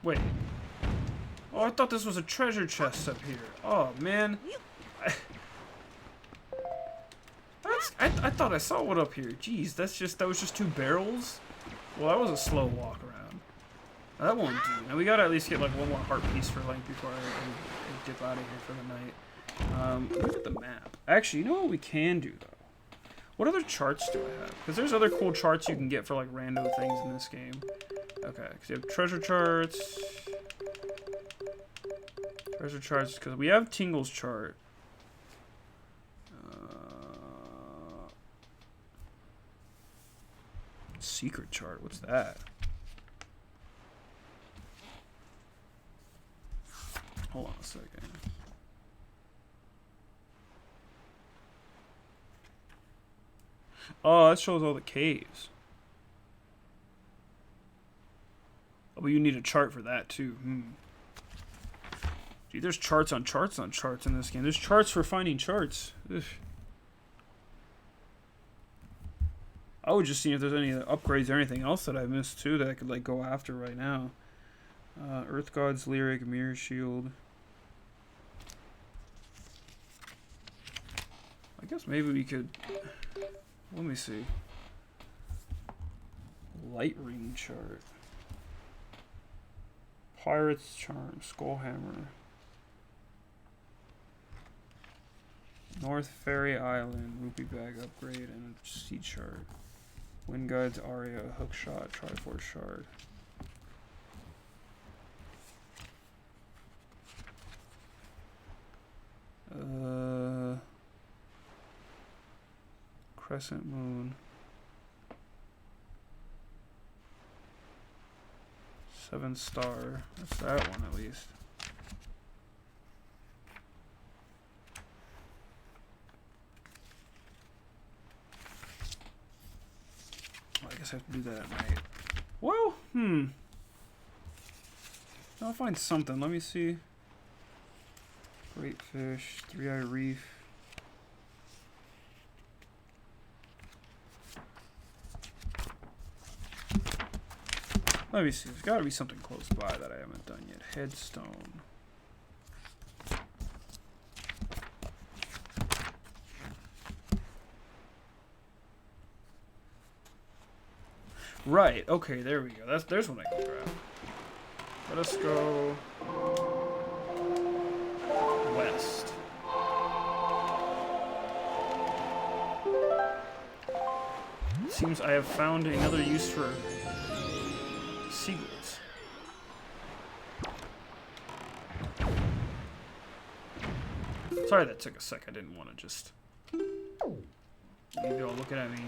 Wait. Oh, I thought this was a treasure chest up here. Oh, man. I thought I saw one up here. Jeez, that was just 2 barrels? Well, that was a slow walk around. That won't do. Now, we gotta at least get, like, 1 more heart piece for Link before I dip out of here for the night. Look at the map. Actually, you know what we can do, though? What other charts do I have? Because there's other cool charts you can get for, like, rando things in this game. Okay, because you have treasure charts. Treasure charts, because we have Tingle's chart. Secret chart, what's that? Hold on a second. Oh, that shows all the caves. Oh, but you need a chart for that too. Gee, there's charts on charts on charts in this game. There's charts for finding charts. Ugh. I would just see if there's any upgrades or anything else that I missed too that I could like go after right now. Earth God's Lyric, Mirror Shield. I guess maybe we could... Let me see. Light Ring chart. Pirate's Charm, Skullhammer. North Fairy Island, Rupee Bag Upgrade, and a Sea Chart. Wind Guides, Aria, Hookshot, Triforce Shard. Crescent Moon. 7-star. That's that one at least. Well, I guess I have to do that at night. Well, I'll find something. Let me see. Great Fish, 3-Eye Reef. Let me see. There's got to be something close by that I haven't done yet. Headstone. Right. Okay. There we go. There's one I can grab. Let us go west. It seems I have found another use for seagulls. Sorry that took a sec. I didn't want to just leave y'all looking at me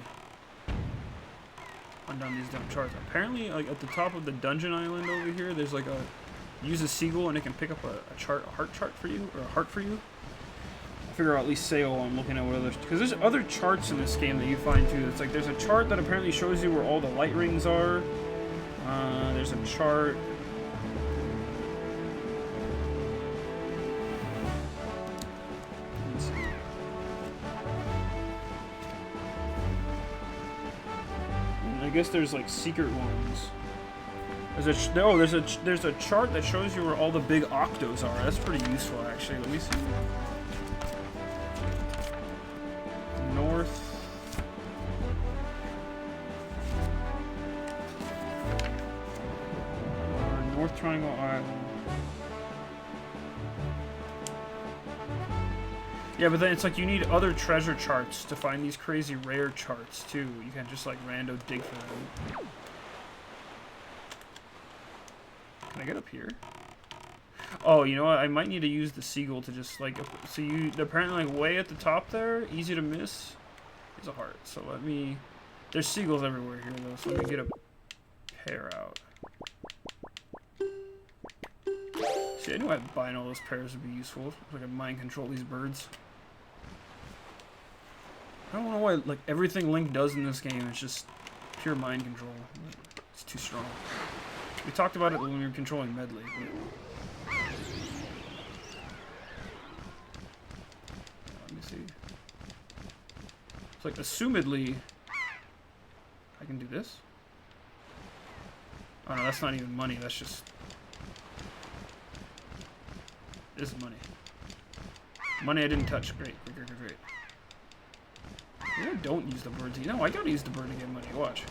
run down these dumb charts. Apparently, like at the top of the dungeon island over here, there's like use a seagull and it can pick up a heart chart for you, or a heart for you. I figure I'll at least say while I'm looking at what others, because there's other charts in this game that you find too. It's like there's a chart that apparently shows you where all the light rings are. There's a chart guess there's like secret ones. There's a chart that shows you where all the big octos are. That's pretty useful, actually. Let me see. North. North Triangle Island. Yeah, but then it's like you need other treasure charts to find these crazy rare charts too. You can't just like rando dig for them. Can I get up here? Oh, you know what? I might need to use the seagull to just like... So you... Apparently like way at the top there, easy to miss, is a heart. So let me... There's seagulls everywhere here though, so let me get a pair out. See, I knew buying all those pairs would be useful. So I can mind control these birds. I don't know why like everything Link does in this game is just pure mind control. It's too strong. We talked about it when we were controlling Medley. Let me see. It's like, assumedly, I can do this. Oh no, that's not even money. That's just... This is money. Money I didn't touch. Great, great, great, great. Maybe I don't use the bird to... No, I gotta use the bird to get money. Watch.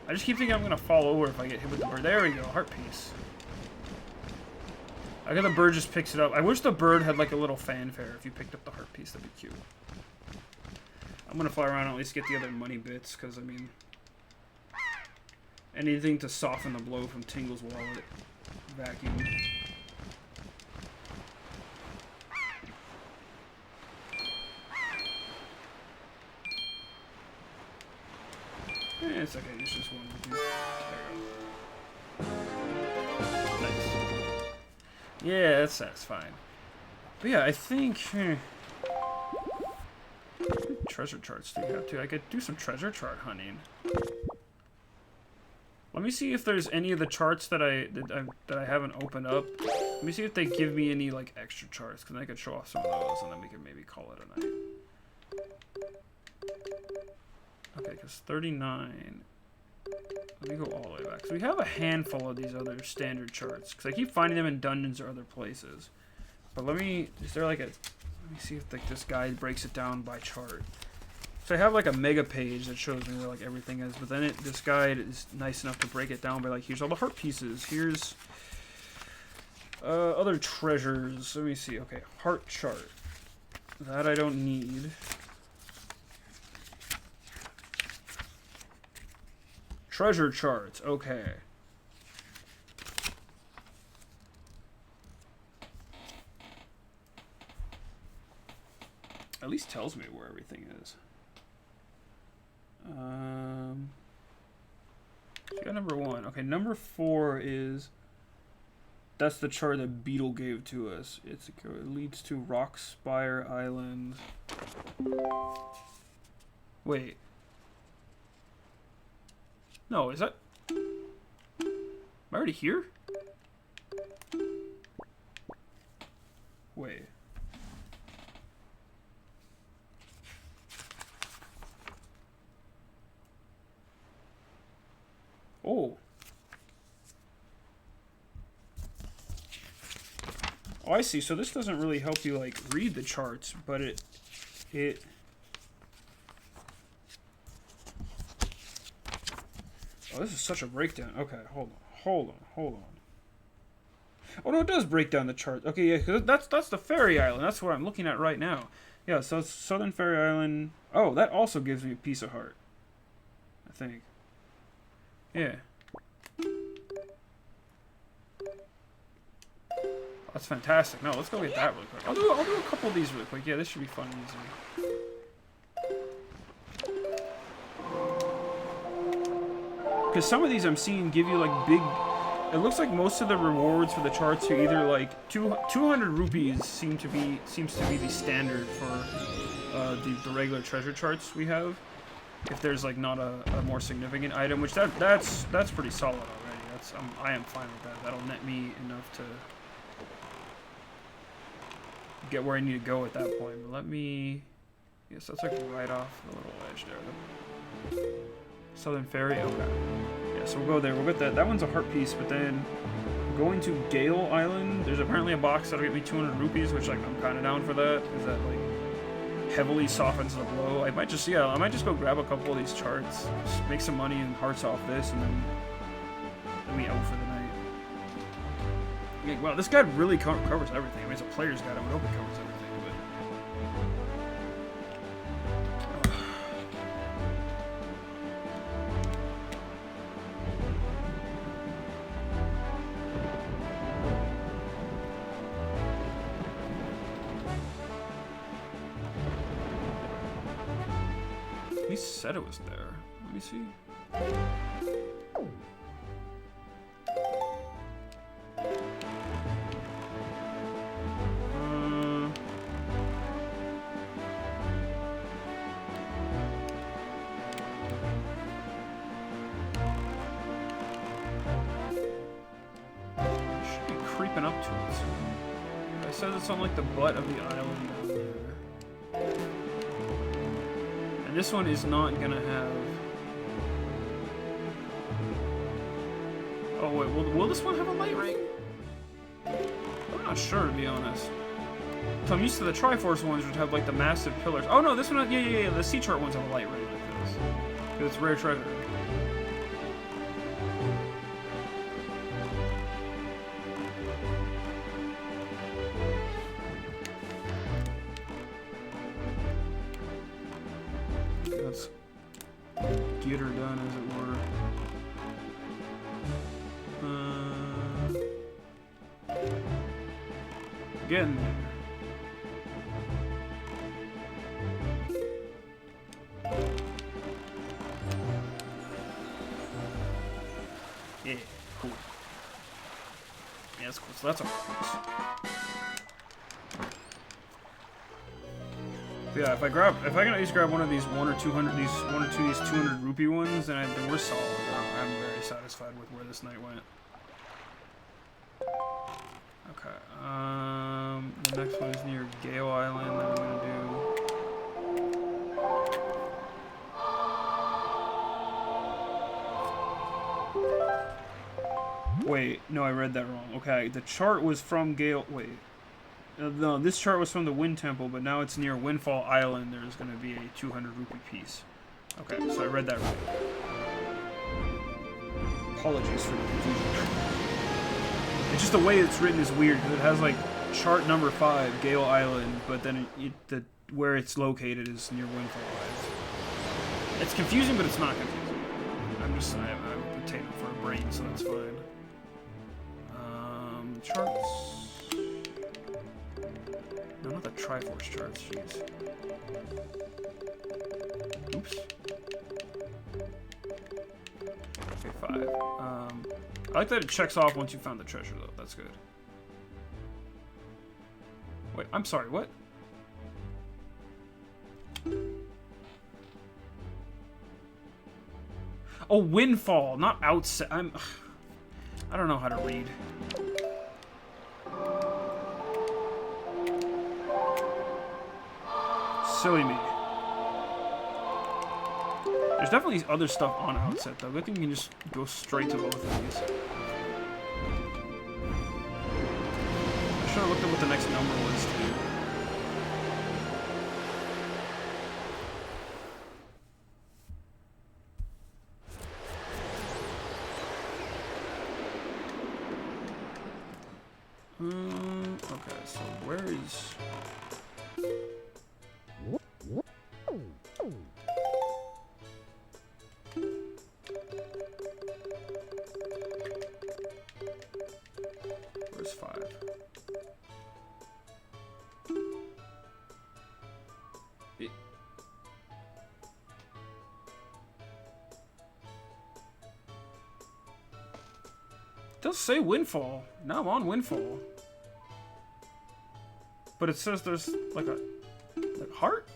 I just keep thinking I'm gonna fall over if I get hit with the bird. There we go, heart piece. I got the bird just picks it up. I wish the bird had like a little fanfare if you picked up the heart piece. That'd be cute. I'm gonna fly around and at least get the other money bits, because I mean, anything to soften the blow from Tingle's wallet. Vacuum. It's okay, it's just one. Nice. Yeah, that's satisfying. But yeah, I think... treasure charts do you have too? I could do some treasure chart hunting. Let me see if there's any of the charts that I haven't opened up. Let me see if they give me any like extra charts, because I could show off some of those, and then we can maybe call it a night. Okay, because 39. Let me go all the way back. So we have a handful of these other standard charts, because I keep finding them in dungeons or other places. But let me... Is there like a... Let me see if like this guide breaks it down by chart. So I have like a mega page that shows me where like everything is, but then this guide is nice enough to break it down by like, here's all the heart pieces. Here's other treasures. Let me see. Okay, heart chart. That I don't need. Treasure charts, okay. At least tells me where everything is. So you got number 1. Okay, number 4 is... That's the chart that Beetle gave to us. It leads to Rock Spire Island. Wait. No, is that... Am I already here? Wait. Oh. Oh, I see. So this doesn't really help you, like, read the charts, but it... Oh, this is such a breakdown. Okay, hold on. Oh, no, it does break down the chart. Okay, yeah, because that's the Fairy Island. That's what I'm looking at right now. Yeah, so it's Southern Fairy Island. Oh, that also gives me a piece of heart, I think. Yeah. That's fantastic. No, let's go get that really quick. I'll do a couple of these really quick. Yeah, this should be fun and easy. Because some of these I'm seeing give you like big... It looks like most of the rewards for the charts are either like 200 rupees seems to be the standard for the regular treasure charts we have. If there's like not a more significant item, which that's pretty solid already. I am fine with that. That'll net me enough to get where I need to go at that point. But let me... Yes, that's like right off the little edge there. Southern Ferry. Okay. Yeah, so we'll go there. We'll get that. That one's a heart piece, but then going to Gale Island. There's apparently a box that'll get me 200 rupees, which like I'm kind of down for that because that like heavily softens the blow. I might just go grab a couple of these charts, just make some money and hearts off this, and then we out for the night. Yeah, wow, this guide really covers everything. I mean, it's a player's guide. I would hope it covers everything, but he said it was there. Let me see. Should be creeping up to it soon. It says it's on like the butt of the island down there. And this one is not gonna have... Oh wait, will this one have a light ring? I'm not sure, to be honest. So I'm used to the Triforce ones, which have like the massive pillars. Oh no, this one, yeah. The sea chart ones have a light ring like this. Because it's rare treasure. Let's get her done, as it were. Getting there. Yeah, cool. Yeah, that's cool. So that's a piece. Yeah, if I can at least grab one of these one or two of these 200 rupee ones, then we're solid. I'm very satisfied with where this night went. Okay. The next one is near Gale Island that I'm gonna do. Wait, no, I read that wrong. Okay, the chart was from Gale. Wait. No, this chart was from the Wind Temple, but now it's near Windfall Island. There's going to be a 200 rupee piece. Okay, so I read that right. Apologies for the confusion. It's just the way it's written is weird, because it has, like, chart number 5, Gale Island, but then where it's located is near Windfall Island. It's confusing, but it's not confusing. I'm a potato for a brain, so that's fine. Charts... No, not the Triforce charts, jeez. Oops. Okay, 5. I like that it checks off once you found the treasure, though. That's good. Wait, I'm sorry, what? Oh, Windfall, not Outset. I don't know how to read. Silly me. There's definitely other stuff on Outset, though. Good thing you can just go straight to both of these. I should have looked at what the next number was, too. Okay, so where is... Where's 5? It does say Windfall. Now I'm on Windfall. But it says there's like a heart?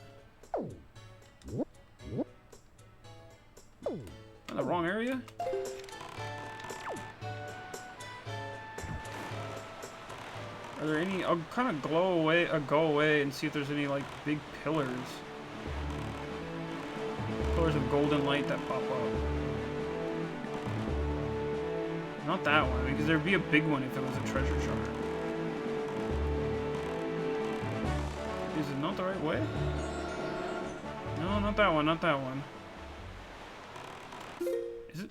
In the wrong area? Are there any? I'll kind of go away and see if there's any like big pillars. pillars of golden light that pop up. Not that one, because there'd be a big one if it was a treasure chart. Is it not the right way? No, not that one, not that one. Is it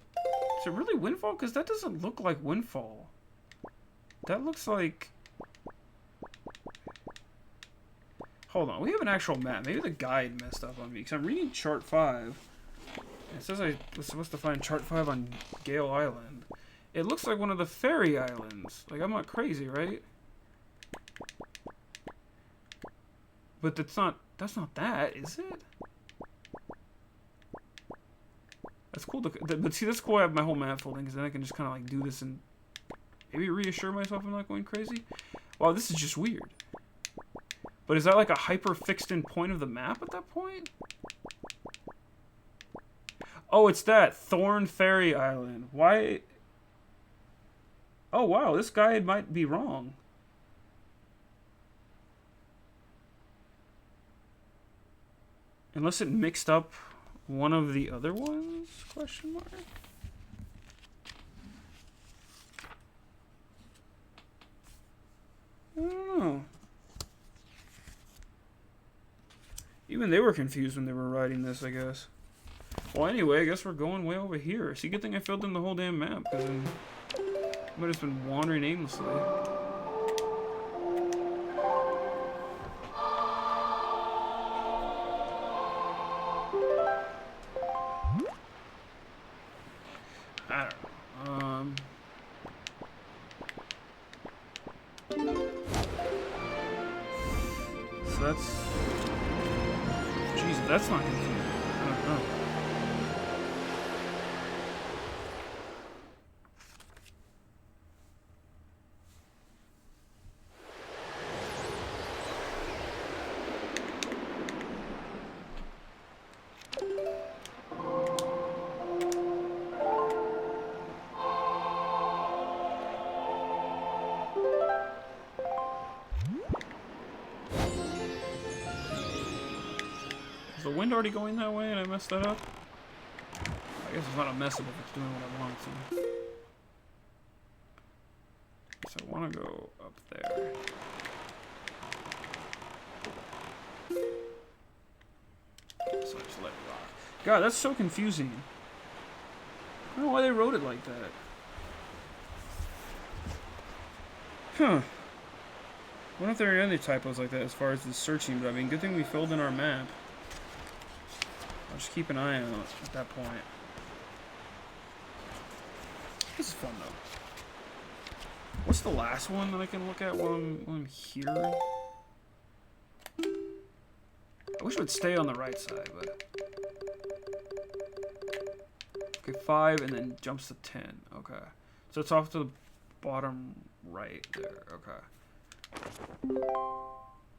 really Windfall? Because that doesn't look like Windfall. That looks like... Hold on, we have an actual map. Maybe the guide messed up on me, because I'm reading Chart 5. It says I was supposed to find Chart 5 on Gale Island. It looks like one of the fairy islands. Like, I'm not crazy, right? But that's not that, is it? That's cool but see, that's cool I have my whole map folding, because then I can just kind of like do this and maybe reassure myself I'm not going crazy. Wow, this is just weird. But is that like a hyper fixed in point of the map at that point? Oh, it's that Thorn Fairy Island. Why? Oh wow, this guide might be wrong. Unless it mixed up one of the other ones? Question mark. I don't know. Even they were confused when they were writing this, I guess. Well, anyway, I guess we're going way over here. See, good thing I filled in the whole damn map, because then I might have just been wandering aimlessly. I don't know. So that's... Jeez, that's not confusing. I don't know. Is the wind already going that way and I messed that up? I guess it's not a mess up if it's doing what I want it to. So I want to go up there. So I just let it rock. God, that's so confusing. I don't know why they wrote it like that. Huh. I wonder if there are any typos like that as far as the searching, but I mean, good thing we filled in our map. I'll just keep an eye on it at that point. This is fun, though. What's the last one that I can look at while I'm here? I wish it would stay on the right side, but... Okay, 5 and then jumps to 10. Okay. So it's off to the bottom right there. Okay.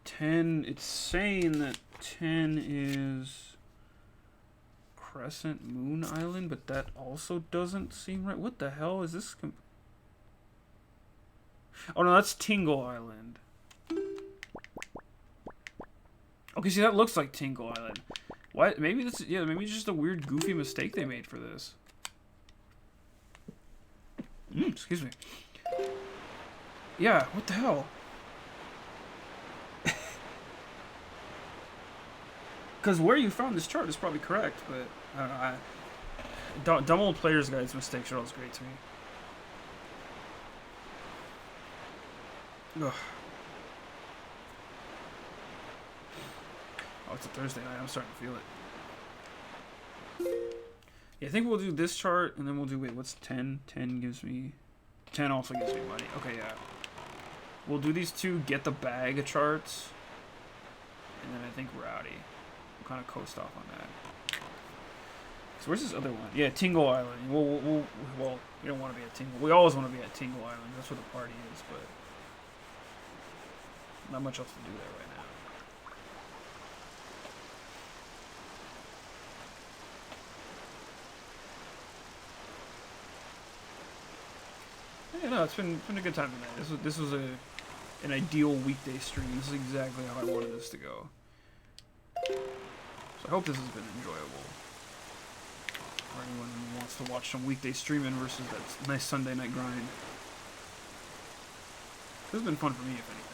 10, it's saying that 10 is Crescent Moon Island, but that also doesn't seem right. What the hell is this? Oh no, that's Tingle Island. Okay, see, that looks like Tingle Island. What? Maybe that's, yeah, maybe it's just a weird, goofy mistake they made for this. Excuse me. Yeah, what the hell? Because where you found this chart is probably correct, but I don't know. Dumb old player's guide's mistakes are always great to me. Ugh. Oh, it's a Thursday night. I'm starting to feel it. Yeah, I think we'll do this chart, and then we'll do, wait, what's 10? 10 gives me... 10 also gives me money. Okay, yeah. We'll do these two get the bag of charts, and then I think we're outie. We'll kind of coast off on that. So where's this other one? Yeah, Tingle Island. Well, we don't want to be at Tingle. We always want to be at Tingle Island. That's where the party is, but not much else to do there right now. Yeah, no, it's been a good time tonight. This was an ideal weekday stream. This is exactly how I wanted this to go. So I hope this has been enjoyable. For anyone who wants to watch some weekday streaming versus that nice Sunday night grind. This has been fun for me, if anything.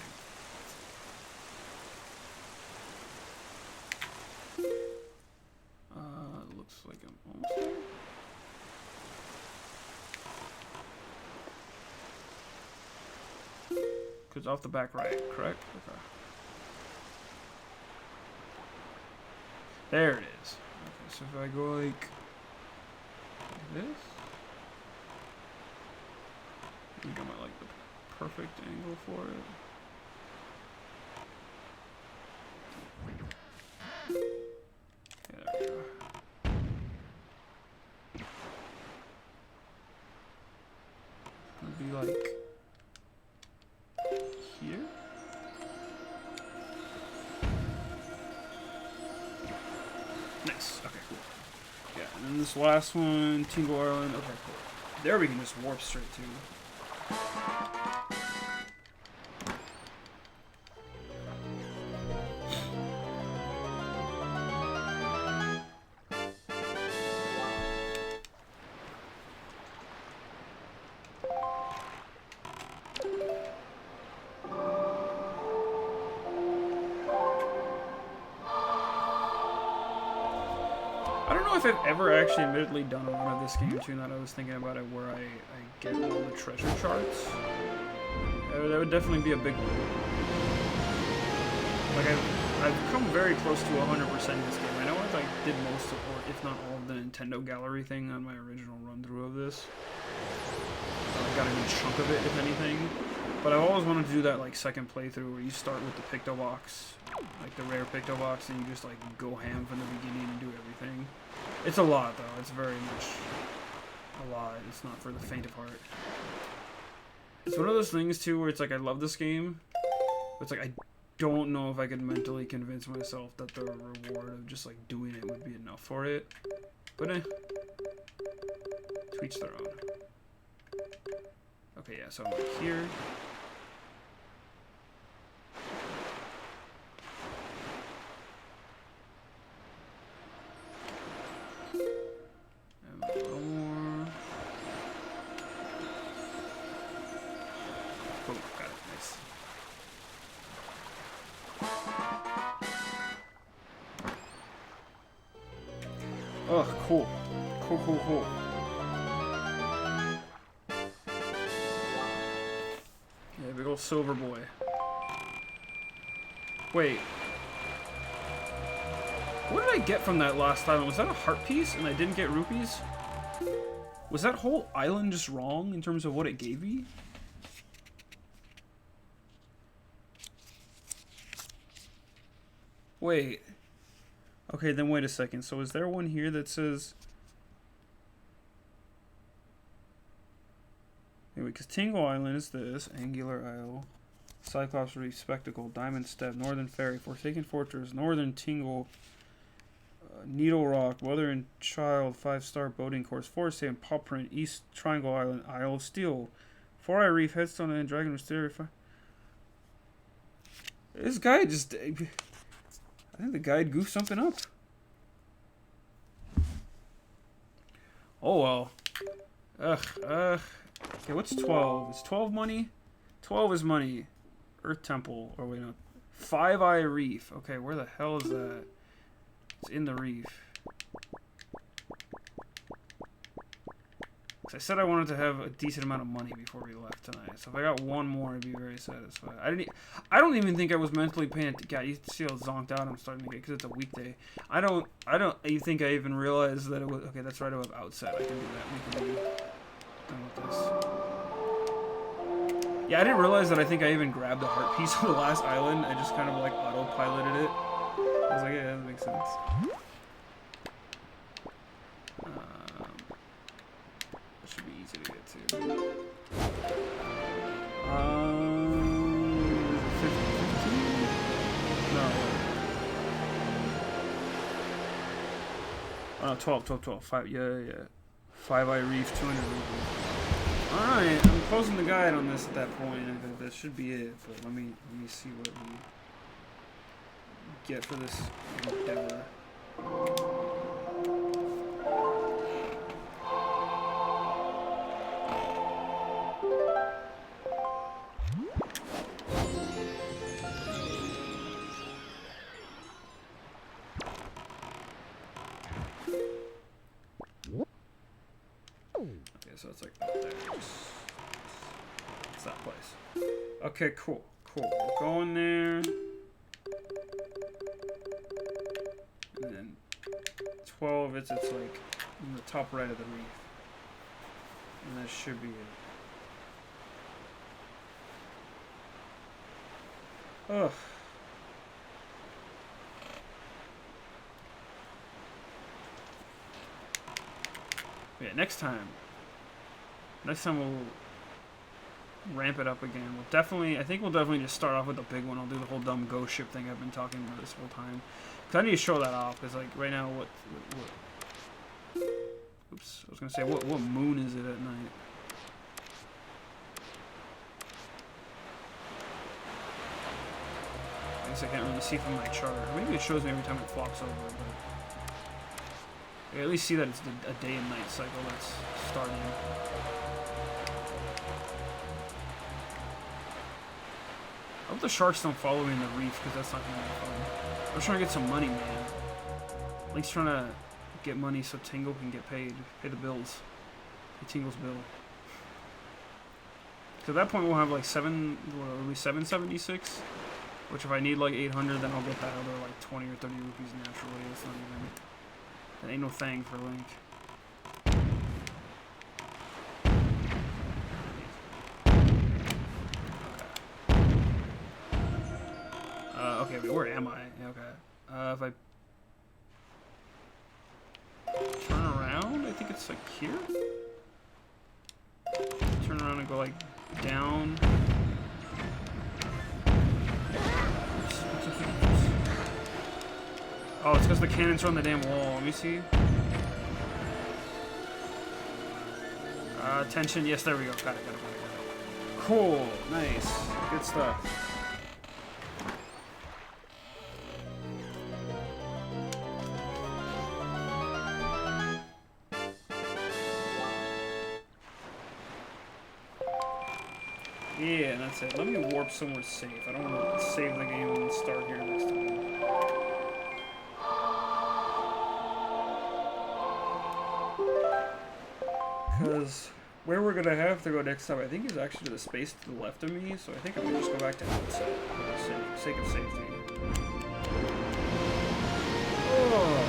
Looks like I'm almost there. Because off the back right, correct? Okay. There it is. Okay, so if I go like this, I think I'm at like the perfect angle for it. Yeah, there we go. It's gonna be like here. Nice. Okay, cool. Yeah, and then this last one, Tingle Island. Okay, cool. There we can just warp straight to. I don't know if I've ever actually admittedly done a run of this game too, now that I was thinking about it, where I get all the treasure charts. That would definitely be a big one. Like, I've come very close to 100% in this game. I know I did most of, or if not all of the Nintendo Gallery thing on my original run-through of this. I got a good chunk of it, if anything. But I've always wanted to do that, like, second playthrough where you start with the Picto Box, like the rare Picto Box, and you just, like, go ham from the beginning and do everything. It's a lot, though. It's very much a lot. It's not for the faint of heart. It's one of those things, too, where it's like, I love this game, but it's like, I don't know if I could mentally convince myself that the reward of just, like, doing it would be enough for it. But, to each their own. Okay, yeah, so I'm, like, here. And a little more. Boom, got it, nice. Oh, cool. Cool. Yeah, big ol' silver boy. Wait. What did I get from that last island? Was that a heart piece and I didn't get rupees? Was that whole island just wrong in terms of what it gave me? Wait. Okay, then wait a second. So is there one here that says... Anyway, because Tingle Island is this. Angular Isle. Cyclops Reef, Spectacle, Diamond Step, Northern Ferry, Forsaken Fortress, Northern Tingle, Needle Rock, Weather and Child, 5-star boating course, Forest Haven, Paw Print, East Triangle Island, Isle of Steel, Four Eye Reef, Headstone and Dragon Mystery. This guy just... I think the guy goofed something up. Oh well. Ugh. Okay, what's 12? Is 12 money? 12 is money. Earth Temple. Or wait, no. 5 Eye Reef. Okay, where the hell is that? It's in the reef. I said I wanted to have a decent amount of money before we left tonight. So if I got one more, I'd be very satisfied. I don't even think I was mentally paying attention. God, you see how zonked out I'm starting to get because it's a weekday. I don't you think I even realized that it was... Okay, that's right above outset. I can do that. We can be done with this. Yeah, I didn't realize that I think I even grabbed the heart piece on the last island. I just kind of like autopiloted it. I was like, yeah, that makes sense. That should be easy to get to. 15? No. Oh, no, 12. 5, yeah. 5 Eye Reef, 200 rupees. Alright, I'm closing the guide on this at that point. I think that should be it, but let me see what we get for this endeavor. so it's like up there. It's that place. Okay, cool. Cool. We're going there. And then 12, it's like in the top right of the reef. And that should be it. Ugh. Yeah, next time we'll ramp it up again. I think we'll definitely just start off with the big one. I'll do the whole dumb ghost ship thing I've been talking about this whole time. Cause I need to show that off, because like right now, oops, I was gonna say, what moon is it at night? I guess I can't really see from my chart. Or maybe it shows me every time it flops over, but I at least see that it's a day and night cycle that's starting. I hope the sharks don't follow me in the reef, because that's not gonna be fun. I'm trying to get some money, man. Link's trying to get money so Tingle can get paid, pay the bills, pay Tingle's bill. So at that point we'll have like 776, which if I need like 800, then I'll get that other like 20 or 30 rupees naturally. That's not even, that ain't no thing for Link. Okay, wait, where am I? Okay. If I turn around, I think it's like here? Turn around and go like down. Oh, it's because the cannons are on the damn wall. Let me see. Tension. Yes, there we go. Got it. Cool. Nice. Good stuff. Yeah, and that's it. Let me warp somewhere safe. I don't want to save the game and start here next time. Because where we're going to have to go next time, I think, is actually to the space to the left of me. So I think I'm going to just go back to outside for the sake of safety. Oh.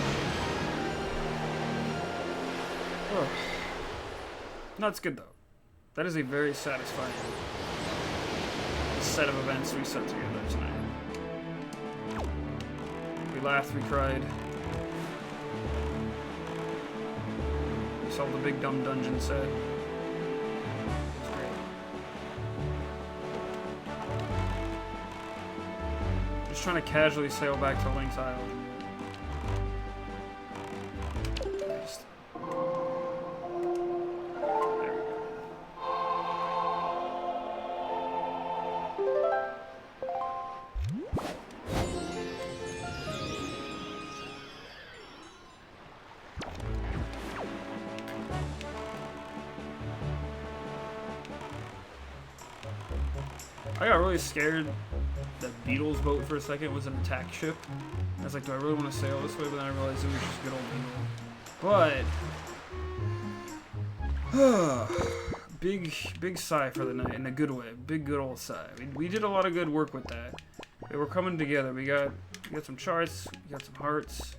Oh. That's good, though. That is a very satisfying set of events we set together tonight. We laughed, we cried. We solved the big dumb dungeon set. It was great. Just trying to casually sail back to Link's Island. I got really scared that Beetle's boat for a second was an attack ship. I was like, do I really want to sail this way? But then I realized it was just good old Beetle. But big sigh for the night in a good way. Big good old sigh. We did a lot of good work with that. We were coming together. We got some charts. We got some hearts.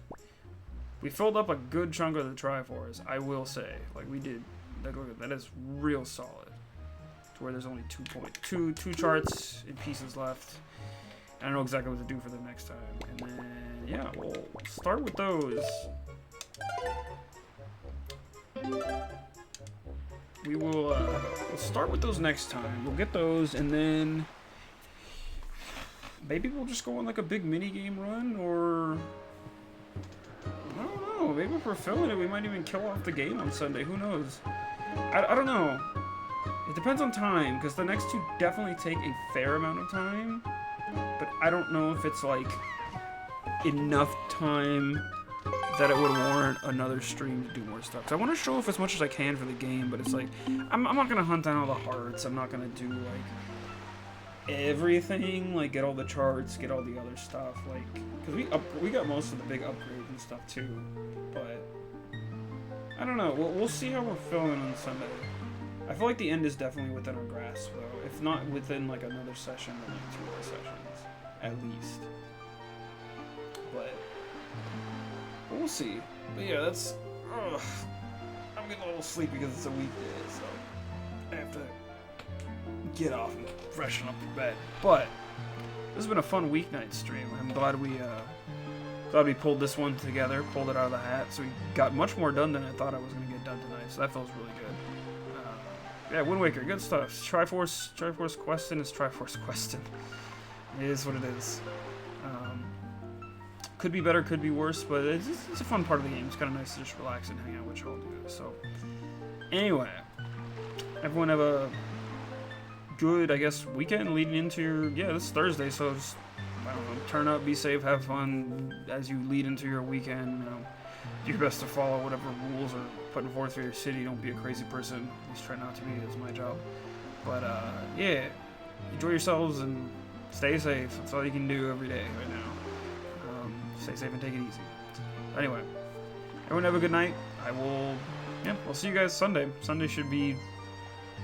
We filled up a good chunk of the Triforce, I will say. Like we did. That is real solid. To where there's only 2 charts in pieces left. I don't know exactly what to do for them next time. And then, yeah, we'll start with those. We'll start with those next time. We'll get those, and then maybe we'll just go on like a big mini game run, or I don't know. Maybe if we're filming it, we might even kill off the game on Sunday. Who knows? I don't know. It depends on time, because the next 2 definitely take a fair amount of time, but I don't know if it's like enough time that it would warrant another stream to do more stuff. 'Cause I want to show off as much as I can for the game, but it's like I'm not gonna hunt down all the hearts. I'm not gonna do like everything, like get all the charts, get all the other stuff, like because we got most of the big upgrades and stuff too, but I don't know. We'll see how we're feeling on Sunday. I feel like the end is definitely within our grasp, though. If not within like another session, then like 2 more sessions, at least. But we'll see. But yeah, that's. Ugh. I'm getting a little sleepy because it's a weekday, so I have to get off and freshen up for bed. But this has been a fun weeknight stream. I'm glad we pulled this one together, pulled it out of the hat, so we got much more done than I thought I was gonna get done tonight. So that feels really good. Yeah, Wind Waker, good stuff. Triforce Questing is Triforce Questing. It is what it is. Could be better, could be worse, but it's a fun part of the game. It's kind of nice to just relax and hang out with y'all do it. So, anyway, everyone have a good, I guess, weekend leading into your, this Thursday, so just, I don't know, turn up, be safe, have fun as you lead into your weekend, you know, do your best to follow whatever rules are putting forth for your city. Don't be a crazy person, at least try not to be, it's my job. But, yeah, enjoy yourselves and stay safe. That's all you can do every day right now. Stay safe and take it easy. Anyway, everyone have a good night. We'll see you guys Sunday. Sunday should be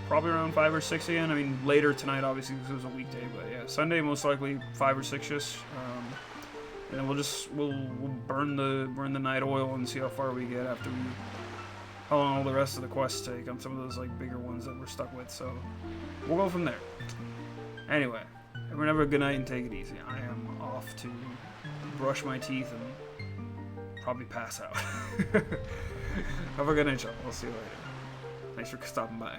probably around 5 or 6 again. I mean, later tonight, obviously, because it was a weekday. But yeah, Sunday most likely 5 or 6ish. And then we'll burn the night oil and see how far we get after how long all the rest of the quests take on some of those like bigger ones that we're stuck with. So we'll go from there. Anyway, everyone have a good night and take it easy. I am off to brush my teeth and probably pass out. Have a good night, y'all. We'll see you later. Thanks for stopping by.